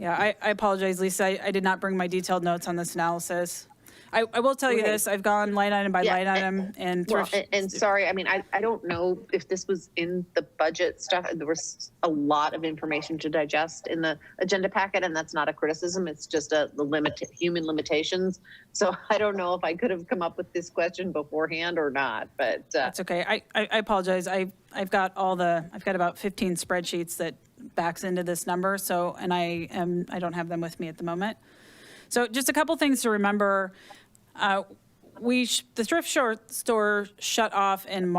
[SPEAKER 6] Yeah, I apologize, Lisa. I did not bring my detailed notes on this analysis. I will tell you this, I've gone line item by line item and
[SPEAKER 3] sorry, I mean, I don't know if this was in the budget stuff. There was a lot of information to digest in the agenda packet, and that's not a criticism. It's just human limitations. So I don't know if I could have come up with this question beforehand or not, but.
[SPEAKER 6] That's okay. I apologize. I've got about 15 spreadsheets that backs into this number. So, and I don't have them with me at the moment. So just a couple things to remember. The thrift store shut off in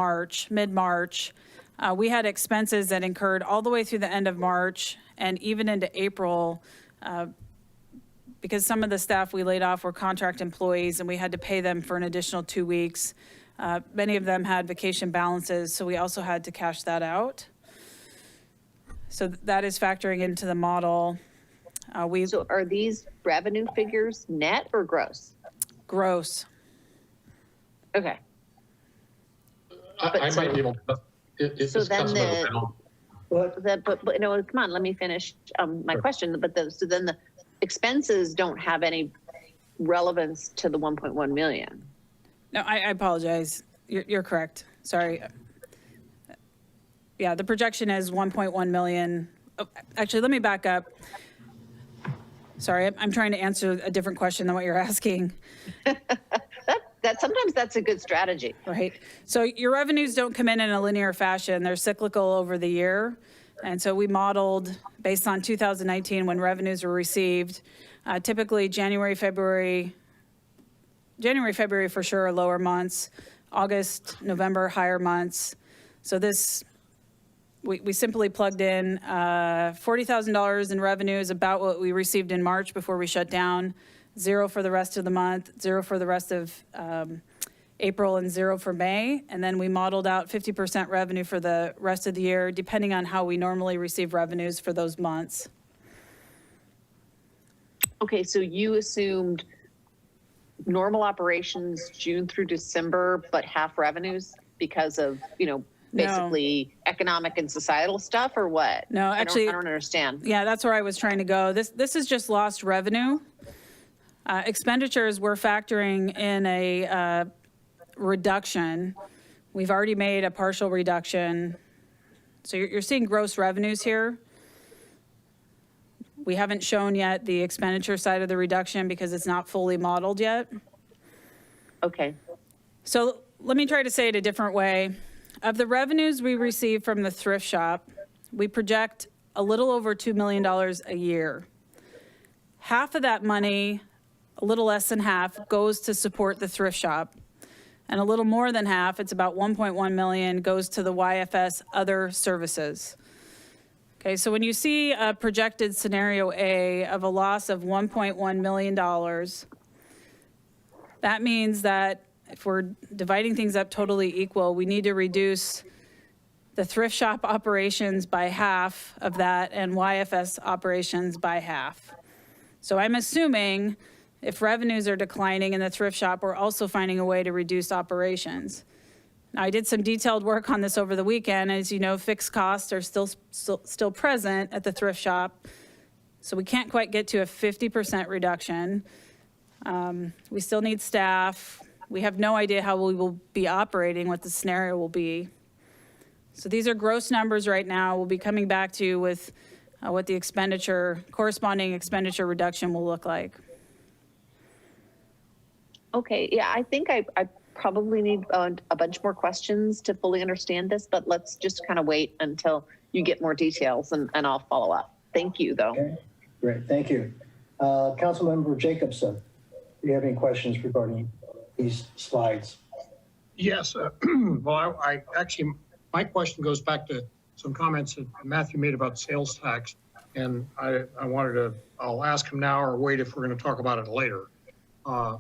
[SPEAKER 6] mid-March. We had expenses that incurred all the way through the end of March and even into April because some of the staff we laid off were contract employees and we had to pay them for an additional 2 weeks. Many of them had vacation balances, so we also had to cash that out. So that is factoring into the model.
[SPEAKER 3] So are these revenue figures net or gross?
[SPEAKER 6] Gross.
[SPEAKER 3] Okay.
[SPEAKER 4] I might be able to.
[SPEAKER 3] So then but no, come on, let me finish my
[SPEAKER 4] Sure.
[SPEAKER 3] question. So then the expenses don't have any relevance to the 1.1 million.
[SPEAKER 6] No, I apologize. You're correct. Sorry. Yeah, the projection is 1.1 million. Oh, actually, let me back up. Sorry, I'm trying to answer a different question than what you're asking.
[SPEAKER 3] That sometimes that's a good strategy.
[SPEAKER 6] Right. So your revenues don't come in a linear fashion. They're cyclical over the year. And so we modeled based on 2019 when revenues were received. Typically January, February for sure are lower months. August, November, higher months. So we simply plugged in $40,000 in revenue is about what we received in March before we shut down. 0 for the rest of the month, 0 for the rest of April and 0 for May. And then we modeled out 50% revenue for the rest of the year, depending on how we normally receive revenues for those months.
[SPEAKER 3] Okay, so you assumed normal operations June through December, but half revenues because of, basically economic and societal stuff, or what?
[SPEAKER 6] No, actually,
[SPEAKER 3] I don't understand.
[SPEAKER 6] Yeah, that's where I was trying to go. This is just lost revenue. Expenditures, we're factoring in a reduction. We've already made a partial reduction. So you're seeing gross revenues here. We haven't shown yet the expenditure side of the reduction because it's not fully modeled yet.
[SPEAKER 3] Okay.
[SPEAKER 6] So let me try to say it a different way. Of the revenues we receive from the thrift shop, we project a little over $2 million a year. Half of that money, a little less than half, goes to support the thrift shop. And a little more than half, it's about 1.1 million, goes to the YFS other services. Okay, so when you see a projected scenario A of a loss of $1.1 million, that means that if we're dividing things up totally equal, we need to reduce the thrift shop operations by half of that and YFS operations by half. So I'm assuming if revenues are declining in the thrift shop, we're also finding a way to reduce operations. Now, I did some detailed work on this over the weekend. As you know, fixed costs are still present at the thrift shop. So we can't quite get to a 50% reduction. We still need staff. We have no idea how we will be operating, what the scenario will be. So these are gross numbers right now. We'll be coming back to you with what the corresponding expenditure reduction will look like.
[SPEAKER 3] Okay, yeah, I think I probably need a bunch more questions to fully understand this, but let's just kind of wait until you get more details and I'll follow up. Thank you, though.
[SPEAKER 1] Okay, great, thank you. Councilmember Jacobson, do you have any questions regarding these slides?
[SPEAKER 8] Yes, well, I actually, my question goes back to some comments that Matthew made about sales tax. And I wanted to, I'll ask him now or wait if we're going to talk about it later. I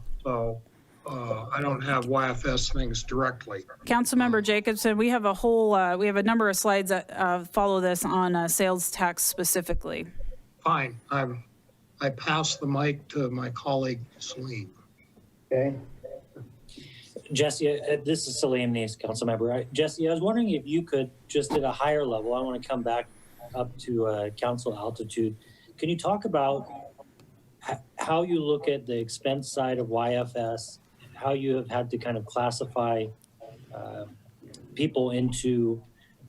[SPEAKER 8] don't have YFS things directly.
[SPEAKER 6] Councilmember Jacobson, we have we have a number of slides that follow this on sales tax specifically.
[SPEAKER 8] Fine, I pass the mic to my colleague, Salim.
[SPEAKER 1] Okay.
[SPEAKER 10] Jesse, this is Salim Neese, council member. Jesse, I was wondering if you could, just at a higher level, I want to come back up to council altitude. Can you talk about how you look at the expense side of YFS, how you have had to kind of classify people into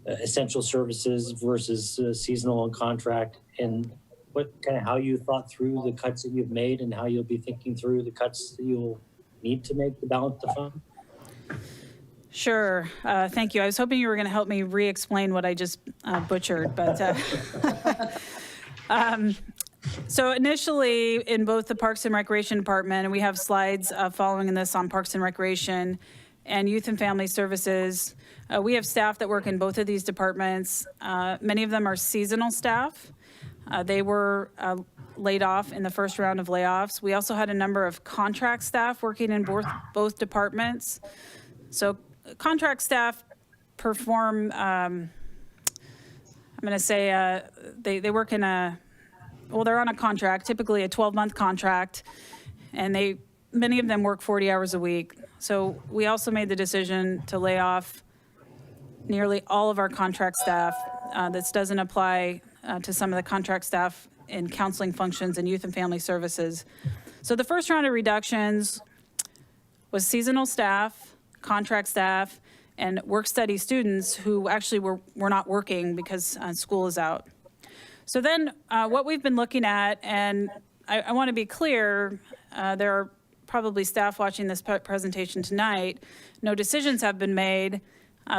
[SPEAKER 10] essential services versus seasonal and contract, and what kind of how you thought through the cuts that you've made and how you'll be thinking through the cuts that you'll need to make to balance the fund?
[SPEAKER 6] Sure. Thank you. I was hoping you were going to help me re-explain what I just butchered, but so initially in both the Parks and Recreation Department, and we have slides following this on Parks and Recreation and Youth and Family Services, we have staff that work in both of these departments. Many of them are seasonal staff. They were laid off in the first round of layoffs. We also had a number of contract staff working in both departments. So contract staff perform, I'm going to say they work in they're on a contract, typically a 12-month contract, and many of them work 40 hours a week. So we also made the decision to lay off nearly all of our contract staff. This doesn't apply to some of the contract staff in counseling functions and youth and family services. So the first round of reductions was seasonal staff, contract staff, and work study students who actually were not working because school is out. So then what we've been looking at, and I want to be clear, there are probably staff watching this presentation tonight, no decisions have been made,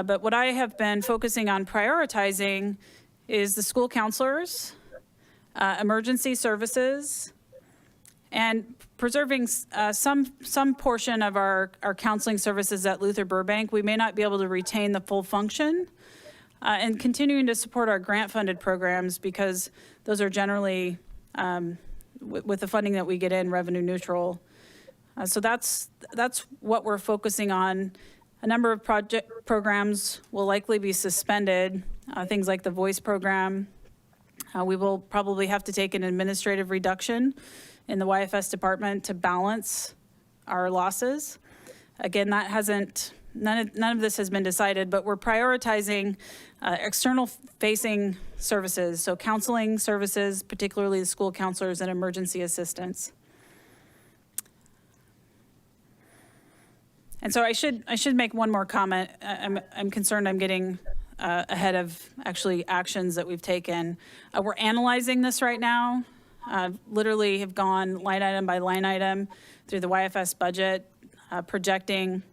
[SPEAKER 6] but what I have been focusing on prioritizing is the school counselors, emergency services, and preserving some portion of our counseling services at Luther Burbank. We may not be able to retain the full function, and continuing to support our grant-funded programs because those are generally, with the funding that we get in, revenue neutral. So that's what we're focusing on. A number of programs will likely be suspended, things like the voice program. We will probably have to take an administrative reduction in the YFS department to balance our losses. Again, that hasn't, none of this has been decided, but we're prioritizing external facing services. So counseling services, particularly the school counselors and emergency assistants. And so I should make one more comment. I'm concerned I'm getting ahead of actually actions that we've taken. We're analyzing this right now. Literally have gone line item by line item through the YFS budget, projecting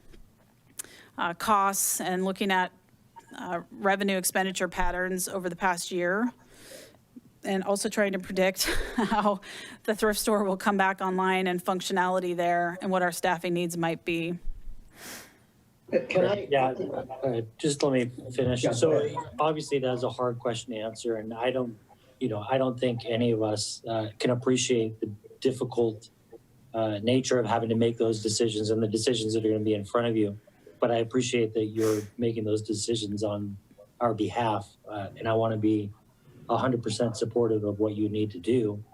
[SPEAKER 6] costs and looking at revenue expenditure patterns over the past year, and also trying to predict how the thrift store will come back online and functionality there and what our staffing needs might be.
[SPEAKER 1] Can I?
[SPEAKER 10] Yeah, just let me finish.
[SPEAKER 1] Yeah,
[SPEAKER 10] So obviously that's a hard question to answer, and I don't think any of us can appreciate the difficult nature of having to make those decisions and the decisions that are going to be in front of you. But I appreciate that you're making those decisions on our behalf, and I want to be 100% supportive of what you need to do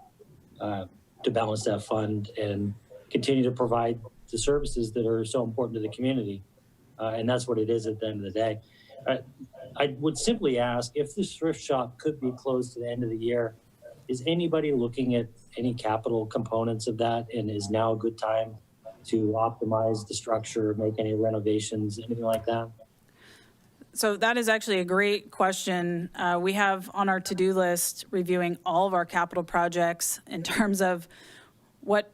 [SPEAKER 10] to balance that fund and continue to provide the services that are so important to the community. And that's what it is at the end of the day. I would simply ask if the thrift shop could be closed to the end of the year, is anybody looking at any capital components of that? And is now a good time to optimize the structure, make any renovations, anything like that?
[SPEAKER 6] So that is actually a great question. We have on our to-do list reviewing all of our capital projects in terms of what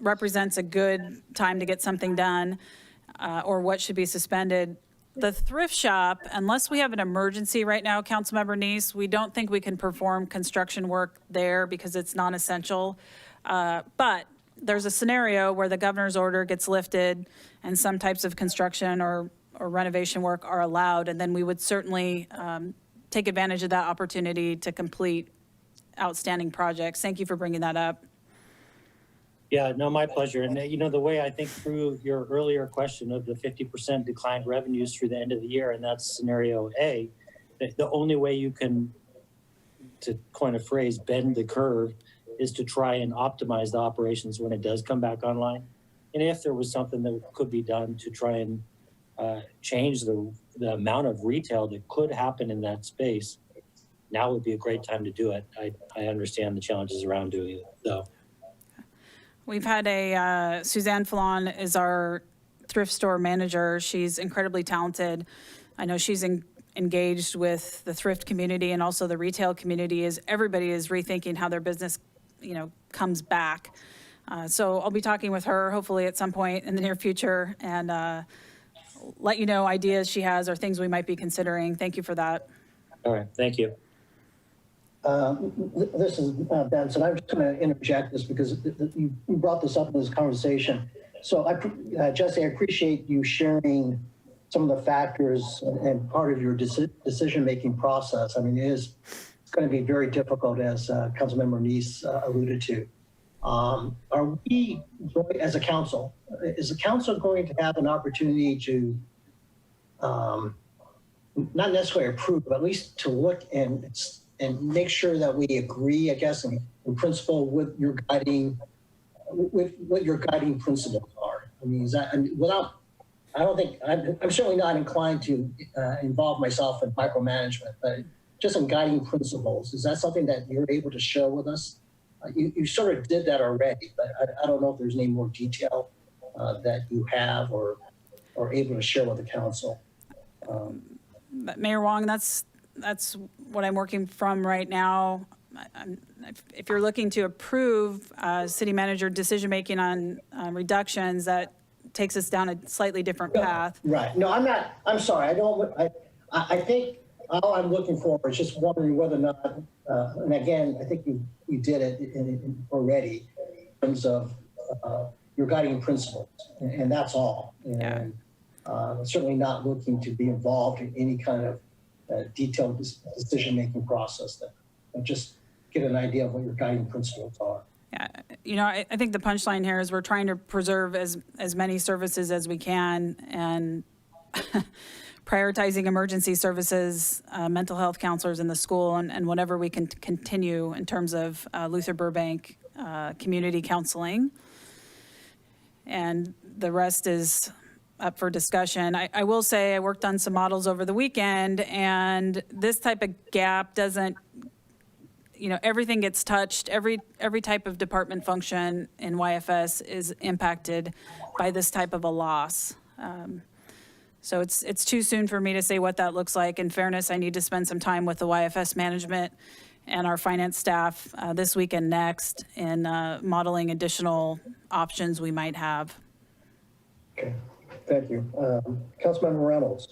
[SPEAKER 6] represents a good time to get something done. Or what should be suspended. The thrift shop, unless we have an emergency right now, Councilmember Neese, we don't think we can perform construction work there because it's non-essential. But there's a scenario where the governor's order gets lifted and some types of construction or renovation work are allowed, and then we would certainly take advantage of that opportunity to complete outstanding projects. Thank you for bringing that up.
[SPEAKER 10] Yeah, no, my pleasure. And the way I think through your earlier question of the 50% declined revenues through the end of the year, and that's scenario A, the only way you can, to coin a phrase, bend the curve is to try and optimize the operations when it does come back online. And if there was something that could be done to try and change the amount of retail that could happen in that space, now would be a great time to do it. I understand the challenges around doing it, though.
[SPEAKER 6] We've had Suzanne Fallon is our thrift store manager. She's incredibly talented. I know she's engaged with the thrift community and also the retail community as everybody is rethinking how their business, comes back. So I'll be talking with her hopefully at some point in the near future and let you know ideas she has or things we might be considering. Thank you for that.
[SPEAKER 10] All right, thank you.
[SPEAKER 1] This is Benson. I'm just going to interject this because you brought this up in this conversation. So, Jesse, I appreciate you sharing some of the factors and part of your decision-making process. I mean, it's going to be very difficult, as Councilmember Neese alluded to. Are we, as a council, is the council going to have an opportunity to not necessarily approve, but at least to look and make sure that we agree, I guess, in principle with your guiding, with what your guiding principles are? I mean, is that, I'm certainly not inclined to involve myself in micromanagement, but just in guiding principles, is that something that you're able to share with us? You sort of did that already, but I don't know if there's any more detail that you have or are able to share with the council.
[SPEAKER 6] Mayor Wong, that's what I'm working from right now. If you're looking to approve city manager decision-making on reductions, that takes us down a slightly different path.
[SPEAKER 1] Right. No, I'm not. I'm sorry. I think all I'm looking for is just wondering whether or not, and again, I think you did it already in terms of your guiding principles, and that's all. And certainly not looking to be involved in any kind of detailed decision-making process. That just get an idea of what your guiding principles are.
[SPEAKER 6] I think the punchline here is we're trying to preserve as many services as we can, and prioritizing emergency services, mental health counselors in the school, and whatever we can continue in terms of Luther Burbank community counseling. And the rest is up for discussion. I will say I worked on some models over the weekend, and this type of gap doesn't, everything gets touched. Every type of department function in YFS is impacted by this type of a loss. So it's too soon for me to say what that looks like. In fairness, I need to spend some time with the YFS management and our finance staff this week and next in modeling additional options we might have.
[SPEAKER 1] Okay, thank you. Councilmember Reynolds.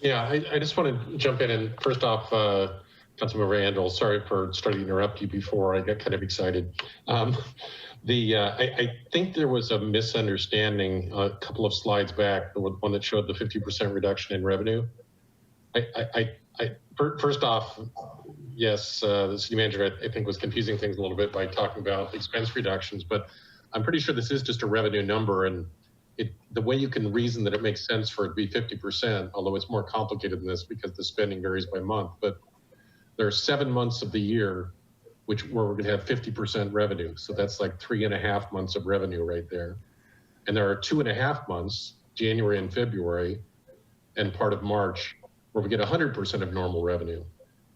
[SPEAKER 4] Yeah, I just want to jump in, and first off, Councilmember Randall, sorry for starting to interrupt you before. I got kind of excited. I think there was a misunderstanding a couple of slides back, the one that showed the 50% reduction in revenue. First off, yes, the city manager, I think, was confusing things a little bit by talking about expense reductions, but I'm pretty sure this is just a revenue number, and the way you can reason that it makes sense for it to be 50%, although it's more complicated than this because the spending varies by month, but there are 7 months of the year where we're going to have 50% revenue. So that's like 3.5 months of revenue right there. And there are 2.5 months, January and February, and part of March, where we get 100% of normal revenue.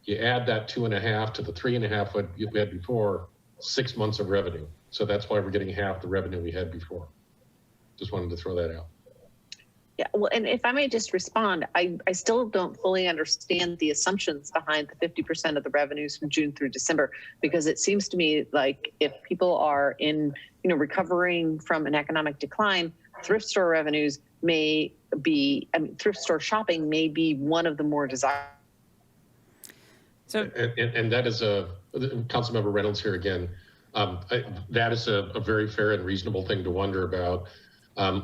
[SPEAKER 4] You add that 2.5 to the 3.5 what you had before, 6 months of revenue. So that's why we're getting half the revenue we had before. Just wanted to throw that out.
[SPEAKER 3] Yeah, well, and if I may just respond, I still don't fully understand the assumptions behind the 50% of the revenues from June through December, because it seems to me like if people are in, recovering from an economic decline, thrift store revenues may be, thrift store shopping may be one of the more desirable.
[SPEAKER 6] So,
[SPEAKER 4] and that is Councilmember Reynolds here again. That is a very fair and reasonable thing to wonder about.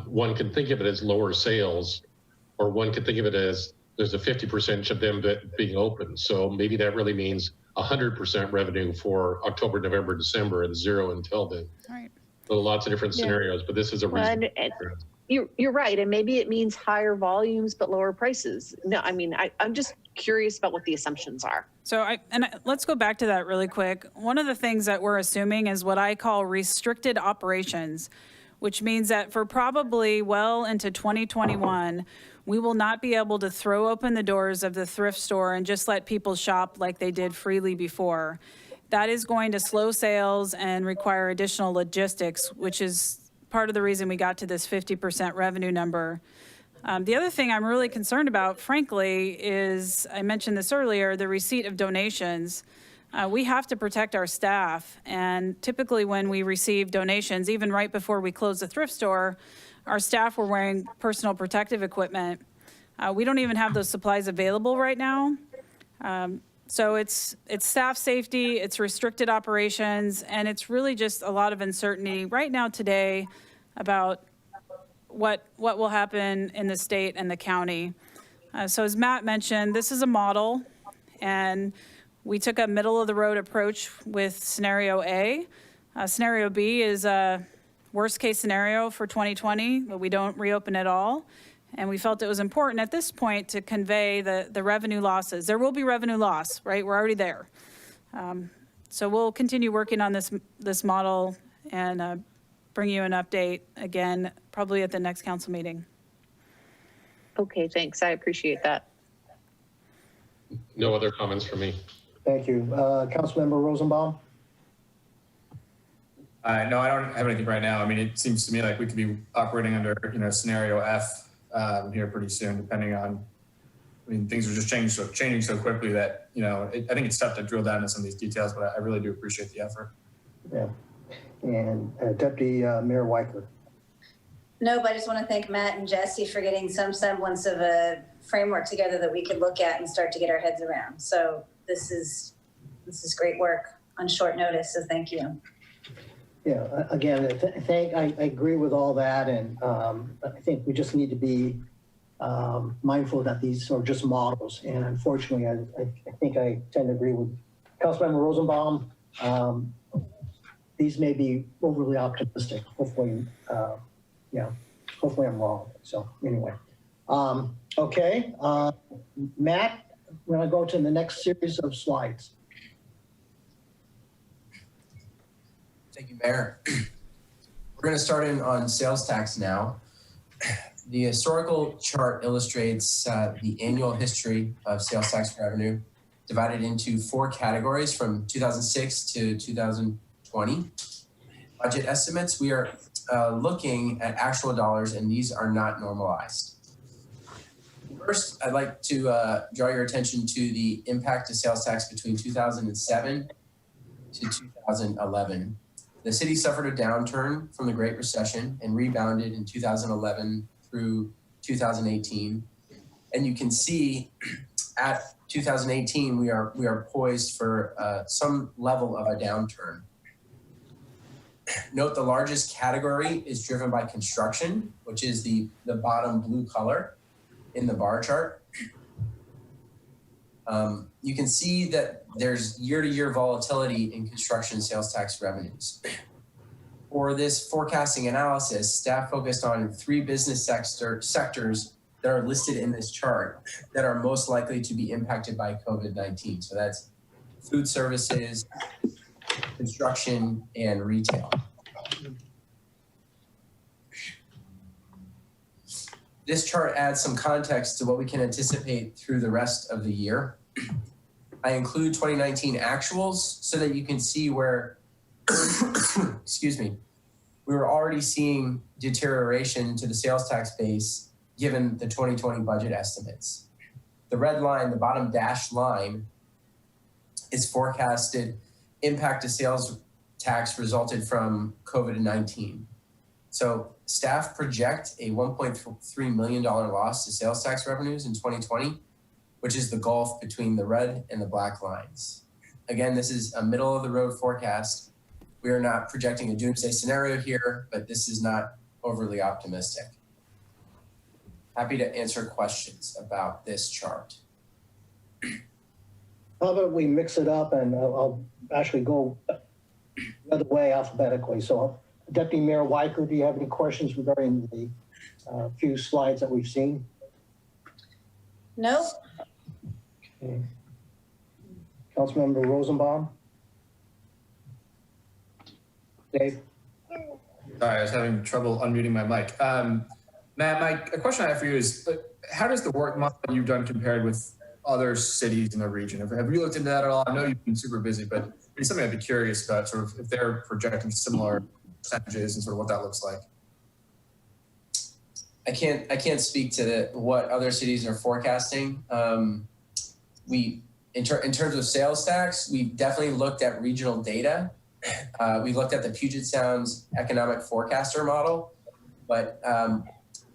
[SPEAKER 4] One can think of it as lower sales, or one can think of it as there's a 50% of them being open. So maybe that really means 100% revenue for October, November, December, and 0 until then.
[SPEAKER 6] right.
[SPEAKER 4] So lots of different scenarios, but this is a reasonable.
[SPEAKER 3] You're right, and maybe it means higher volumes but lower prices. No, I'm just curious about what the assumptions are.
[SPEAKER 6] So let's go back to that really quick. One of the things that we're assuming is what I call restricted operations, which means that for probably well into 2021, we will not be able to throw open the doors of the thrift store and just let people shop like they did freely before. That is going to slow sales and require additional logistics, which is part of the reason we got to this 50% revenue number. The other thing I'm really concerned about, frankly, is, I mentioned this earlier, the receipt of donations. We have to protect our staff, and typically when we receive donations, even right before we close the thrift store, our staff were wearing personal protective equipment. We don't even have those supplies available right now. So it's staff safety, it's restricted operations, and it's really just a lot of uncertainty right now today about what will happen in the state and the county. So as Matt mentioned, this is a model, and we took a middle of the road approach with scenario A. Scenario B is a worst case scenario for 2020, but we don't reopen at all. And we felt it was important at this point to convey the revenue losses. There will be revenue loss, right? We're already there. So we'll continue working on this model and bring you an update again, probably at the next council meeting.
[SPEAKER 3] Okay, thanks. I appreciate that.
[SPEAKER 4] No other comments from me.
[SPEAKER 1] Thank you. Councilmember Rosenbaum?
[SPEAKER 5] No, I don't have anything right now. It seems to me like we could be operating under, scenario F here pretty soon, depending on, things are just changing so quickly that, I think it's tough to drill down into some of these details, but I really do appreciate the effort.
[SPEAKER 1] Yeah. And Deputy Mayor Weicker.
[SPEAKER 12] No, but I just want to thank Matt and Jesse for getting some semblance of a framework together that we could look at and start to get our heads around. So this is great work on short notice, so thank you.
[SPEAKER 1] Yeah, again, I agree with all that, and I think we just need to be mindful that these are just models, and unfortunately, I think I tend to agree with Councilmember Rosenbaum. these may be overly optimistic. Hopefully, hopefully I'm wrong. So anyway, okay, Matt, we're gonna go to the next series of slides.
[SPEAKER 11] Thank you, Mayor. We're going to start in on sales tax now. The historical chart illustrates the annual history of sales tax revenue divided into 4 categories from 2006 to 2020. Budget estimates, we are looking at actual dollars, and these are not normalized. First, I'd like to draw your attention to the impact of sales tax between 2007 to 2011. The city suffered a downturn from the Great Recession and rebounded in 2011 through 2018. And you can see at 2018, we are poised for some level of a downturn. Note the largest category is driven by construction, which is the bottom blue color in the bar chart. You can see that there's year-to-year volatility in construction sales tax revenues. For this forecasting analysis, staff focused on 3 business sectors that are listed in this chart that are most likely to be impacted by COVID-19. So that's food services, construction, and retail. This chart adds some context to what we can anticipate through the rest of the year. I include 2019 actuals so that you can see where, excuse me, we were already seeing deterioration to the sales tax base given the 2020 budget estimates. The red line, the bottom dashed line, is forecasted impact to sales tax resulted from COVID-19. So staff project a $1.3 million loss to sales tax revenues in 2020, which is the gulf between the red and the black lines. Again, this is a middle of the road forecast. We are not projecting a doomsday scenario here, but this is not overly optimistic. Happy to answer questions about this chart.
[SPEAKER 1] How about we mix it up, and I'll actually go the other way alphabetically. So Deputy Mayor Weicker, do you have any questions regarding the few slides that we've seen?
[SPEAKER 12] No.
[SPEAKER 1] Okay. Councilmember Rosenbaum? Dave?
[SPEAKER 5] Sorry, I was having trouble unmuting my mic. Matt, a question I have for you is, how does the work model you've done compared with other cities in the region? Have you looked into that at all? I know you've been super busy, but it's something I'd be curious about, sort of if they're projecting similar percentages and sort of what that looks like.
[SPEAKER 11] I can't speak to what other cities are forecasting. In terms of sales tax, we definitely looked at regional data. We looked at the Puget Sound's economic forecaster model, but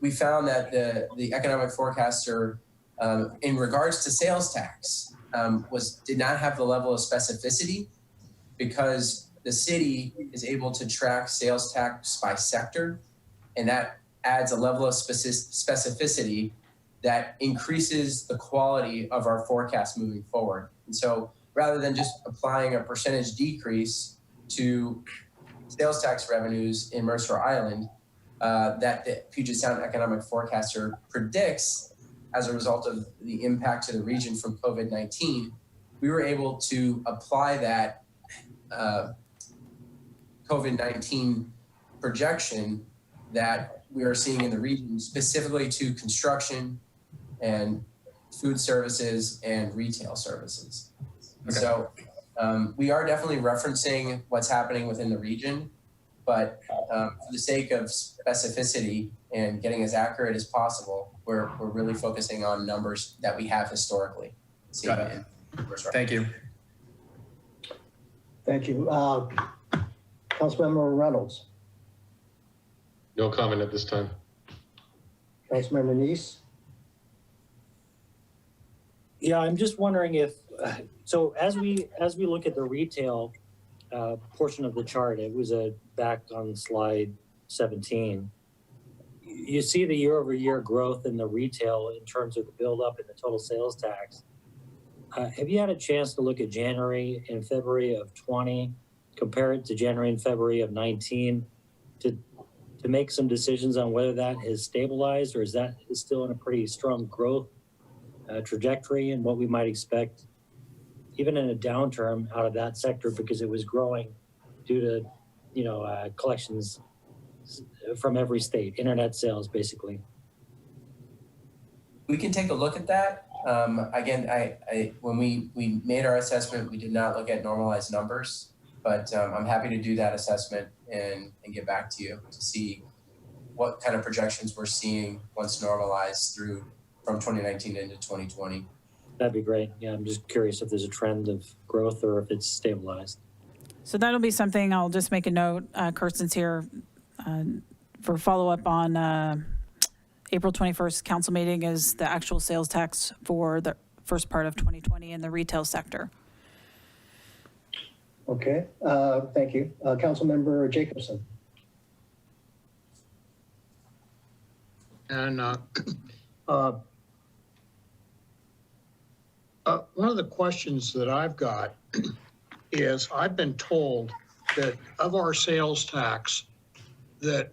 [SPEAKER 11] we found that the economic forecaster, in regards to sales tax, did not have the level of specificity, because the city is able to track sales tax by sector, and that adds a level of specificity that increases the quality of our forecast moving forward. And so rather than just applying a percentage decrease to sales tax revenues in Mercer Island, that the Puget Sound economic forecaster predicts as a result of the impact to the region from COVID-19, we were able to apply that COVID-19 projection that we are seeing in the region specifically to construction and food services and retail services. Okay. So we are definitely referencing what's happening within the region, but for the sake of specificity and getting as accurate as possible, we're really focusing on numbers that we have historically.
[SPEAKER 5] Got it. Thank you.
[SPEAKER 1] Thank you. Councilmember Reynolds.
[SPEAKER 4] No comment at this time.
[SPEAKER 1] Councilmember Neese.
[SPEAKER 10] Yeah, I'm just wondering if, so as we look at the retail portion of the chart, it was back on slide 17. You see the year-over-year growth in the retail in terms of the buildup in the total sales tax. Have you had a chance to look at January and February of 20 compare it to January and February of 19 to make some decisions on whether that has stabilized or is still in a pretty strong growth trajectory, and what we might expect even in a downturn out of that sector, because it was growing due to, collections from every state, internet sales, basically.
[SPEAKER 11] We can take a look at that. Again, when we made our assessment, we did not look at normalized numbers, but I'm happy to do that assessment and get back to you to see what kind of projections we're seeing once normalized through from 2019 into 2020.
[SPEAKER 10] That'd be great. Yeah, I'm just curious if there's a trend of growth or if it's stabilized.
[SPEAKER 6] So that'll be something I'll just make a note, Kirsten's here, for follow-up on April 21st council meeting is the actual sales tax for the first part of 2020 in the retail sector.
[SPEAKER 1] Okay, thank you. Councilmember Jacobson.
[SPEAKER 8] And one of the questions that I've got is I've been told that of our sales tax that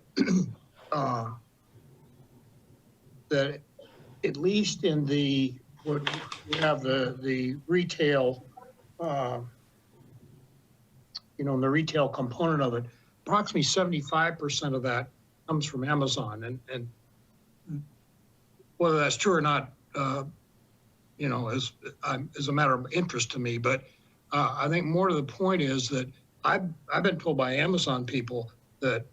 [SPEAKER 8] that at least in the what we have the retail in the retail component of it, approximately 75% of that comes from Amazon, and whether that's true or not, is a matter of interest to me. But I think more to the point is that I've been told by Amazon people that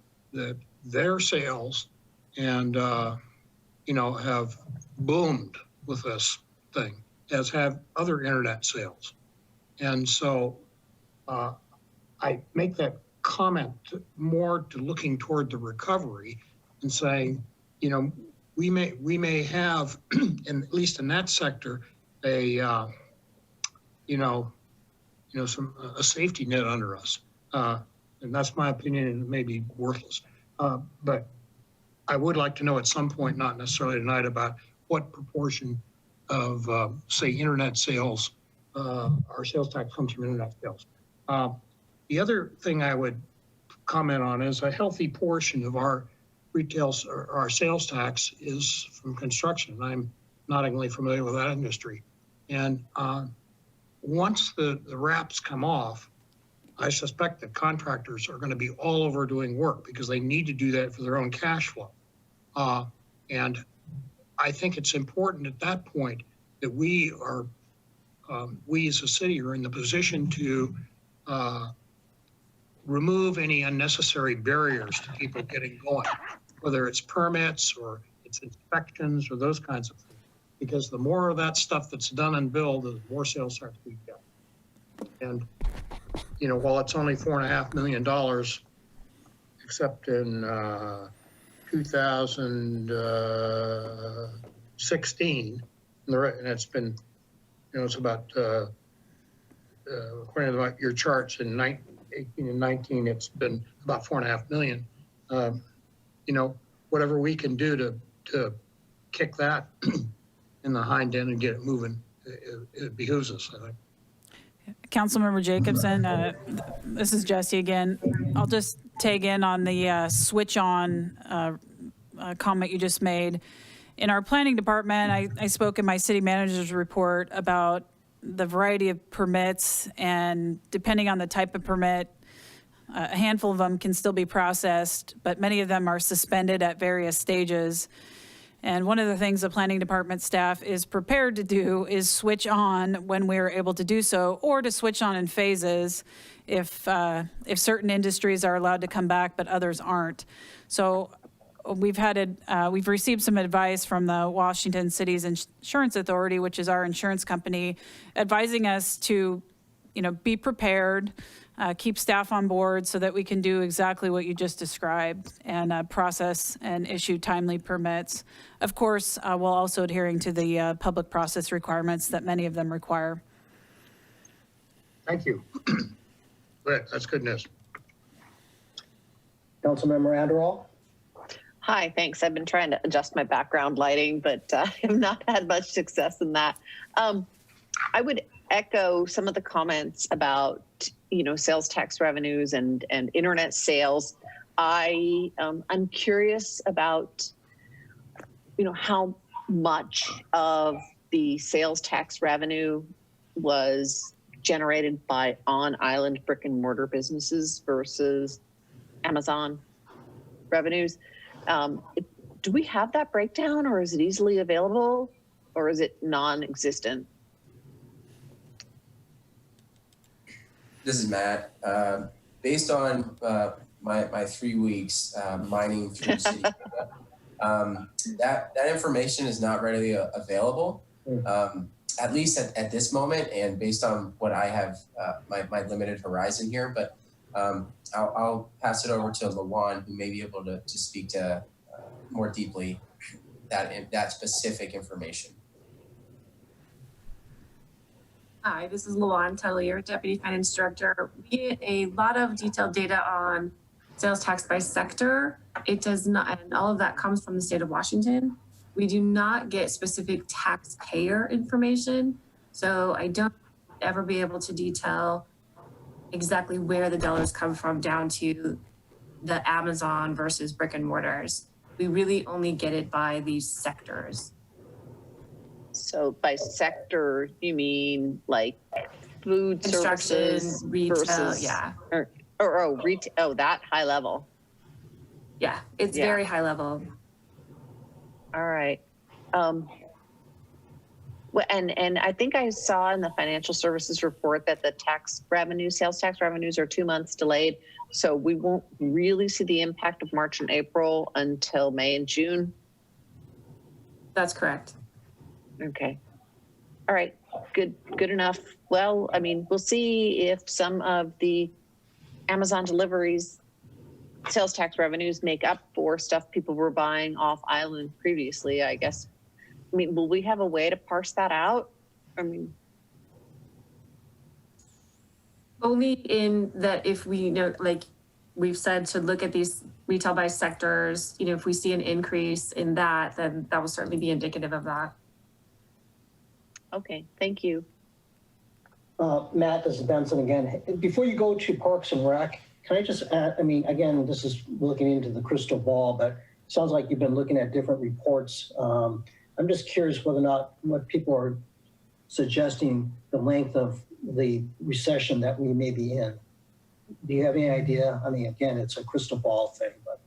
[SPEAKER 8] their sales and have boomed with this thing, as have other internet sales, and so I make that comment more to looking toward the recovery and saying, we may have, at least in that sector, a safety net under us, and that's my opinion, and it may be worthless. But I would like to know at some point, not necessarily tonight, about what proportion of, say, internet sales, our sales tax comes from internet sales. The other thing I would comment on is a healthy portion of our our sales tax is from construction. I'm not only familiar with that industry. And once the wraps come off, I suspect that contractors are going to be all over doing work because they need to do that for their own cash flow. And I think it's important at that point that we as a city are in the position to remove any unnecessary barriers to people getting going, whether it's permits or it's inspections or those kinds of things. Because the more of that stuff that's done and billed, the more sales tax we get. And, while it's only $4.5 million, except in 2016, and it's been, it's about, according to your charts in 18 and 19, it's been about $4.5 million. Whatever we can do to kick that in the hind end and get it moving, it behooves us, I think.
[SPEAKER 6] Councilmember Jacobson, this is Jesse again. I'll just tag in on the switch on comment you just made. In our planning department, I spoke in my city manager's report about the variety of permits, and depending on the type of permit, a handful of them can still be processed, but many of them are suspended at various stages. And one of the things the planning department staff is prepared to do is switch on when we're able to do so, or to switch on in phases if certain industries are allowed to come back, but others aren't. So we've received some advice from the Washington City's Insurance Authority, which is our insurance company, advising us to, be prepared, keep staff on board so that we can do exactly what you just described and process and issue timely permits. Of course, while also adhering to the public process requirements that many of them require.
[SPEAKER 8] Thank you. Great, that's good news.
[SPEAKER 1] Councilmember Anderall.
[SPEAKER 3] Hi, thanks. I've been trying to adjust my background lighting, but have not had much success in that. I would echo some of the comments about sales tax revenues and internet sales. I'm curious about, how much of the sales tax revenue was generated by on-island brick and mortar businesses versus Amazon revenues. Do we have that breakdown, or is it easily available, or is it non-existent?
[SPEAKER 11] This is Matt. Based on my 3 weeks mining through city data, that information is not readily available, at least at this moment, and based on what I have, my limited horizon here. But I'll pass it over to Lawan, who may be able to speak to more deeply that specific information.
[SPEAKER 13] Hi, this is Lawan Tellier, Deputy Finance Director. We get a lot of detailed data on sales tax by sector. It does not, and all of that comes from the state of Washington. We do not get specific taxpayer information, so I don't ever be able to detail exactly where the dollars come from down to the Amazon versus brick and mortars. We really only get it by these sectors.
[SPEAKER 3] So by sector, you mean like food services,
[SPEAKER 13] retail,
[SPEAKER 3] versus,
[SPEAKER 13] yeah.
[SPEAKER 3] Or retail, oh, that high level.
[SPEAKER 13] Yeah, it's very high level.
[SPEAKER 3] All right. Well, and I think I saw in the financial services report that the sales tax revenues are 2 months delayed. So we won't really see the impact of March and April until May and June.
[SPEAKER 13] That's correct.
[SPEAKER 3] Okay. All right. Good enough. Well, I mean, we'll see if some of the Amazon deliveries sales tax revenues make up for stuff people were buying off island previously, I guess. I mean, will we have a way to parse that out? I mean,
[SPEAKER 13] only in that if we know, like we've said, to look at these retail by sectors, if we see an increase in that, then that will certainly be indicative of that.
[SPEAKER 3] okay, thank you.
[SPEAKER 1] Matt, this is Benson again. Before you go to Parks and Rec, can I just add, I mean, again, this is looking into the crystal ball, but it sounds like you've been looking at different reports. I'm just curious whether or not what people are suggesting the length of the recession that we may be in. Do you have any idea? I mean, again, it's a crystal ball thing, but.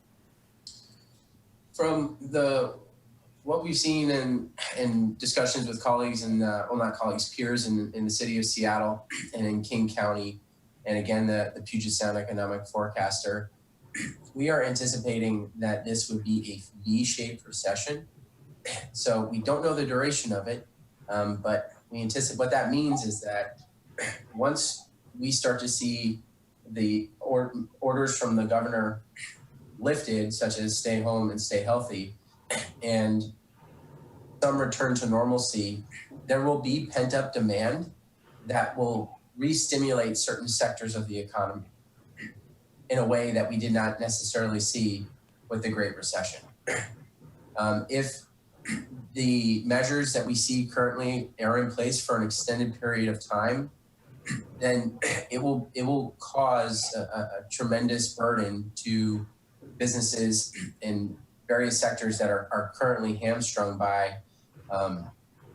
[SPEAKER 11] From what we've seen in discussions with colleagues and, well, not colleagues, peers in the city of Seattle and in King County, and again, the Puget Sound economic forecaster, we are anticipating that this would be a V-shaped recession. So we don't know the duration of it, but we anticipate what that means is that once we start to see the orders from the governor lifted, such as stay home and stay healthy, and some return to normalcy, there will be pent-up demand that will re-stimulate certain sectors of the economy in a way that we did not necessarily see with the Great Recession. If the measures that we see currently are in place for an extended period of time, then it will cause a tremendous burden to businesses in various sectors that are currently hamstrung by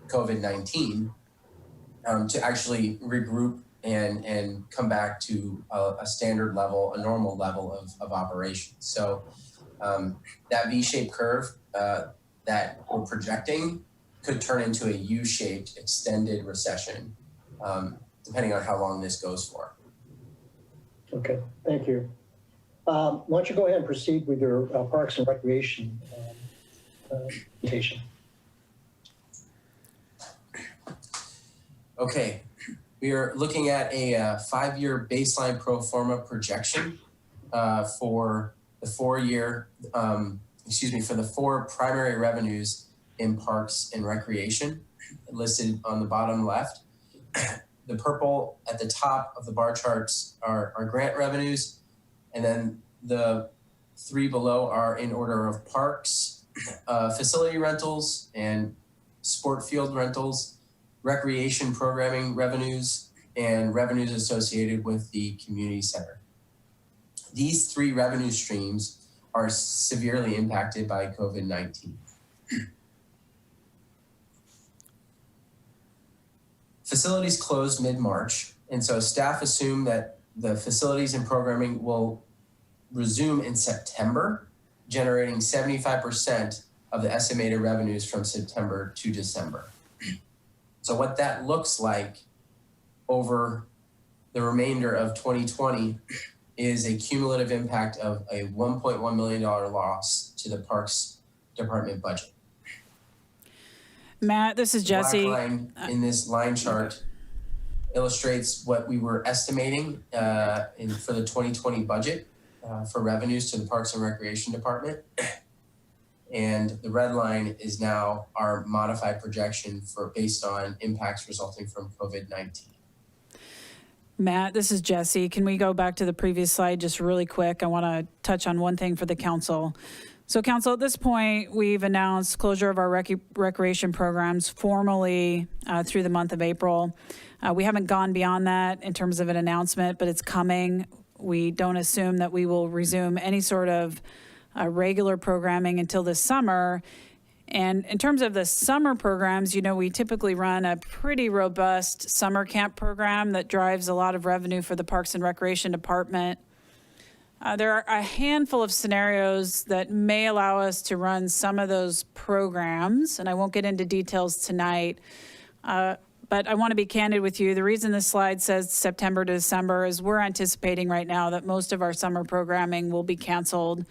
[SPEAKER 11] COVID-19 to actually regroup and come back to a standard level, a normal level of operation. So that V-shaped curve that we're projecting could turn into a U-shaped extended recession, depending on how long this goes for.
[SPEAKER 1] Okay, thank you. Why don't you go ahead and proceed with your Parks and Recreation presentation.
[SPEAKER 11] Okay, we are looking at a 5-year baseline pro forma projection for the 4-year, for the 4 primary revenues in Parks and Recreation, listed on the bottom left. The purple at the top of the bar charts are grant revenues, and then the 3 below are in order of parks, facility rentals and sport field rentals, recreation programming revenues, and revenues associated with the community center. These three revenue streams are severely impacted by COVID-19. Facilities closed mid-March, and so staff assume that the facilities and programming will resume in September, generating 75% of the estimated revenues from September to December. So what that looks like over the remainder of 2020 is a cumulative impact of a $1.1 million loss to the Parks Department budget.
[SPEAKER 6] Matt, this is Jesse.
[SPEAKER 11] The black line in this line chart illustrates what we were estimating for the 2020 budget for revenues to the Parks and Recreation Department. And the red line is now our modified projection based on impacts resulting from COVID-19.
[SPEAKER 6] Matt, this is Jesse. Can we go back to the previous slide just really quick? I want to touch on one thing for the council. So council, at this point, we've announced closure of our recreation programs formally through the month of April. We haven't gone beyond that in terms of an announcement, but it's coming. We don't assume that we will resume any sort of regular programming until this summer. And in terms of the summer programs, you know, we typically run a pretty robust summer camp program that drives a lot of revenue for the Parks and Recreation Department. There are a handful of scenarios that may allow us to run some of those programs, and I won't get into details tonight, but I want to be candid with you. The reason this slide says September to December is we're anticipating right now that most of our summer programming will be canceled.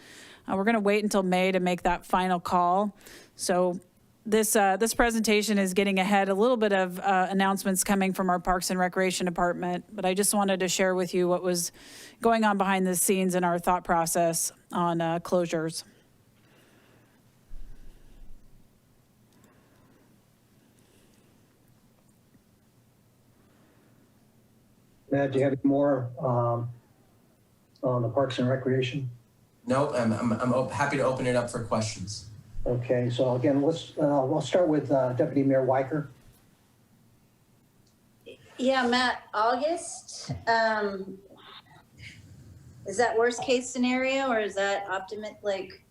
[SPEAKER 6] We're going to wait until May to make that final call. So this presentation is getting ahead a little bit of announcements coming from our Parks and Recreation Department, but I just wanted to share with you what was going on behind the scenes in our thought process on closures.
[SPEAKER 1] Matt, do you have any more on the Parks and Recreation?
[SPEAKER 11] Nope, I'm happy to open it up for questions.
[SPEAKER 1] Okay, so again, we'll start with Deputy Mayor Weicker.
[SPEAKER 12] Yeah, Matt, August, is that worst case scenario or is that optimistic, like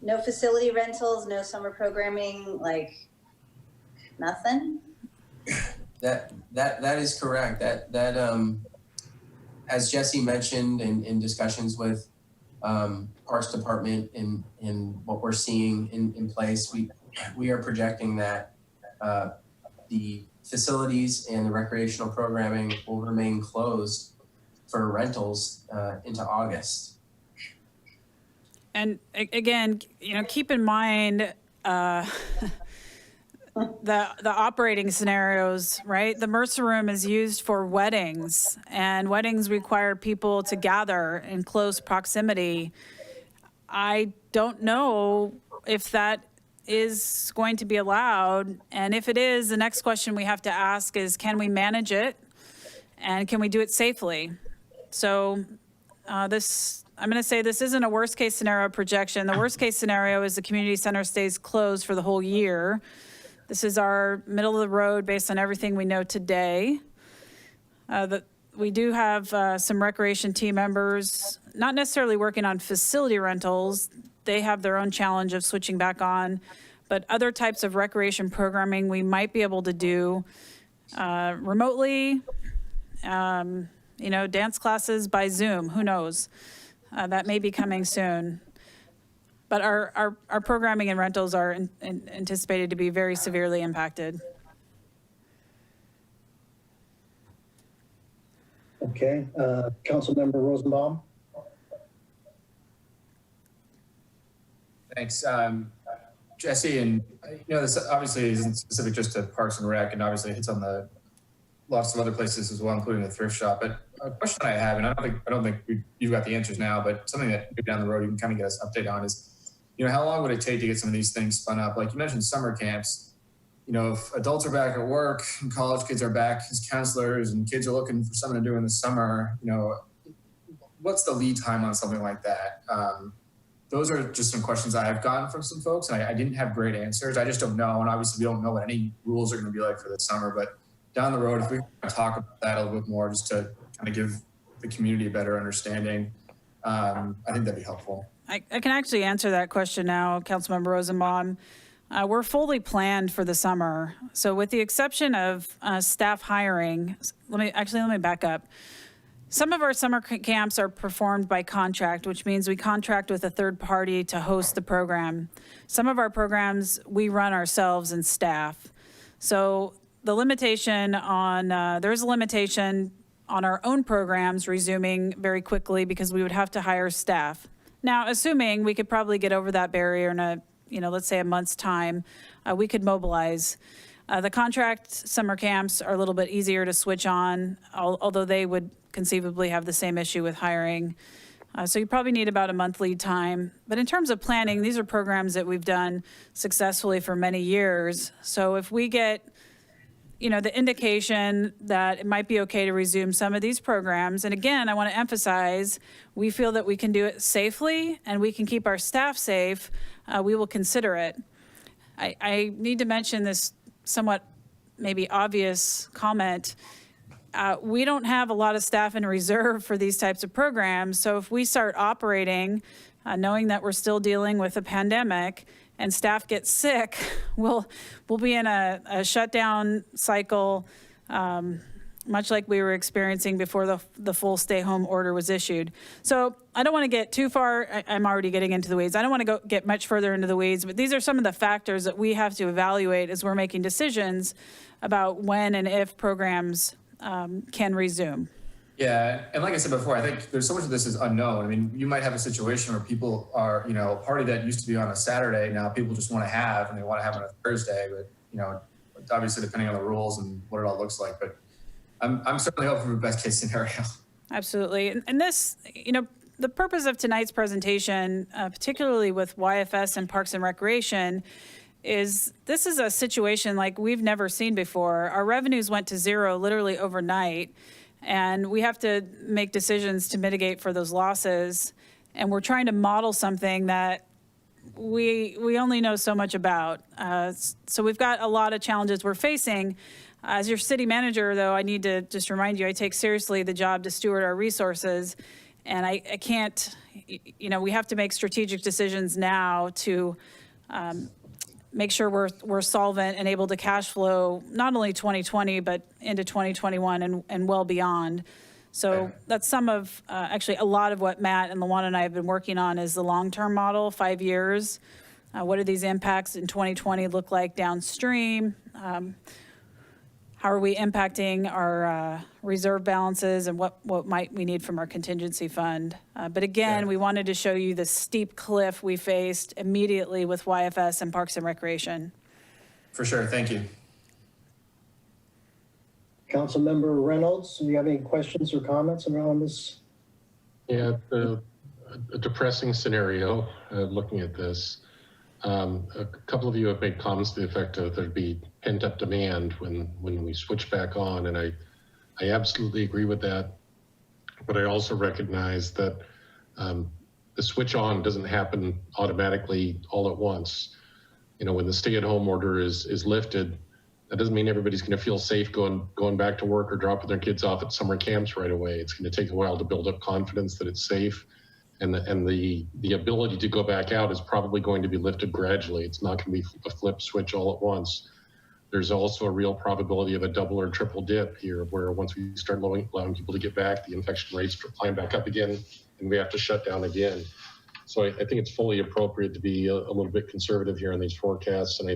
[SPEAKER 12] no facility rentals, no summer programming, like nothing?
[SPEAKER 11] That is correct. That as Jesse mentioned in discussions with Parks Department and what we're seeing in place, we are projecting that the facilities and the recreational programming will remain closed for rentals into August.
[SPEAKER 6] And again, you know, keep in mind the operating scenarios, right? The Mercer room is used for weddings, and weddings require people to gather in close proximity. I don't know if that is going to be allowed, and if it is, the next question we have to ask is, can we manage it, and can we do it safely? So I'm going to say this isn't a worst case scenario projection. The worst case scenario is the community center stays closed for the whole year. This is our middle of the road based on everything we know today. We do have some recreation team members, not necessarily working on facility rentals. They have their own challenge of switching back on, but other types of recreation programming we might be able to do remotely, you know, dance classes by Zoom, who knows? That may be coming soon. But our programming and rentals are anticipated to be very severely impacted.
[SPEAKER 1] Okay, Councilmember Rosenbaum.
[SPEAKER 5] Thanks. Jesse, and you know, this obviously isn't specific just to Parks and Rec, and obviously it hits on the lots of other places as well, including the thrift shop. But a question I have, and I don't think you've got the answers now, but something that maybe down the road you can kind of get us an update on is, you know, how long would it take to get some of these things spun up? Like you mentioned summer camps, you know, if adults are back at work and college kids are back as counselors and kids are looking for something to do in the summer, you know, what's the lead time on something like that? Those are just some questions I have gotten from some folks, and I didn't have great answers. I just don't know. And obviously we don't know what any rules are going to be like for the summer, but down the road, if we can talk about that a little bit more, just to kind of give the community a better understanding, I think that'd be helpful.
[SPEAKER 6] I can actually answer that question now, Councilmember Rosenbaum. We're fully planned for the summer. So with the exception of staff hiring, let me back up. Some of our summer camps are performed by contract, which means we contract with a third party to host the program. Some of our programs we run ourselves and staff. So the limitation on, there's a limitation on our own programs resuming very quickly because we would have to hire staff. Now, assuming we could probably get over that barrier in a, let's say a month's time, we could mobilize. The contract summer camps are a little bit easier to switch on, although they would conceivably have the same issue with hiring. So you probably need about a month lead time. But in terms of planning, these are programs that we've done successfully for many years. So if we get, the indication that it might be okay to resume some of these programs, and again, I want to emphasize, we feel that we can do it safely and we can keep our staff safe, we will consider it. I need to mention this somewhat maybe obvious comment. We don't have a lot of staff in reserve for these types of programs. So if we start operating, knowing that we're still dealing with a pandemic and staff get sick, we'll be in a shutdown cycle, much like we were experiencing before the full stay home order was issued. So I don't want to get too far. I'm already getting into the weeds. I don't want to get much further into the weeds, but these are some of the factors that we have to evaluate as we're making decisions about when and if programs can resume.
[SPEAKER 5] Yeah, and like I said before, I think there's so much of this is unknown. I mean, you might have a situation where people are, a party that used to be on a Saturday, now people just want to have, and they want to have it on a Thursday, but, obviously depending on the rules and what it all looks like. But I'm certainly hoping for the best case scenario.
[SPEAKER 6] Absolutely. And this, the purpose of tonight's presentation, particularly with YFS and Parks and Recreation, is this is a situation like we've never seen before. Our revenues went to zero literally overnight, and we have to make decisions to mitigate for those losses. And we're trying to model something that we only know so much about. So we've got a lot of challenges we're facing. As your city manager, though, I need to just remind you, I take seriously the job to steward our resources. And I can't, we have to make strategic decisions now to make sure we're solvent and able to cash flow not only 2020, but into 2021 and well beyond. So that's some of, actually a lot of what Matt and Luana and I have been working on is the long-term model, 5 years. What do these impacts in 2020 look like downstream? How are we impacting our reserve balances, and what might we need from our contingency fund? But again, we wanted to show you the steep cliff we faced immediately with YFS and Parks and Recreation.
[SPEAKER 5] For sure, thank you.
[SPEAKER 1] Councilmember Reynolds, do you have any questions or comments around this?
[SPEAKER 4] Yeah, a depressing scenario looking at this. A couple of you have made comments to the effect of there'd be pent-up demand when we switch back on, and I absolutely agree with that. But I also recognize that the switch on doesn't happen automatically all at once. When the stay-at-home order is lifted, that doesn't mean everybody's going to feel safe going back to work or dropping their kids off at summer camps right away. It's going to take a while to build up confidence that it's safe. And the ability to go back out is probably going to be lifted gradually. It's not going to be a flip switch all at once. There's also a real probability of a double or triple dip here, where once we start allowing people to get back, the infection rates climb back up again, and we have to shut down again. So I think it's fully appropriate to be a little bit conservative here on these forecasts. And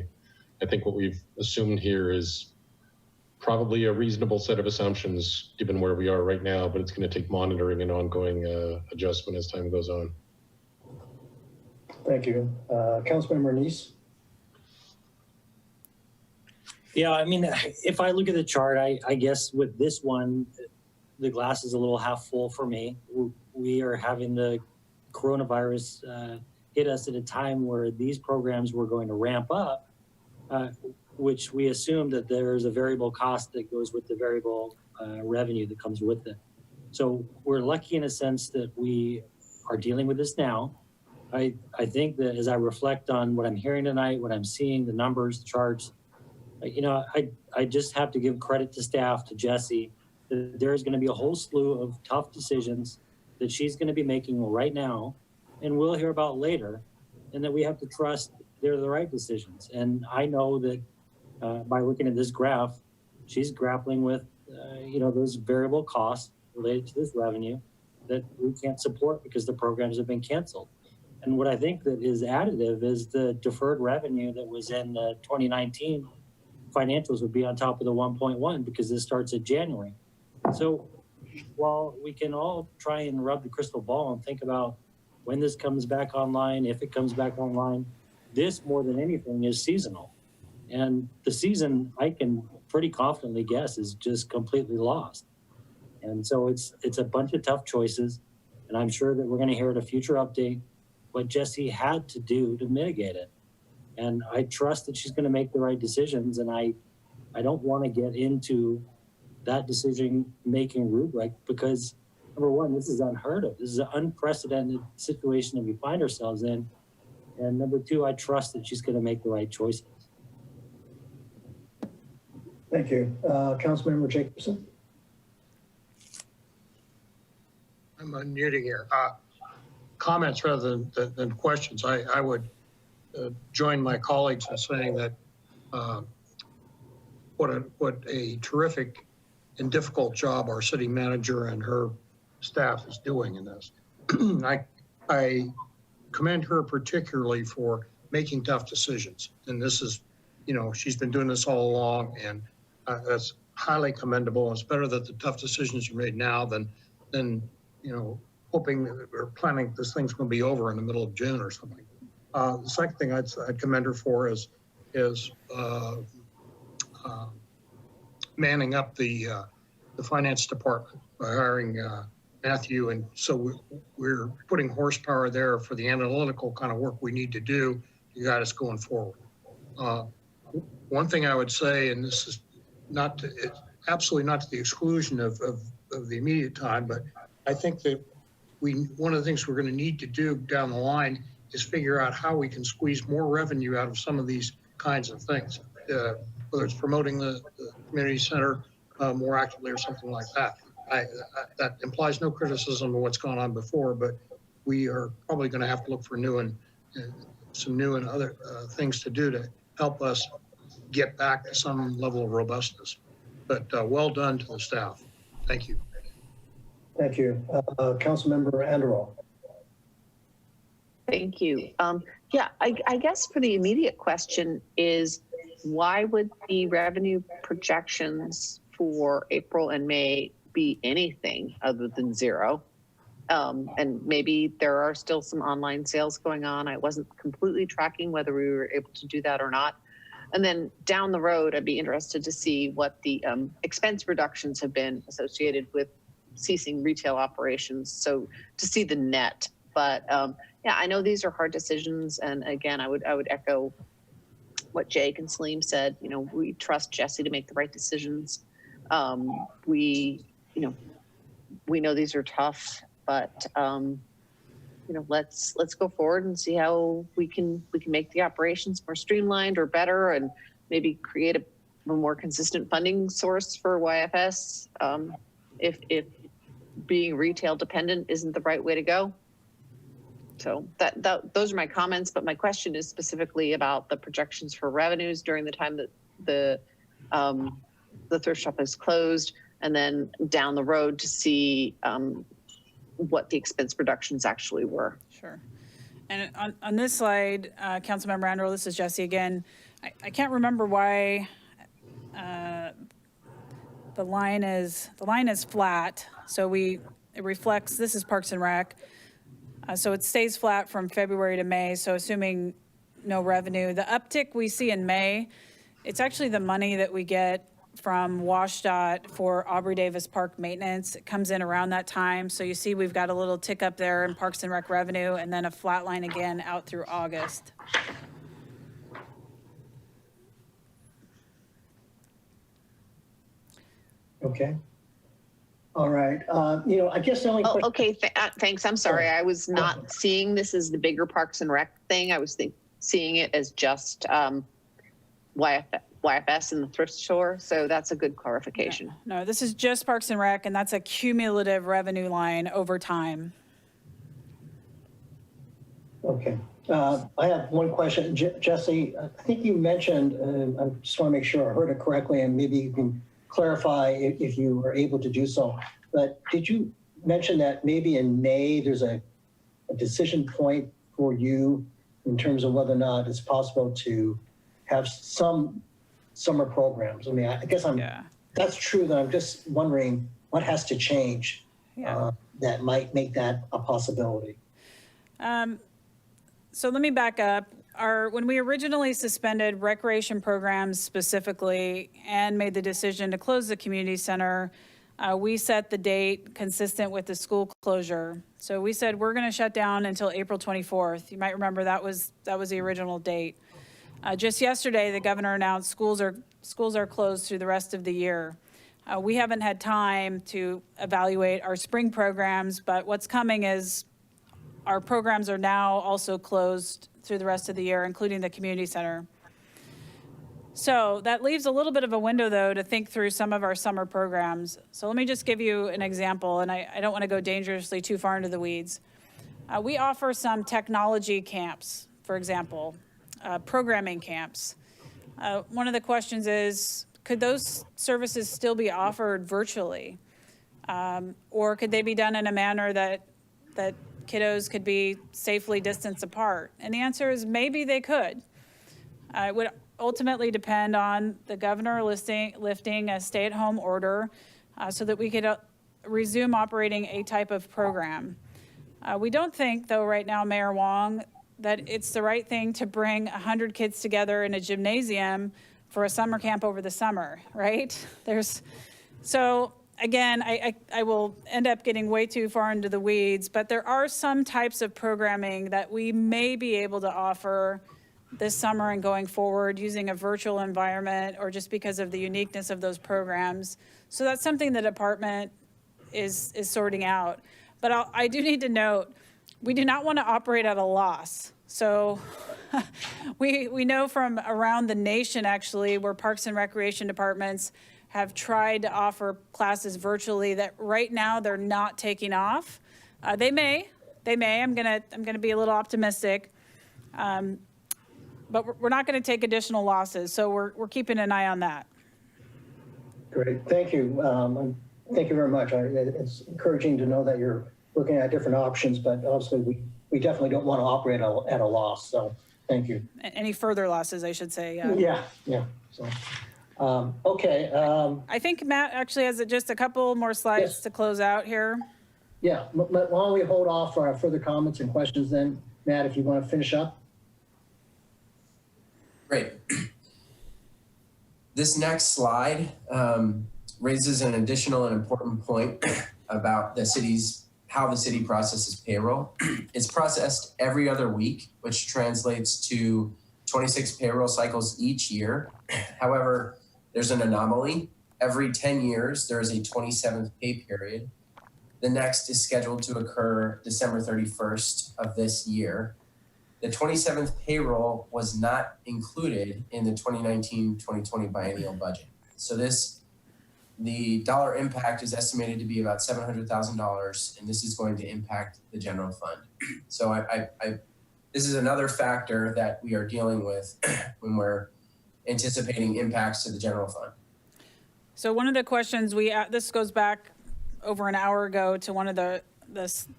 [SPEAKER 4] I think what we've assumed here is probably a reasonable set of assumptions given where we are right now, but it's going to take monitoring and ongoing adjustment as time goes on.
[SPEAKER 1] Thank you. Councilmember Neese?
[SPEAKER 10] Yeah, I mean, if I look at the chart, I guess with this one, the glass is a little half full for me. We are having the coronavirus hit us at a time where these programs were going to ramp up, which we assume that there's a variable cost that goes with the variable revenue that comes with it. So we're lucky in a sense that we are dealing with this now. I think that as I reflect on what I'm hearing tonight, what I'm seeing, the numbers, the charts, I just have to give credit to staff, to Jesse, that there's going to be a whole slew of tough decisions that she's going to be making right now, and we'll hear about later, and that we have to trust they're the right decisions. And I know that by looking at this graph, she's grappling with, those variable costs related to this revenue that we can't support because the programs have been canceled. And what I think that is additive is the deferred revenue that was in the 2019 financials would be on top of the 1.1 because this starts in January. So while we can all try and rub the crystal ball and think about when this comes back online, if it comes back online, this more than anything is seasonal. And the season, I can pretty confidently guess, is just completely lost. And so it's a bunch of tough choices. And I'm sure that we're going to hear at a future update what Jesse had to do to mitigate it. And I trust that she's going to make the right decisions. And I don't want to get into that decision-making rubric because, number one, this is unheard of. This is an unprecedented situation that we find ourselves in. And number two, I trust that she's going to make the right choices.
[SPEAKER 1] Thank you. Councilmember Jacobson?
[SPEAKER 8] I'm unmuting here. Comments rather than questions. I would join my colleagues in saying that what a terrific and difficult job our city manager and her staff is doing in this. I commend her particularly for making tough decisions. And this is, she's been doing this all along, and that's highly commendable. It's better that the tough decisions are made now than hoping or planning this thing's going to be over in the middle of June or something. The second thing I'd commend her for is manning up the finance department by hiring Matthew, and so we're putting horsepower there for the analytical kind of work we need to do to guide us going forward. One thing I would say, and this is it's absolutely not to the exclusion of the immediate time, but I think that one of the things we're going to need to do down the line is figure out how we can squeeze more revenue out of some of these kinds of things, whether it's promoting the community center more actively or something like that. That implies no criticism of what's gone on before, but we are probably going to have to look for some new and other things to do to help us get back to some level of robustness. But well done to the staff. Thank you.
[SPEAKER 1] Thank you. Councilmember Anderall.
[SPEAKER 3] Thank you. I guess for the immediate question is, why would the revenue projections for April and May be anything other than zero? And maybe there are still some online sales going on. I wasn't completely tracking whether we were able to do that or not. And then down the road, I'd be interested to see what the expense reductions have been associated with ceasing retail operations. So to see the net, but I know these are hard decisions. And again, I would echo what Jake and Salim said. We trust Jesse to make the right decisions. We know these are tough, but let's go forward and see how we can make the operations more streamlined or better, and maybe create a more consistent funding source for YFS. If being retail dependent isn't the right way to go. So those are my comments, but my question is specifically about the projections for revenues during the time that the thrift shop is closed, and then down the road to see what the expense reductions actually were.
[SPEAKER 6] Sure. And on this slide, Councilmember Anderell, this is Jesse again. I can't remember why the line is flat. So it reflects, this is Parks and Rec. So it stays flat from February to May. So assuming no revenue, the uptick we see in May, it's actually the money that we get from WashDOT for Aubrey Davis Park maintenance. It comes in around that time. So you see we've got a little tick up there in Parks and Rec revenue, and then a flat line again out through August.
[SPEAKER 1] Okay. All right. I guess the only question.
[SPEAKER 3] Okay, thanks. I'm sorry. I was not seeing this as the bigger Parks and Rec thing. I was seeing it as just YFS. YFS and the thrift store. So that's a good clarification.
[SPEAKER 6] No, this is just Parks and Rec, and that's a cumulative revenue line over time.
[SPEAKER 1] Okay. I have one question. Jesse, I think you mentioned, I just want to make sure I heard it correctly, and maybe you can clarify if you were able to do so. But did you mention that maybe in May there's a decision point for you in terms of whether or not it's possible to have some summer programs? I mean, I guess that's true, that I'm just wondering what has to change that might make that a possibility.
[SPEAKER 6] So let me back up. When we originally suspended recreation programs specifically and made the decision to close the community center, we set the date consistent with the school closure. So we said we're going to shut down until April 24th. You might remember that was the original date. Just yesterday, the governor announced schools are closed through the rest of the year. We haven't had time to evaluate our spring programs, but what's coming is our programs are now also closed through the rest of the year, including the community center. So that leaves a little bit of a window, though, to think through some of our summer programs. So let me just give you an example, and I don't want to go dangerously too far into the weeds. We offer some technology camps, for example, programming camps. One of the questions is, could those services still be offered virtually? Or could they be done in a manner that kiddos could be safely distanced apart? And the answer is maybe they could. It would ultimately depend on the governor lifting a stay-at-home order so that we could resume operating a type of program. We don't think, though, right now, Mayor Wong, that it's the right thing to bring 100 kids together in a gymnasium for a summer camp over the summer, right? So again, I will end up getting way too far into the weeds, but there are some types of programming that we may be able to offer this summer and going forward using a virtual environment or just because of the uniqueness of those programs. So that's something the department is sorting out. But I do need to note, we do not want to operate at a loss. So we know from around the nation, actually, where Parks and Recreation departments have tried to offer classes virtually, that right now they're not taking off. They may. I'm gonna be a little optimistic, but we're not going to take additional losses. So we're keeping an eye on that.
[SPEAKER 1] Great, thank you. Thank you very much. It's encouraging to know that you're looking at different options, but obviously we definitely don't want to operate at a loss. So thank you.
[SPEAKER 6] Any further losses, I should say.
[SPEAKER 1] Yeah. So. Okay.
[SPEAKER 6] I think Matt actually has just a couple more slides to close out here.
[SPEAKER 1] Yeah, why don't we hold off for our further comments and questions then, Matt, if you want to finish up.
[SPEAKER 11] Great. This next slide raises an additional and important point about how the city processes payroll. It's processed every other week, which translates to 26 payroll cycles each year. However, there's an anomaly. Every 10 years, there is a 27th pay period. The next is scheduled to occur December 31st of this year. The 27th payroll was not included in the 2019-2020 biennial budget. So the dollar impact is estimated to be about $700,000, and this is going to impact the general fund. So this is another factor that we are dealing with when we're anticipating impacts to the general fund.
[SPEAKER 6] So one of the questions this goes back over an hour ago to one of the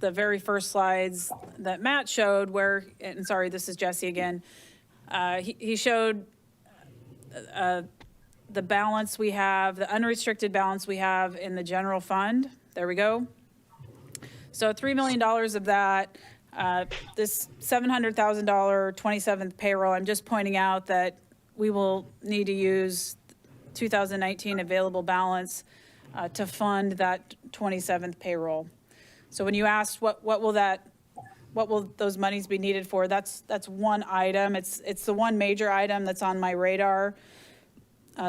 [SPEAKER 6] very first slides that Matt showed where, and sorry, this is Jesse again. He showed the balance we have, the unrestricted balance we have in the general fund. There we go. So $3 million of that, this $700,000 27th payroll, I'm just pointing out that we will need to use 2019 available balance to fund that 27th payroll. So when you asked what will those monies be needed for, that's one item. It's the one major item that's on my radar.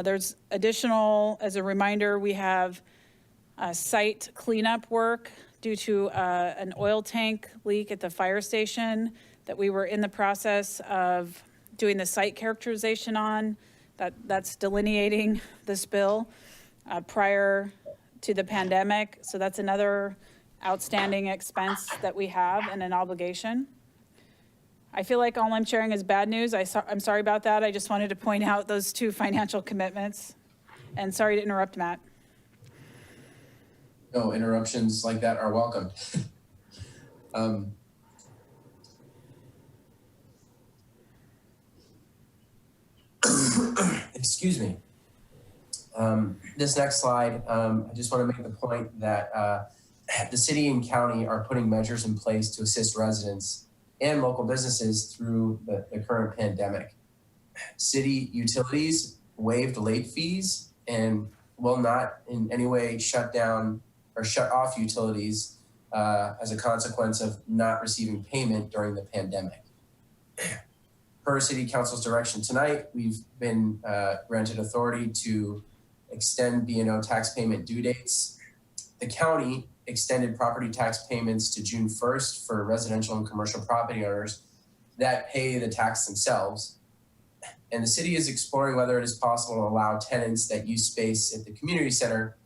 [SPEAKER 6] There's additional, as a reminder, we have site cleanup work due to an oil tank leak at the fire station that we were in the process of doing the site characterization on. That's delineating this bill prior to the pandemic. So that's another outstanding expense that we have and an obligation. I feel like all I'm sharing is bad news. I'm sorry about that. I just wanted to point out those two financial commitments. And sorry to interrupt, Matt.
[SPEAKER 11] No, interruptions like that are welcome. Excuse me. This next slide, I just want to make the point that the city and county are putting measures in place to assist residents and local businesses through the current pandemic. City utilities waived late fees and will not in any way shut down or shut off utilities as a consequence of not receiving payment during the pandemic. Per City Council's direction tonight, we've been granted authority to extend B&O tax payment due dates. The county extended property tax payments to June 1st for residential and commercial property owners that pay the tax themselves. And the city is exploring whether it is possible to allow tenants that use space at the community center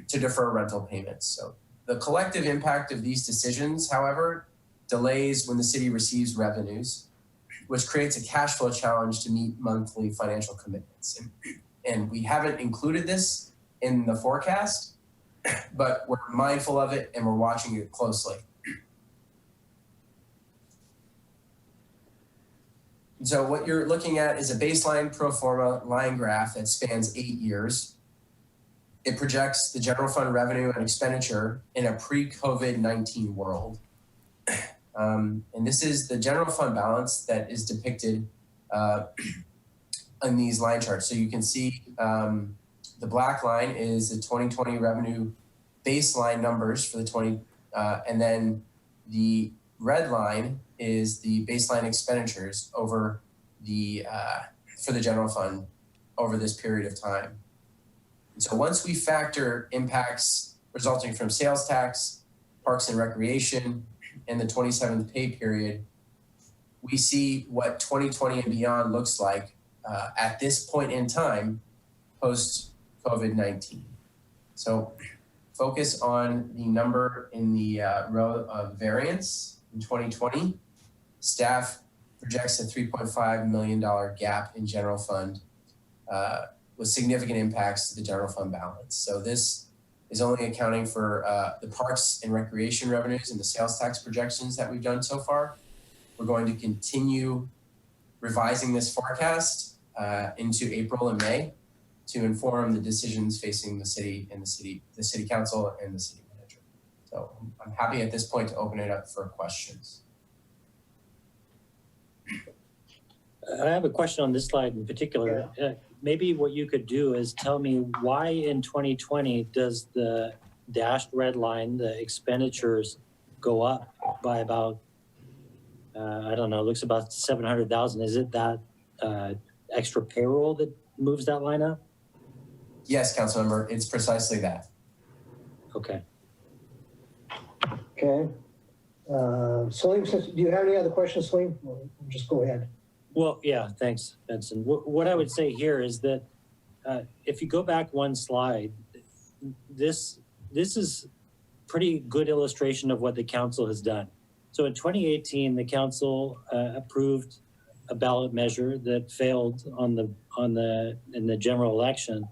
[SPEAKER 11] to defer rental payments. So the collective impact of these decisions, however, delays when the city receives revenues, which creates a cash flow challenge to meet monthly financial commitments. And we haven't included this in the forecast, but we're mindful of it and we're watching it closely. So what you're looking at is a baseline pro forma line graph that spans 8 years. It projects the general fund revenue and expenditure in a pre-COVID-19 world. And this is the general fund balance that is depicted on these line charts. So you can see the black line is the 2020 revenue baseline numbers for the and then the red line is the baseline expenditures over the for the general fund over this period of time. And so once we factor impacts resulting from sales tax, parks and recreation, and the 27th pay period, we see what 2020 and beyond looks like at this point in time post COVID-19. So focus on the number in the row of variance in 2020. Staff projects a $3.5 million gap in general fund with significant impacts to the general fund balance. So this is only accounting for the parks and recreation revenues and the sales tax projections that we've done so far. We're going to continue revising this forecast into April and May to inform the decisions facing the city and the city council and the city manager. So I'm happy at this point to open it up for questions.
[SPEAKER 10] I have a question on this slide in particular. Maybe what you could do is tell me why in 2020 does the dashed red line, the expenditures, go up by about, I don't know, it looks about 700,000. Is it that extra payroll that moves that line up?
[SPEAKER 11] Yes, Councilmember, it's precisely that.
[SPEAKER 10] Okay.
[SPEAKER 1] Okay. Salim, do you have any other questions, Salim? We'll just go ahead.
[SPEAKER 10] Well, yeah, thanks, Benson. What I would say here is that if you go back one slide, this is pretty good illustration of what the council has done. So in 2018, the council approved a ballot measure that failed in the general election.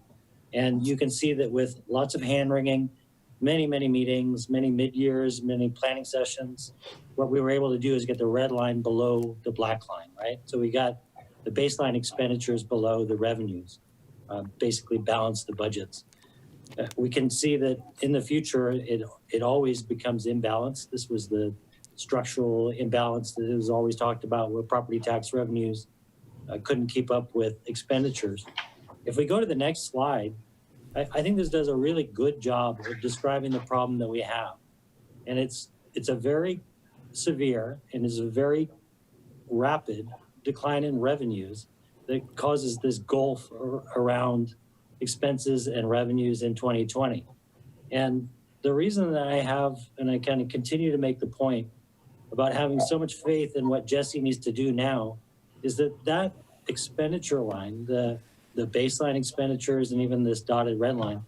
[SPEAKER 10] And you can see that with lots of hand wringing, many meetings, many mid-years, many planning sessions, what we were able to do is get the red line below the black line, right? So we got the baseline expenditures below the revenues, basically balance the budgets. We can see that in the future, it always becomes imbalanced. This was the structural imbalance that was always talked about, where property tax revenues couldn't keep up with expenditures. If we go to the next slide, I think this does a really good job of describing the problem that we have. And it's a very severe and is a very rapid decline in revenues that causes this gulf around expenses and revenues in 2020. And the reason that I have, and I kind of continue to make the point about having so much faith in what Jesse needs to do now, is that expenditure line, the the baseline expenditures and even this dotted red line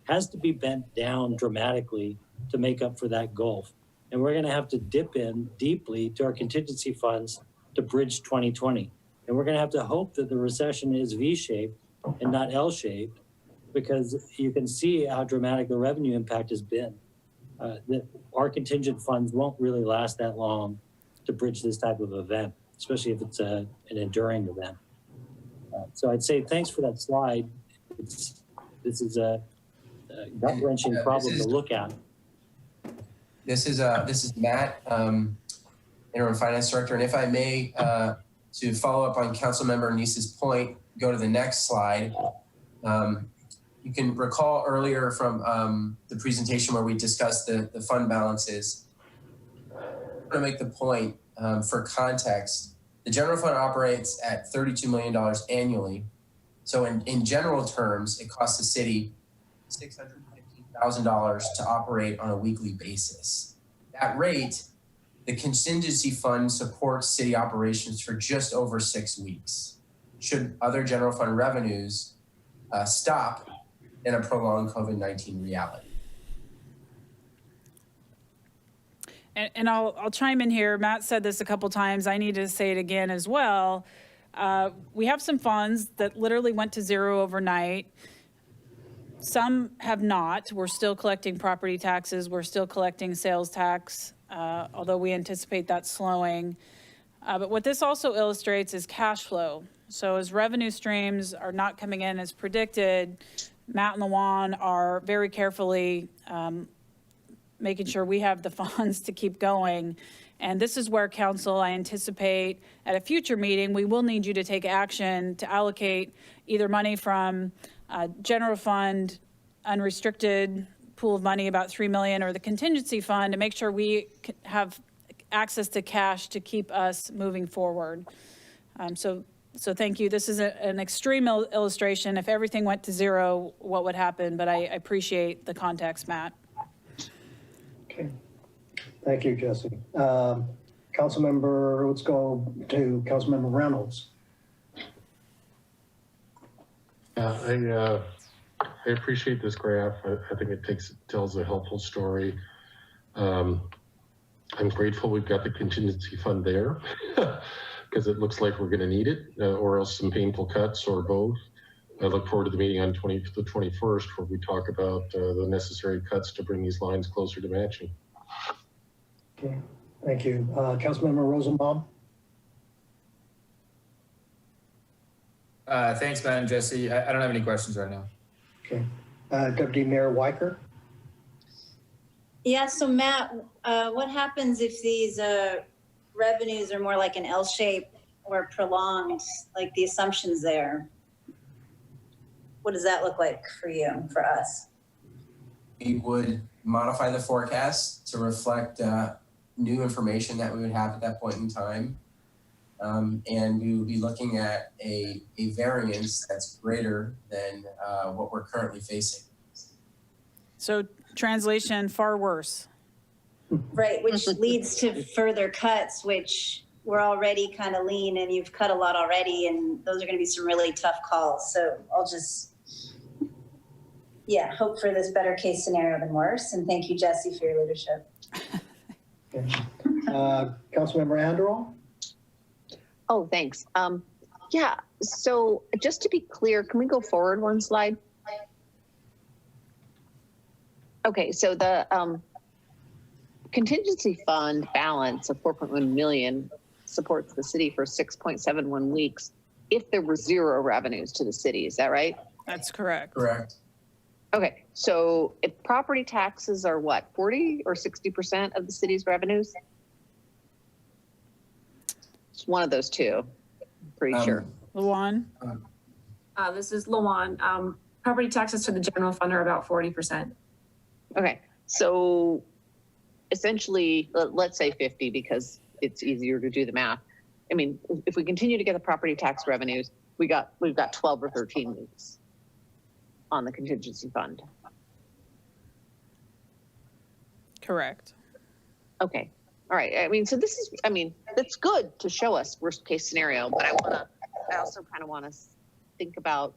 [SPEAKER 10] has to be bent down dramatically to make up for that gulf. And we're going to have to dip in deeply to our contingency funds to bridge 2020. And we're going to have to hope that the recession is V-shaped and not L-shaped, because you can see how dramatic the revenue impact has been. That our contingent funds won't really last that long to bridge this type of event, especially if it's an enduring event. So I'd say thanks for that slide. This is a gut-wrenching problem to look at.
[SPEAKER 11] This is Matt, Interim Finance Director. And if I may, to follow up on Councilmember Nice's point, go to the next slide. You can recall earlier from the presentation where we discussed the fund balances. I'm going to make the point for context. The general fund operates at $32 million annually. So in general terms, it costs the city $615,000 to operate on a weekly basis. That rate, the contingency fund supports city operations for just over 6 weeks. Should other general fund revenues stop in a prolonged COVID-19 reality.
[SPEAKER 6] And I'll chime in here. Matt said this a couple times. I need to say it again as well. We have some funds that literally went to zero overnight. Some have not. We're still collecting property taxes. We're still collecting sales tax, although we anticipate that slowing. But what this also illustrates is cash flow. So as revenue streams are not coming in as predicted, Matt and Lawan are very carefully making sure we have the funds to keep going. And this is where council, I anticipate at a future meeting, we will need you to take action to allocate either money from general fund, unrestricted pool of money, about 3 million, or the contingency fund to make sure we have access to cash to keep us moving forward. So thank you. This is an extreme illustration. If everything went to zero, what would happen? But I appreciate the context, Matt.
[SPEAKER 1] Okay. Thank you, Jesse. Councilmember, let's go to Councilmember Reynolds.
[SPEAKER 4] I appreciate this graph. I think it tells a helpful story. I'm grateful we've got the contingency fund there because it looks like we're going to need it, or else some painful cuts, or both. I look forward to the meeting on the 21st where we talk about the necessary cuts to bring these lines closer to matching.
[SPEAKER 1] Okay, thank you. Councilmember Rosenbaum.
[SPEAKER 5] Thanks, Matt and Jesse. I don't have any questions right now.
[SPEAKER 1] Okay. Deputy Mayor Weicker.
[SPEAKER 12] Yeah, so Matt, what happens if these revenues are more like an L shape or prolonged, like the assumptions there? What does that look like for you, for us?
[SPEAKER 11] We would modify the forecast to reflect new information that we would have at that point in time. And we would be looking at a variance that's greater than what we're currently facing.
[SPEAKER 6] So translation, far worse.
[SPEAKER 12] Right, which leads to further cuts, which we're already kind of lean and you've cut a lot already, and those are going to be some really tough calls. So I'll just, hope for this better case scenario than worse. And thank you, Jesse, for your leadership.
[SPEAKER 1] Okay. Councilmember Anderl.
[SPEAKER 3] Oh, thanks. So just to be clear, can we go forward one slide? Okay, so the contingency fund balance of 4.1 million supports the city for 6.71 weeks if there were zero revenues to the city. Is that right?
[SPEAKER 6] That's correct.
[SPEAKER 11] Correct.
[SPEAKER 3] Okay, so if property taxes are what, 40 or 60% of the city's revenues? It's one of those two, I'm pretty sure.
[SPEAKER 6] Lawan?
[SPEAKER 13] This is Lawan. Property taxes to the general fund are about 40%.
[SPEAKER 3] Okay, so essentially, let's say 50 because it's easier to do the math. I mean, if we continue to get the property tax revenues, we've got 12 or 13 weeks on the contingency fund.
[SPEAKER 6] Correct.
[SPEAKER 3] Okay, all right. I mean, so this is, that's good to show us worst case scenario, but I also kind of want to think about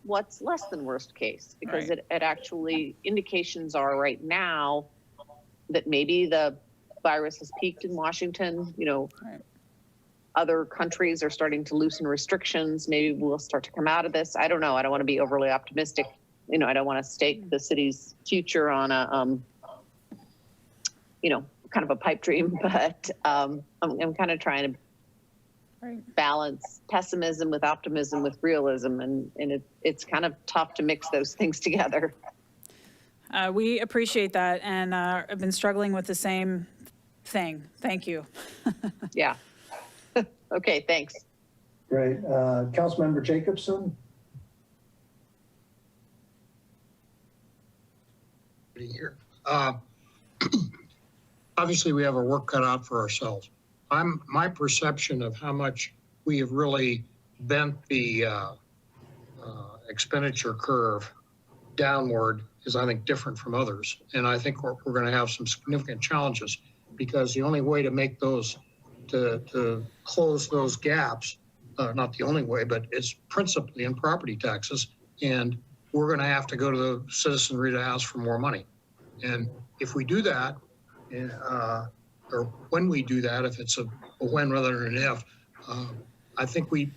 [SPEAKER 3] what's less than worst case, because
[SPEAKER 6] Right.
[SPEAKER 3] it actually, indications are right now that maybe the virus has peaked in Washington. You know,
[SPEAKER 6] Right.
[SPEAKER 3] other countries are starting to loosen restrictions. Maybe we'll start to come out of this. I don't know. I don't want to be overly optimistic. You know, I don't want to stake the city's future on a, you know, kind of a pipe dream, but I'm kind of trying to balance pessimism with optimism with realism, and it's kind of tough to mix those things together.
[SPEAKER 6] We appreciate that, and I've been struggling with the same thing. Thank you.
[SPEAKER 3] Yeah. Okay, thanks.
[SPEAKER 1] Great. Councilmember Jacobson?
[SPEAKER 8] Here. Obviously, we have our work cut out for ourselves. My perception of how much we have really bent the expenditure curve downward is, I think, different from others. And I think we're going to have some significant challenges, because the only way to make those, to close those gaps, not the only way, but it's principally in property taxes. And we're going to have to go to the citizenry to ask for more money. And if we do that, or when we do that, if it's a when rather than an if, I think we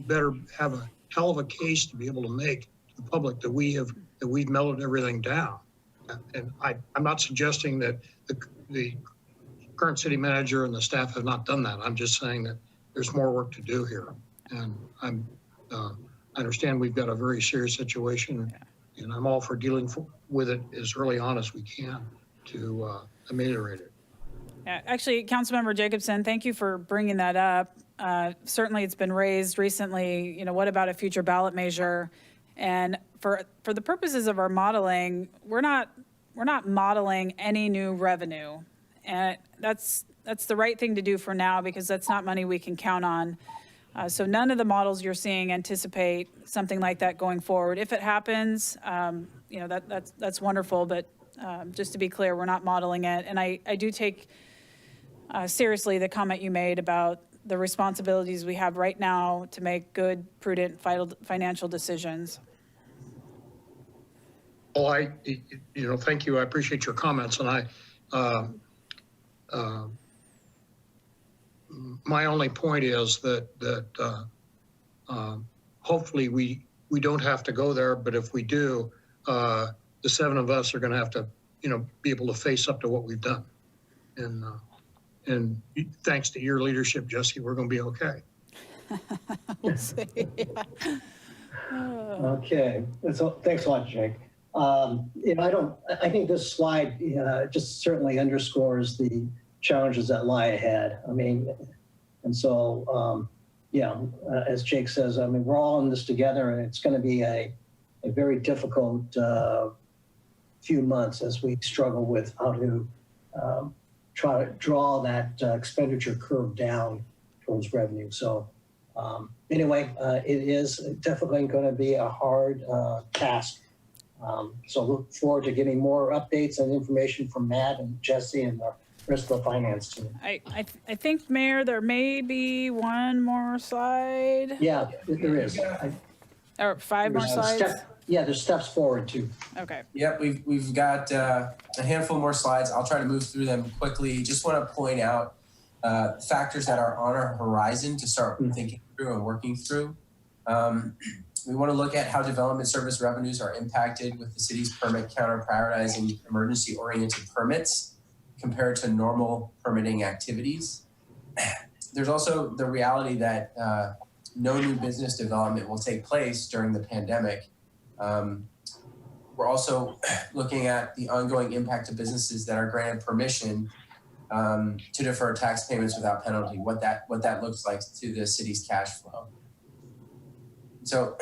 [SPEAKER 8] better have a hell of a case to be able to make to the public that we've melted everything down. And I'm not suggesting that the current city manager and the staff have not done that. I'm just saying that there's more work to do here. And I understand we've got a very serious situation, and I'm all for dealing with it as early on as we can to ameliorate it.
[SPEAKER 6] Yeah, actually, Councilmember Jacobson, thank you for bringing that up. Certainly, it's been raised recently. You know, what about a future ballot measure? And for the purposes of our modeling, we're not modeling any new revenue, and that's the right thing to do for now, because that's not money we can count on. So none of the models you're seeing anticipate something like that going forward. If it happens, you know, that's wonderful. But just to be clear, we're not modeling it. And I do take seriously the comment you made about the responsibilities we have right now to make good, prudent financial decisions.
[SPEAKER 8] Well, thank you. I appreciate your comments. And my only point is that hopefully we don't have to go there, but if we do, the seven of us are going to have to, be able to face up to what we've done. And thanks to your leadership, Jesse, we're going to be okay.
[SPEAKER 6] We'll see.
[SPEAKER 1] Okay, so thanks a lot, Jake. I think this slide just certainly underscores the challenges that lie ahead. I mean, and so, as Jake says, I mean, we're all in this together, and it's going to be a very difficult few months as we struggle with how to try to draw that expenditure curve down towards revenue. So anyway, it is definitely going to be a hard task. So look forward to getting more updates and information from Matt and Jesse and the rest of the finance team.
[SPEAKER 6] I think, Mayor, there may be one more slide.
[SPEAKER 1] Yeah, there is.
[SPEAKER 6] Or five more slides.
[SPEAKER 1] There's steps forward too.
[SPEAKER 6] Okay.
[SPEAKER 11] Yep, we've got a handful more slides. I'll try to move through them quickly. Just want to point out factors that are on our horizon to start thinking through and working through. We want to look at how development service revenues are impacted with the city's permit counter prioritizing emergency-oriented permits compared to normal permitting activities. There's also the reality that no new business development will take place during the pandemic. We're also looking at the ongoing impact to businesses that are granted permission to defer tax payments without penalty, what that looks like to the city's cash flow. So,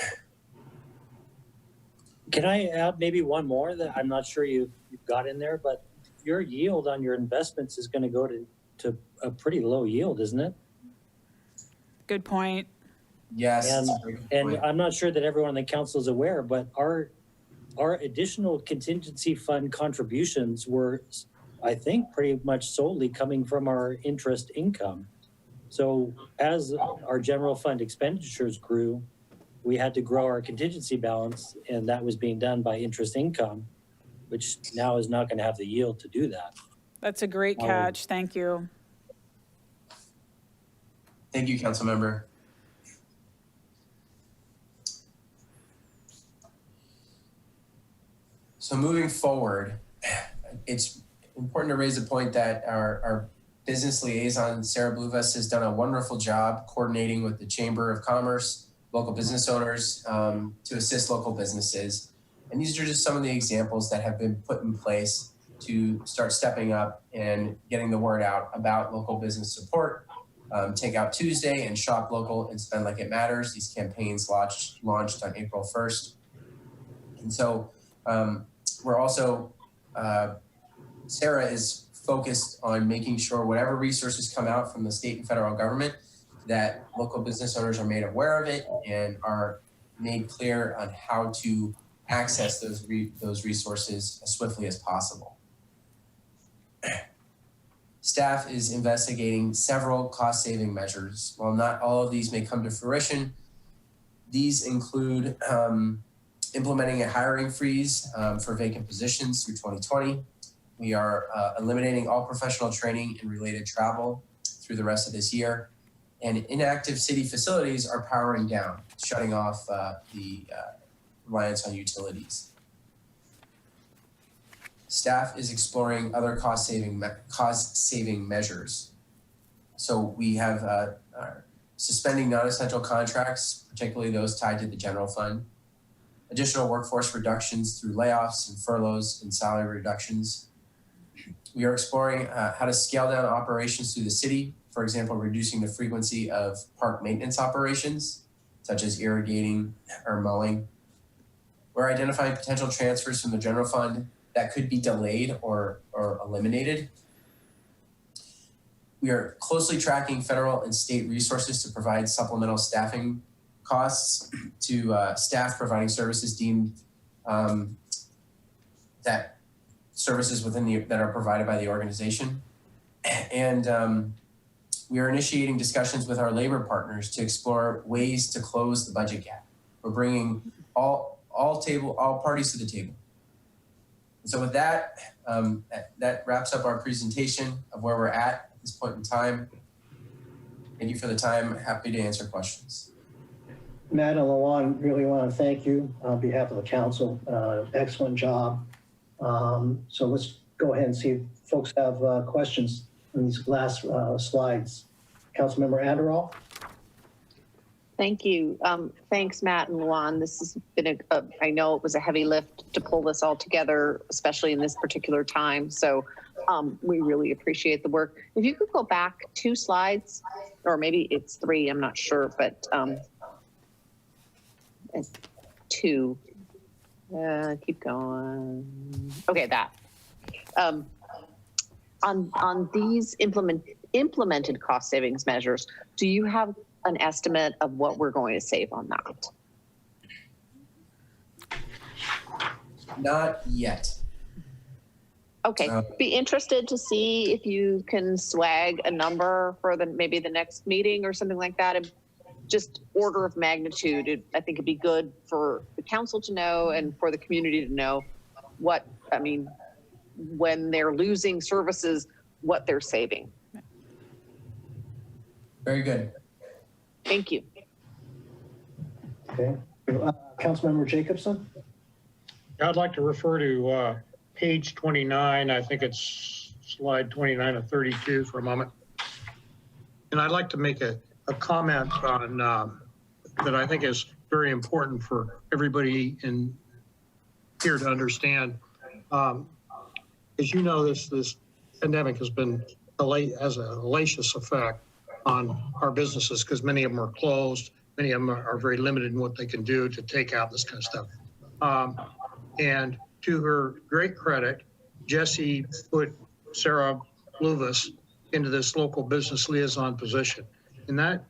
[SPEAKER 10] can I add maybe one more that I'm not sure you've got in there, but your yield on your investments is going to go to a pretty low yield, isn't it?
[SPEAKER 6] Good point.
[SPEAKER 11] Yes.
[SPEAKER 10] And I'm not sure that everyone on the council is aware, but our additional contingency fund contributions were, I think, pretty much solely coming from our interest income. So as our general fund expenditures grew, we had to grow our contingency balance, and that was being done by interest income, which now is not going to have the yield to do that.
[SPEAKER 6] That's a great catch. Thank you.
[SPEAKER 11] Thank you, Councilmember. So moving forward, it's important to raise the point that our business liaison, Sarah Bluvest, has done a wonderful job coordinating with the Chamber of Commerce, local business owners, to assist local businesses. And these are just some of the examples that have been put in place to start stepping up and getting the word out about local business support. Take Out Tuesday and Shop Local and Spend Like It Matters. These campaigns launched on April 1st. And so we're also, Sarah is focused on making sure whatever resources come out from the state and federal government, that local business owners are made aware of it and are made clear on how to access those resources as swiftly as possible. Staff is investigating several cost-saving measures. While not all of these may come to fruition, these include implementing a hiring freeze for vacant positions through 2020. We are eliminating all professional training and related travel through the rest of this year. And inactive city facilities are powering down, shutting off the reliance on utilities. Staff is exploring other cost-saving measures. So we have suspending non-essential contracts, particularly those tied to the general fund, additional workforce reductions through layoffs and furloughs and salary reductions. We are exploring how to scale down operations through the city, for example, reducing the frequency of park maintenance operations, such as irrigating or mowing. We're identifying potential transfers from the general fund that could be delayed or eliminated. We are closely tracking federal and state resources to provide supplemental staffing costs to staff providing services deemed that services that are provided by the organization. And we are initiating discussions with our labor partners to explore ways to close the budget gap. We're bringing all parties to the table. And so with that, that wraps up our presentation of where we're at this point in time. Thank you for the time. Happy to answer questions.
[SPEAKER 1] Matt and Lawan, really want to thank you on behalf of the council. Excellent job. So let's go ahead and see if folks have questions on these last slides. Councilmember Anderall.
[SPEAKER 3] Thank you. Thanks, Matt and Luan. This has been I know it was a heavy lift to pull this all together, especially in this particular time. So we really appreciate the work. If you could go back 2 slides, or maybe it's 3, I'm not sure, but 2. Keep going. Okay, that. On these implemented cost savings measures, do you have an estimate of what we're going to save on that?
[SPEAKER 11] Not yet.
[SPEAKER 3] Okay, be interested to see if you can swag a number for maybe the next meeting or something like that. And just order of magnitude, I think it'd be good for the council to know and for the community to know what, I mean, when they're losing services, what they're saving.
[SPEAKER 11] Very good.
[SPEAKER 3] Thank you.
[SPEAKER 1] Okay. Councilmember Jacobson.
[SPEAKER 8] I'd like to refer to page 29. I think it's slide 29 of 32 for a moment. And I'd like to make a comment on that I think is very important for everybody in here to understand. As you know, this pandemic has been has a hellacious effect on our businesses because many of them are closed. Many of them are very limited in what they can do to take out this kind of stuff. And to her great credit, Jessie put Sarah Luvis into this local business liaison position. And that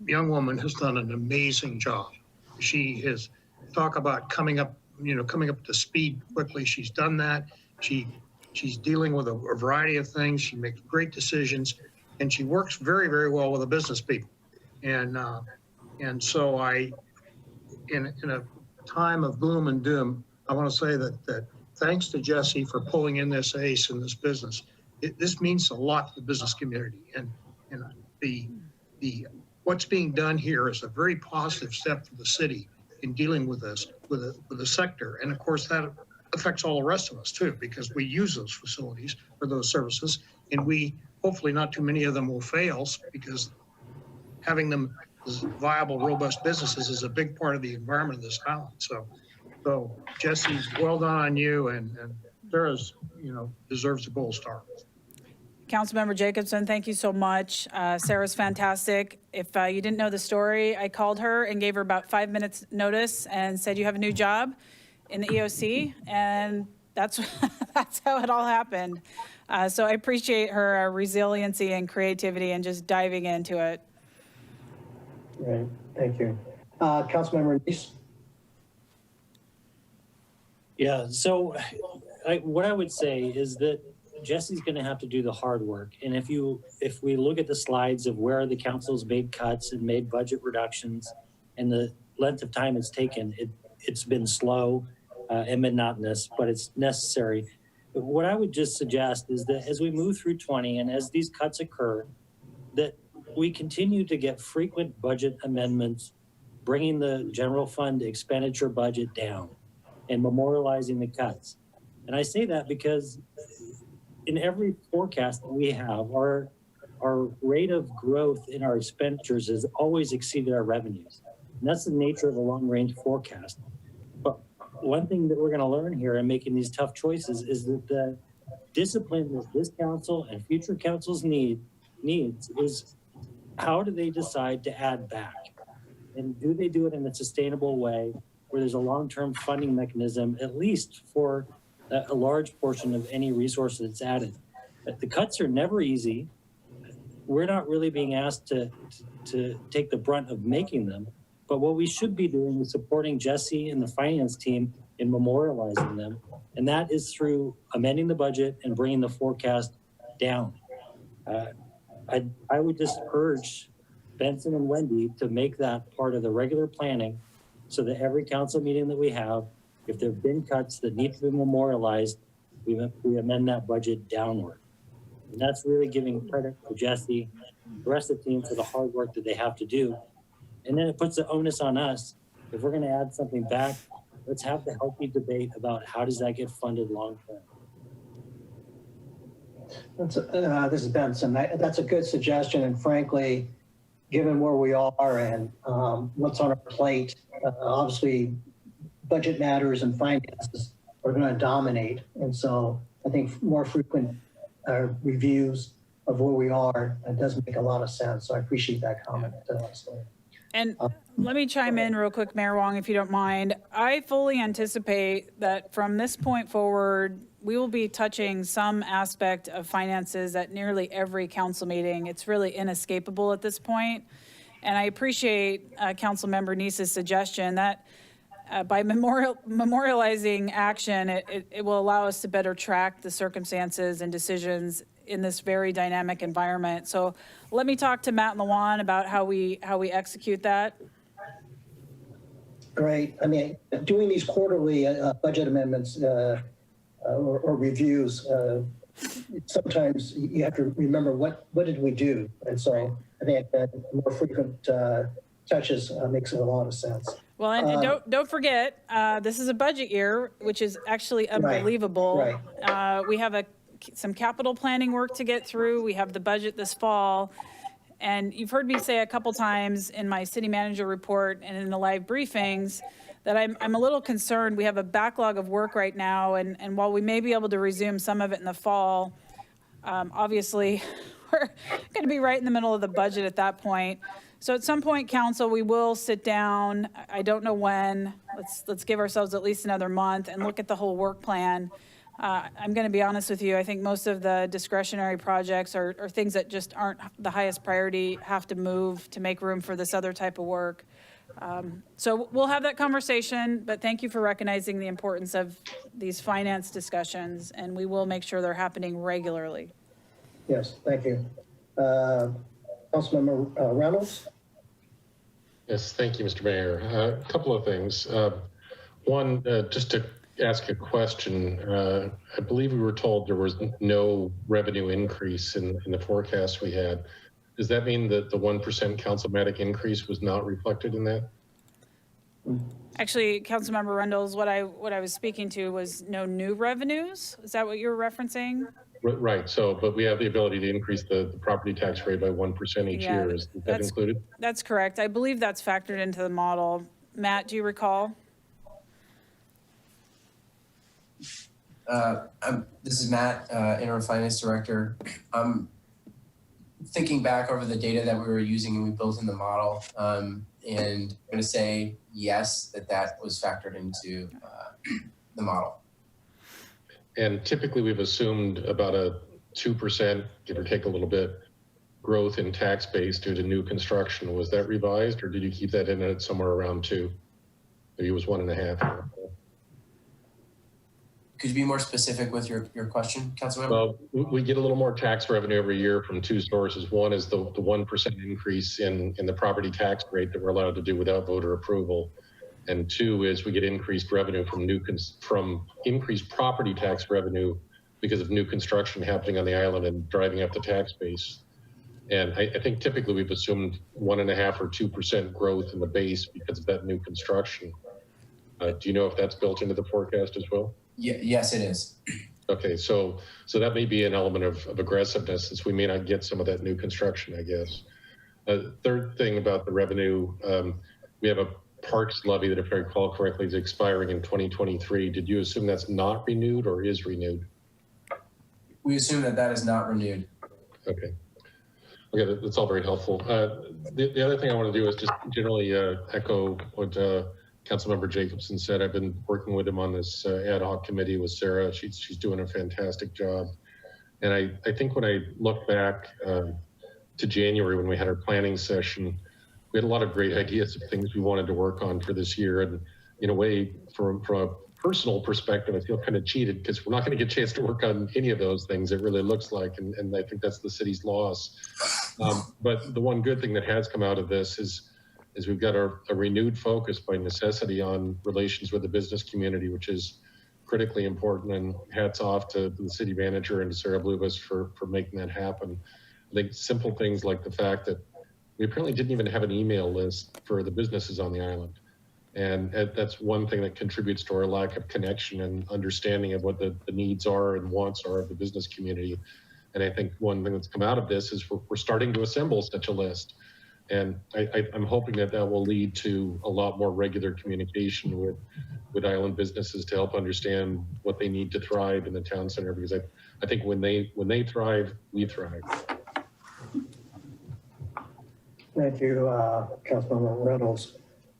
[SPEAKER 8] young woman has done an amazing job. She has talked about coming up to speed quickly. She's done that. She's dealing with a variety of things. She makes great decisions, and she works very, very well with the business people. And so I in a time of gloom and doom, I want to say that thanks to Jesse for pulling in this ace in this business. This means a lot to the business community, and the what's being done here is a very positive step for the city in dealing with this, with the sector. And of course, that affects all the rest of us too, because we use those facilities for those services, and we, hopefully not too many of them will fail, because having them as viable, robust businesses is a big part of the environment of this island. So Jesse, well done on you, and Sarah's, deserves a gold star.
[SPEAKER 6] Councilmember Jacobson, thank you so much. Sarah's fantastic. If you didn't know the story, I called her and gave her about 5 minutes notice and said, you have a new job in the EOC, and that's that's how it all happened. So I appreciate her resiliency and creativity and just diving into it.
[SPEAKER 1] Right, thank you. Councilmember Neese?
[SPEAKER 10] Yeah, so what I would say is that Jesse's going to have to do the hard work. And if we look at the slides of where the council's made cuts and made budget reductions and the length of time it's taken, it's been slow and monotonous, but it's necessary. But what I would just suggest is that as we move through 20 and as these cuts occur, that we continue to get frequent budget amendments, bringing the general fund expenditure budget down and memorializing the cuts. And I say that because in every forecast that we have, our rate of growth in our expenditures has always exceeded our revenues. And that's the nature of a long-range forecast. But one thing that we're going to learn here in making these tough choices is that the discipline that this council and future councils needs is how do they decide to add back? And do they do it in a sustainable way where there's a long-term funding mechanism, at least for a large portion of any resource that's added? But the cuts are never easy. We're not really being asked to take the brunt of making them. But what we should be doing is supporting Jesse and the finance team in memorializing them. And that is through amending the budget and bringing the forecast down. I would just urge Benson and Wendy to make that part of the regular planning so that every council meeting that we have, if there have been cuts that need to be memorialized, we amend that budget downward. And that's really giving credit to Jesse, the rest of the team for the hard work that they have to do. And then it puts the onus on us. If we're going to add something back, let's have the healthy debate about how does that get funded long term.
[SPEAKER 1] This is Benson. That's a good suggestion, and frankly, given where we are and what's on our plate, obviously budget matters and finances are going to dominate. And so I think more frequent reviews of where we are does make a lot of sense. So I appreciate that comment.
[SPEAKER 6] And let me chime in real quick, Mayor Wong, if you don't mind. I fully anticipate that from this point forward, we will be touching some aspect of finances at nearly every council meeting. It's really inescapable at this point. And I appreciate Councilmember Neese's suggestion that by memorializing action, it will allow us to better track the circumstances and decisions in this very dynamic environment. So let me talk to Matt and Lawan about how we execute that.
[SPEAKER 1] Great. I mean, doing these quarterly budget amendments or reviews, sometimes you have to remember what did we do, and so I think that more frequent touches makes a lot of sense.
[SPEAKER 6] Well, and don't forget, this is a budget year, which is actually unbelievable.
[SPEAKER 1] Right.
[SPEAKER 6] We have some capital planning work to get through. We have the budget this fall. And you've heard me say a couple times in my city manager report and in the live briefings that I'm a little concerned. We have a backlog of work right now. And while we may be able to resume some of it in the fall, obviously we're going to be right in the middle of the budget at that point. So at some point, council, we will sit down. I don't know when. Let's give ourselves at least another month and look at the whole work plan. I'm going to be honest with you. I think most of the discretionary projects are things that just aren't the highest priority, have to move to make room for this other type of work. So we'll have that conversation, but thank you for recognizing the importance of these finance discussions, and we will make sure they're happening regularly.
[SPEAKER 1] Yes, thank you. Councilmember Reynolds?
[SPEAKER 4] Yes, thank you, Mr. Mayor. A couple of things. One, just to ask a question, I believe we were told there was no revenue increase in the forecast we had. Does that mean that the 1% councilmatic increase was not reflected in that?
[SPEAKER 6] Actually, Councilmember Rundles, what I was speaking to was no new revenues. Is that what you're referencing?
[SPEAKER 4] Right. So, but we have the ability to increase the property tax rate by 1% each year. Is that included?
[SPEAKER 6] That's correct. I believe that's factored into the model. Matt, do you recall?
[SPEAKER 11] This is Matt, Interim Finance Director. I'm thinking back over the data that we were using and we built in the model, and I'm going to say yes, that was factored into the model.
[SPEAKER 4] And typically we've assumed about a 2%, give or take a little bit, growth in tax base due to new construction. Was that revised, or did you keep that in at somewhere around 2? Maybe it was 1.5.
[SPEAKER 11] Could you be more specific with your question, Councilmember?
[SPEAKER 4] Well, we get a little more tax revenue every year from two sources. One is the 1% increase in the property tax rate that we're allowed to do without voter approval. And two is we get increased revenue from increased property tax revenue because of new construction happening on the island and driving up the tax base. And I think typically we've assumed 1.5 or 2% growth in the base because of that new construction. Do you know if that's built into the forecast as well?
[SPEAKER 11] Yes, it is.
[SPEAKER 4] Okay, so that may be an element of aggressiveness, since we may not get some of that new construction, I guess. Third thing about the revenue, we have a parks levy that, if I recall correctly, is expiring in 2023. Did you assume that's not renewed or is renewed?
[SPEAKER 11] We assume that is not renewed.
[SPEAKER 4] Okay. Okay, that's all very helpful. The other thing I want to do is just generally echo what Councilmember Jacobson said. I've been working with him on this ad hoc committee with Sarah. She's doing a fantastic job. And I think when I look back to January, when we had our planning session, we had a lot of great ideas of things we wanted to work on for this year. And in a way, from a personal perspective, I feel kind of cheated because we're not going to get a chance to work on any of those things, it really looks like. And I think that's the city's loss. But the one good thing that has come out of this is we've got a renewed focus by necessity on relations with the business community, which is critically important. And hats off to the city manager and to Sarah Blubus for making that happen. I think simple things like the fact that we apparently didn't even have an email list for the businesses on the island. And that's one thing that contributes to our lack of connection and understanding of what the needs are and wants are of the business community. And I think one thing that's come out of this is we're starting to assemble such a list. And I'm hoping that will lead to a lot more regular communication with island businesses to help understand what they need to thrive in the town center, because I think when they thrive, we thrive.
[SPEAKER 1] Thank you, Councilmember Reynolds.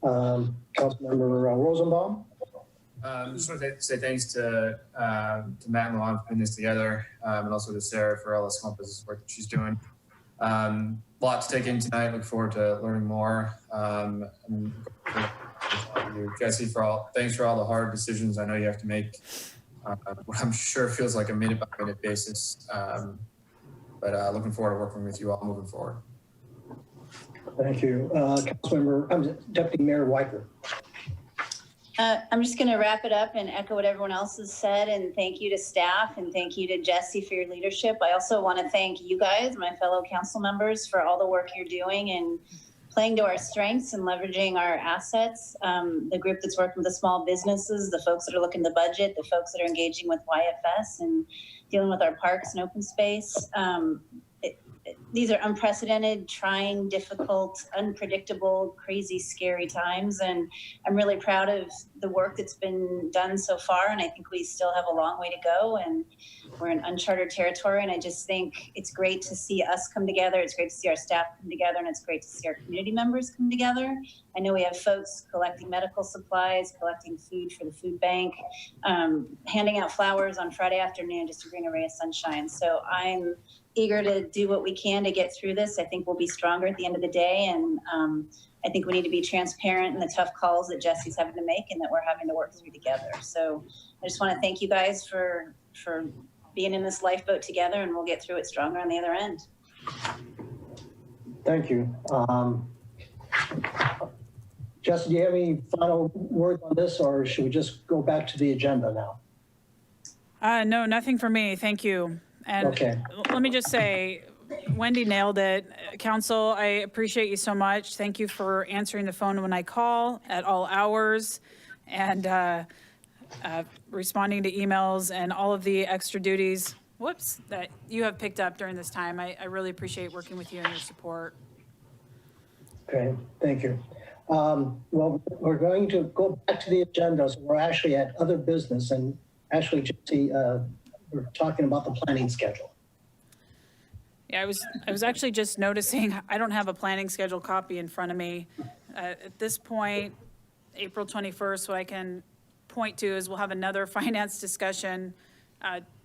[SPEAKER 1] Councilmember Rosenbaum?
[SPEAKER 5] Just want to say thanks to Matt and Luan for putting this together, and also to Sarah for all the small business work that she's doing. A lot to take in tonight. Look forward to learning more. And Jesse, thanks for all the hard decisions I know you have to make. What I'm sure feels like a minute-by-minute basis. But looking forward to working with you all moving forward.
[SPEAKER 1] Thank you. Deputy Mayor Weicker.
[SPEAKER 12] I'm just going to wrap it up and echo what everyone else has said, and thank you to staff and thank you to Jesse for your leadership. I also want to thank you guys, my fellow council members, for all the work you're doing and playing to our strengths and leveraging our assets. The group that's working with the small businesses, the folks that are looking at the budget, the folks that are engaging with YFS and dealing with our parks and open space. These are unprecedented, trying, difficult, unpredictable, crazy, scary times. And I'm really proud of the work that's been done so far. And I think we still have a long way to go. And we're in uncharted territory. And I just think it's great to see us come together. It's great to see our staff come together. And it's great to see our community members come together. I know we have folks collecting medical supplies, collecting food for the food bank, handing out flowers on Friday afternoon just to bring a ray of sunshine. So I'm eager to do what we can to get through this. I think we'll be stronger at the end of the day. And I think we need to be transparent in the tough calls that Jesse's having to make and that we're having to work through together. So I just want to thank you guys for being in this lifeboat together, and we'll get through it stronger on the other end.
[SPEAKER 1] Thank you. Justin, do you have any final words on this, or should we just go back to the agenda now?
[SPEAKER 6] No, nothing for me. Thank you. And
[SPEAKER 1] Okay.
[SPEAKER 6] let me just say, Wendy nailed it. Council, I appreciate you so much. Thank you for answering the phone when I call at all hours and responding to emails and all of the extra duties, that you have picked up during this time. I really appreciate working with you and your support.
[SPEAKER 1] Okay, thank you. Well, we're going to go back to the agenda. So we're actually at other business, and actually, Jesse, we're talking about the planning schedule.
[SPEAKER 6] Yeah, I was actually just noticing, I don't have a planning schedule copy in front of me. At this point, April 21st, what I can point to is we'll have another finance discussion.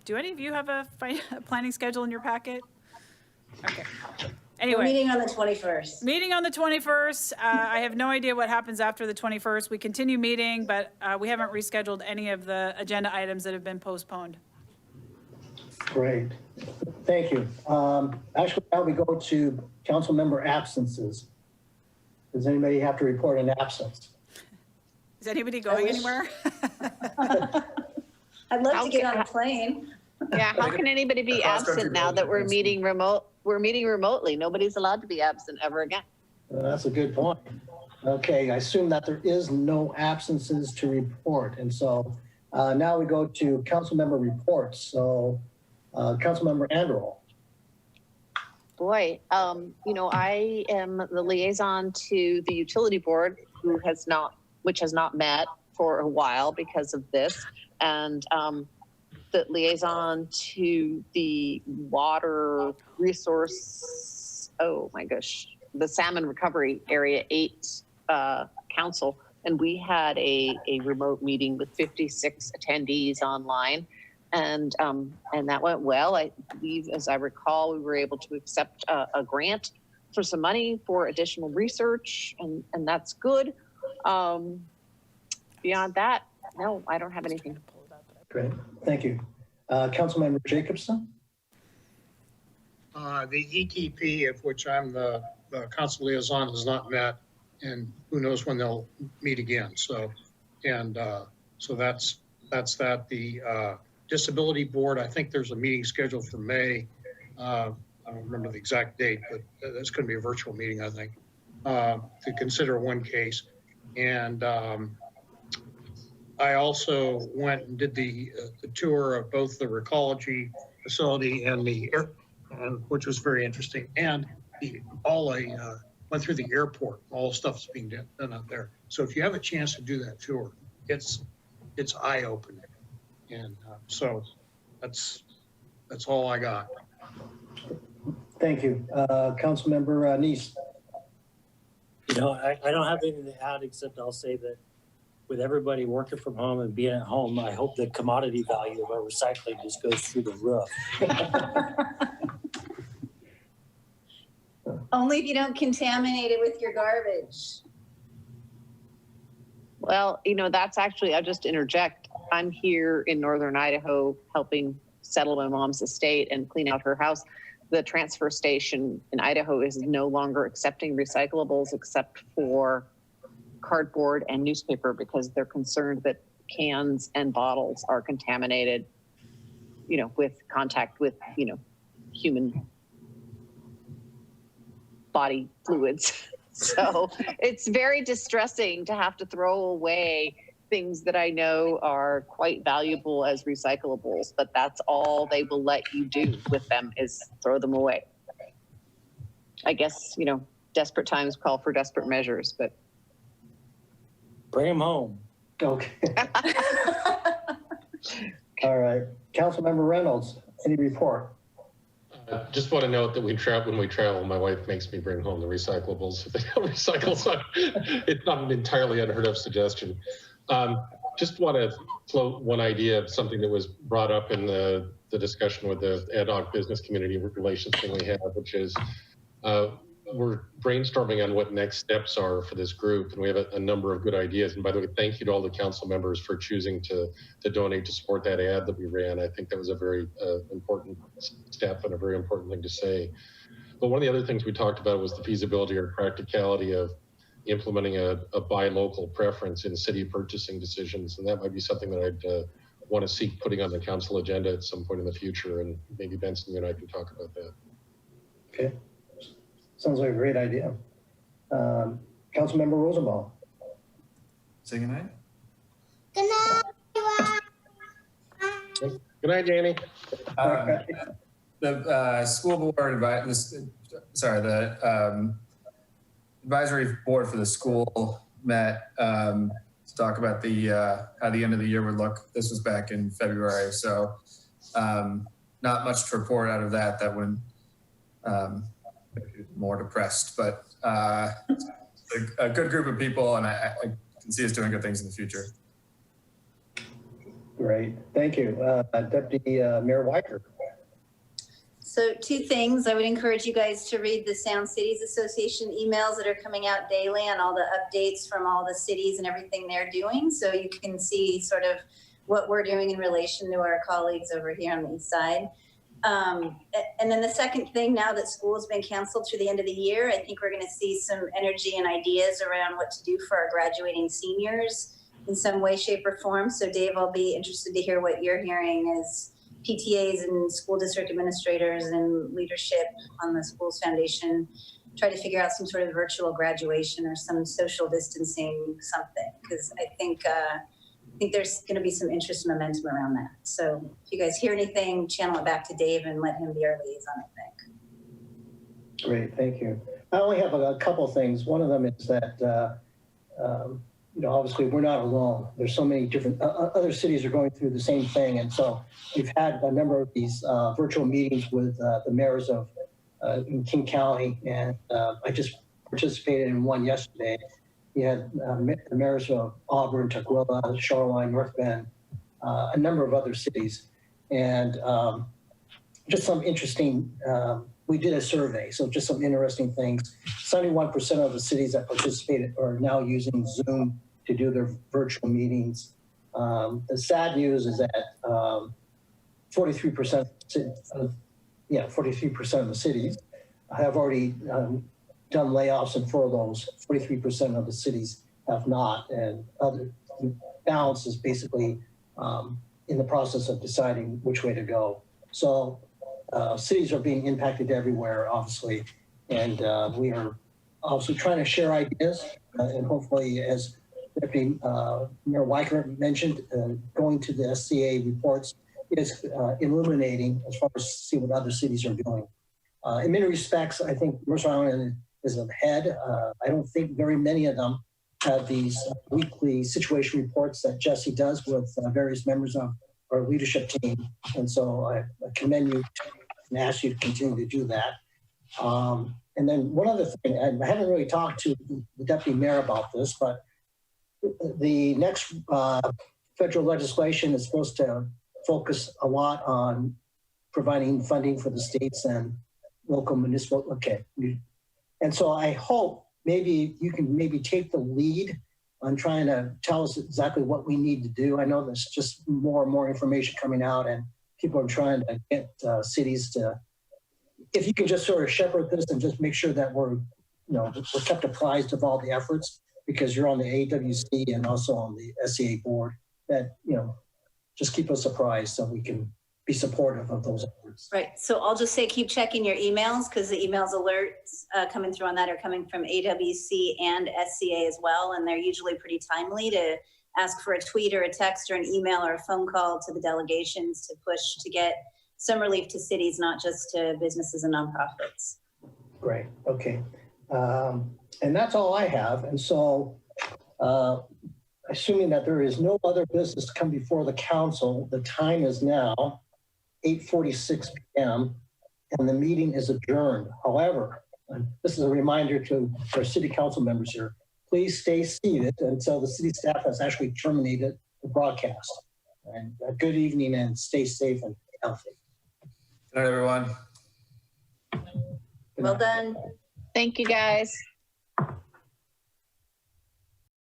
[SPEAKER 6] Do any of you have a planning schedule in your packet? Okay. Anyway.
[SPEAKER 12] We're meeting on the 21st.
[SPEAKER 6] Meeting on the 21st. I have no idea what happens after the 21st. We continue meeting, but we haven't rescheduled any of the agenda items that have been postponed.
[SPEAKER 1] Great, thank you. Actually, now we go to council member absences. Does anybody have to report an absence?
[SPEAKER 6] Is anybody going anywhere?
[SPEAKER 12] I'd love to get on a plane.
[SPEAKER 3] Yeah, how can anybody be absent now that we're meeting remotely? Nobody's allowed to be absent ever again.
[SPEAKER 1] That's a good point. Okay, I assume that there is no absences to report. And so now we go to council member reports. So council member Anderl.
[SPEAKER 3] Boy, I am the liaison to the utility board which has not met for a while because of this. And the liaison to the water resource, the Salmon Recovery Area 8 Council. And we had a remote meeting with 56 attendees online. And that went well. I believe, as I recall, we were able to accept a grant for some money for additional research, and that's good. Beyond that, no, I don't have anything.
[SPEAKER 1] Great, thank you. Councilmember Jacobson?
[SPEAKER 8] The ETP, of which I'm the council liaison, has not met, and who knows when they'll meet again. So that's that. The Disability Board, I think there's a meeting scheduled for May. I don't remember the exact date, but that's going to be a virtual meeting, I think, to consider one case. And I also went and did the tour of both the Recology facility and which was very interesting. And went through the airport. All stuff's being done out there. So if you have a chance to do that tour, it's eye-opening. And so that's all I got.
[SPEAKER 1] Thank you. Councilmember Neese.
[SPEAKER 10] I don't have anything to add, except I'll say that with everybody working from home and being at home, I hope the commodity value of our recycling just goes through the roof.
[SPEAKER 12] Only if you don't contaminate it with your garbage.
[SPEAKER 3] Well, that's actually, I'll just interject. I'm here in Northern Idaho helping settle my mom's estate and clean out her house. The transfer station in Idaho is no longer accepting recyclables except for cardboard and newspaper because they're concerned that cans and bottles are contaminated, with contact with, human body fluids. So it's very distressing to have to throw away things that I know are quite valuable as recyclables, but that's all they will let you do with them is throw them away. I guess, desperate times call for desperate measures, but.
[SPEAKER 10] Bring them home.
[SPEAKER 1] Okay. All right. Councilmember Reynolds, any report?
[SPEAKER 4] Just want to note that when we travel, my wife makes me bring home the recyclables if they don't recycle. So it's not an entirely unheard of suggestion. Just want to float one idea of something that was brought up in the discussion with the ad hoc business community relations thing we have, which is we're brainstorming on what next steps are for this group. And we have a number of good ideas. And by the way, thank you to all the council members for choosing to donate to support that ad that we ran. I think that was a very important step and a very important thing to say. But one of the other things we talked about was the feasibility or practicality of implementing a buy local preference in city purchasing decisions. And that might be something that I'd want to seek putting on the council agenda at some point in the future. And maybe Benson, you and I can talk about that.
[SPEAKER 1] Okay. Sounds like a great idea. Councilmember Rosenbaum.
[SPEAKER 5] Say goodnight.
[SPEAKER 14] Good night.
[SPEAKER 4] Good night, Danny.
[SPEAKER 5] The school board advisory board for the school met to talk about how the end of the year would look. This was back in February, so not much to report out of that. That went more depressed, but a good group of people, and I can see us doing good things in the future.
[SPEAKER 1] Great, thank you. Deputy Mayor Weicker.
[SPEAKER 12] So 2 things. I would encourage you guys to read the Sound Cities Association emails that are coming out daily on all the updates from all the cities and everything they're doing. So you can see sort of what we're doing in relation to our colleagues over here on the east side. And then the second thing, now that school has been canceled through the end of the year, I think we're going to see some energy and ideas around what to do for our graduating seniors in some way, shape, or form. So Dave, I'll be interested to hear what you're hearing as PTAs and school district administrators and leadership on the Schools Foundation try to figure out some sort of virtual graduation or some social distancing something, because I think there's going to be some interest and momentum around that. So if you guys hear anything, channel it back to Dave and let him be our liaison, I think.
[SPEAKER 1] Great, thank you. I only have a couple things. One of them is that obviously we're not alone. There's so many different other cities are going through the same thing, and so we've had a number of these virtual meetings with the mayors of in King County, and I just participated in one yesterday. We had the mayors of Auburn, Tukwila, Shoreline, North Bend, a number of other cities, and just some interesting. We did a survey, so just some interesting things. 71% of the cities that participated are now using Zoom to do their virtual meetings. The sad news is that 43% of the cities have already done layoffs and furloughs. 43% of the cities have not, and other balance is basically in the process of deciding which way to go. So cities are being impacted everywhere, obviously, and we are obviously trying to share ideas, and hopefully, as Deputy Mayor Weicker mentioned, going to the SCA reports is illuminating as far as see what other cities are doing. In many respects, I think Mercer Island is ahead. I don't think very many of them have these weekly situation reports that Jesse does with various members of our leadership team. And so I commend you and ask you to continue to do that. And then one other thing, and I haven't really talked to the Deputy Mayor about this, but the next federal legislation is supposed to focus a lot on providing funding for the states and local municipal, And so I hope maybe you can take the lead on trying to tell us exactly what we need to do. I know there's just more and more information coming out, and people are trying to get cities to, if you can just sort of shepherd this and just make sure that we're kept apprised of all the efforts, because you're on the AWC and also on the SCA board, that, just keep us apprised so we can be supportive of those efforts.
[SPEAKER 12] Right. So I'll just say keep checking your emails, because the emails alerts coming through on that are coming from AWC and SCA as well. And they're usually pretty timely to ask for a tweet or a text or an email or a phone call to the delegations to push to get some relief to cities, not just to businesses and nonprofits.
[SPEAKER 1] Great. Okay. And that's all I have. And so assuming that there is no other business to come before the council, the time is now 8:46 p.m. and the meeting is adjourned. However, this is a reminder to our city council members here, please stay seated until the city staff has actually terminated the broadcast. And good evening and stay safe and healthy.
[SPEAKER 5] Good night, everyone.
[SPEAKER 12] Well done.
[SPEAKER 3] Thank you, guys.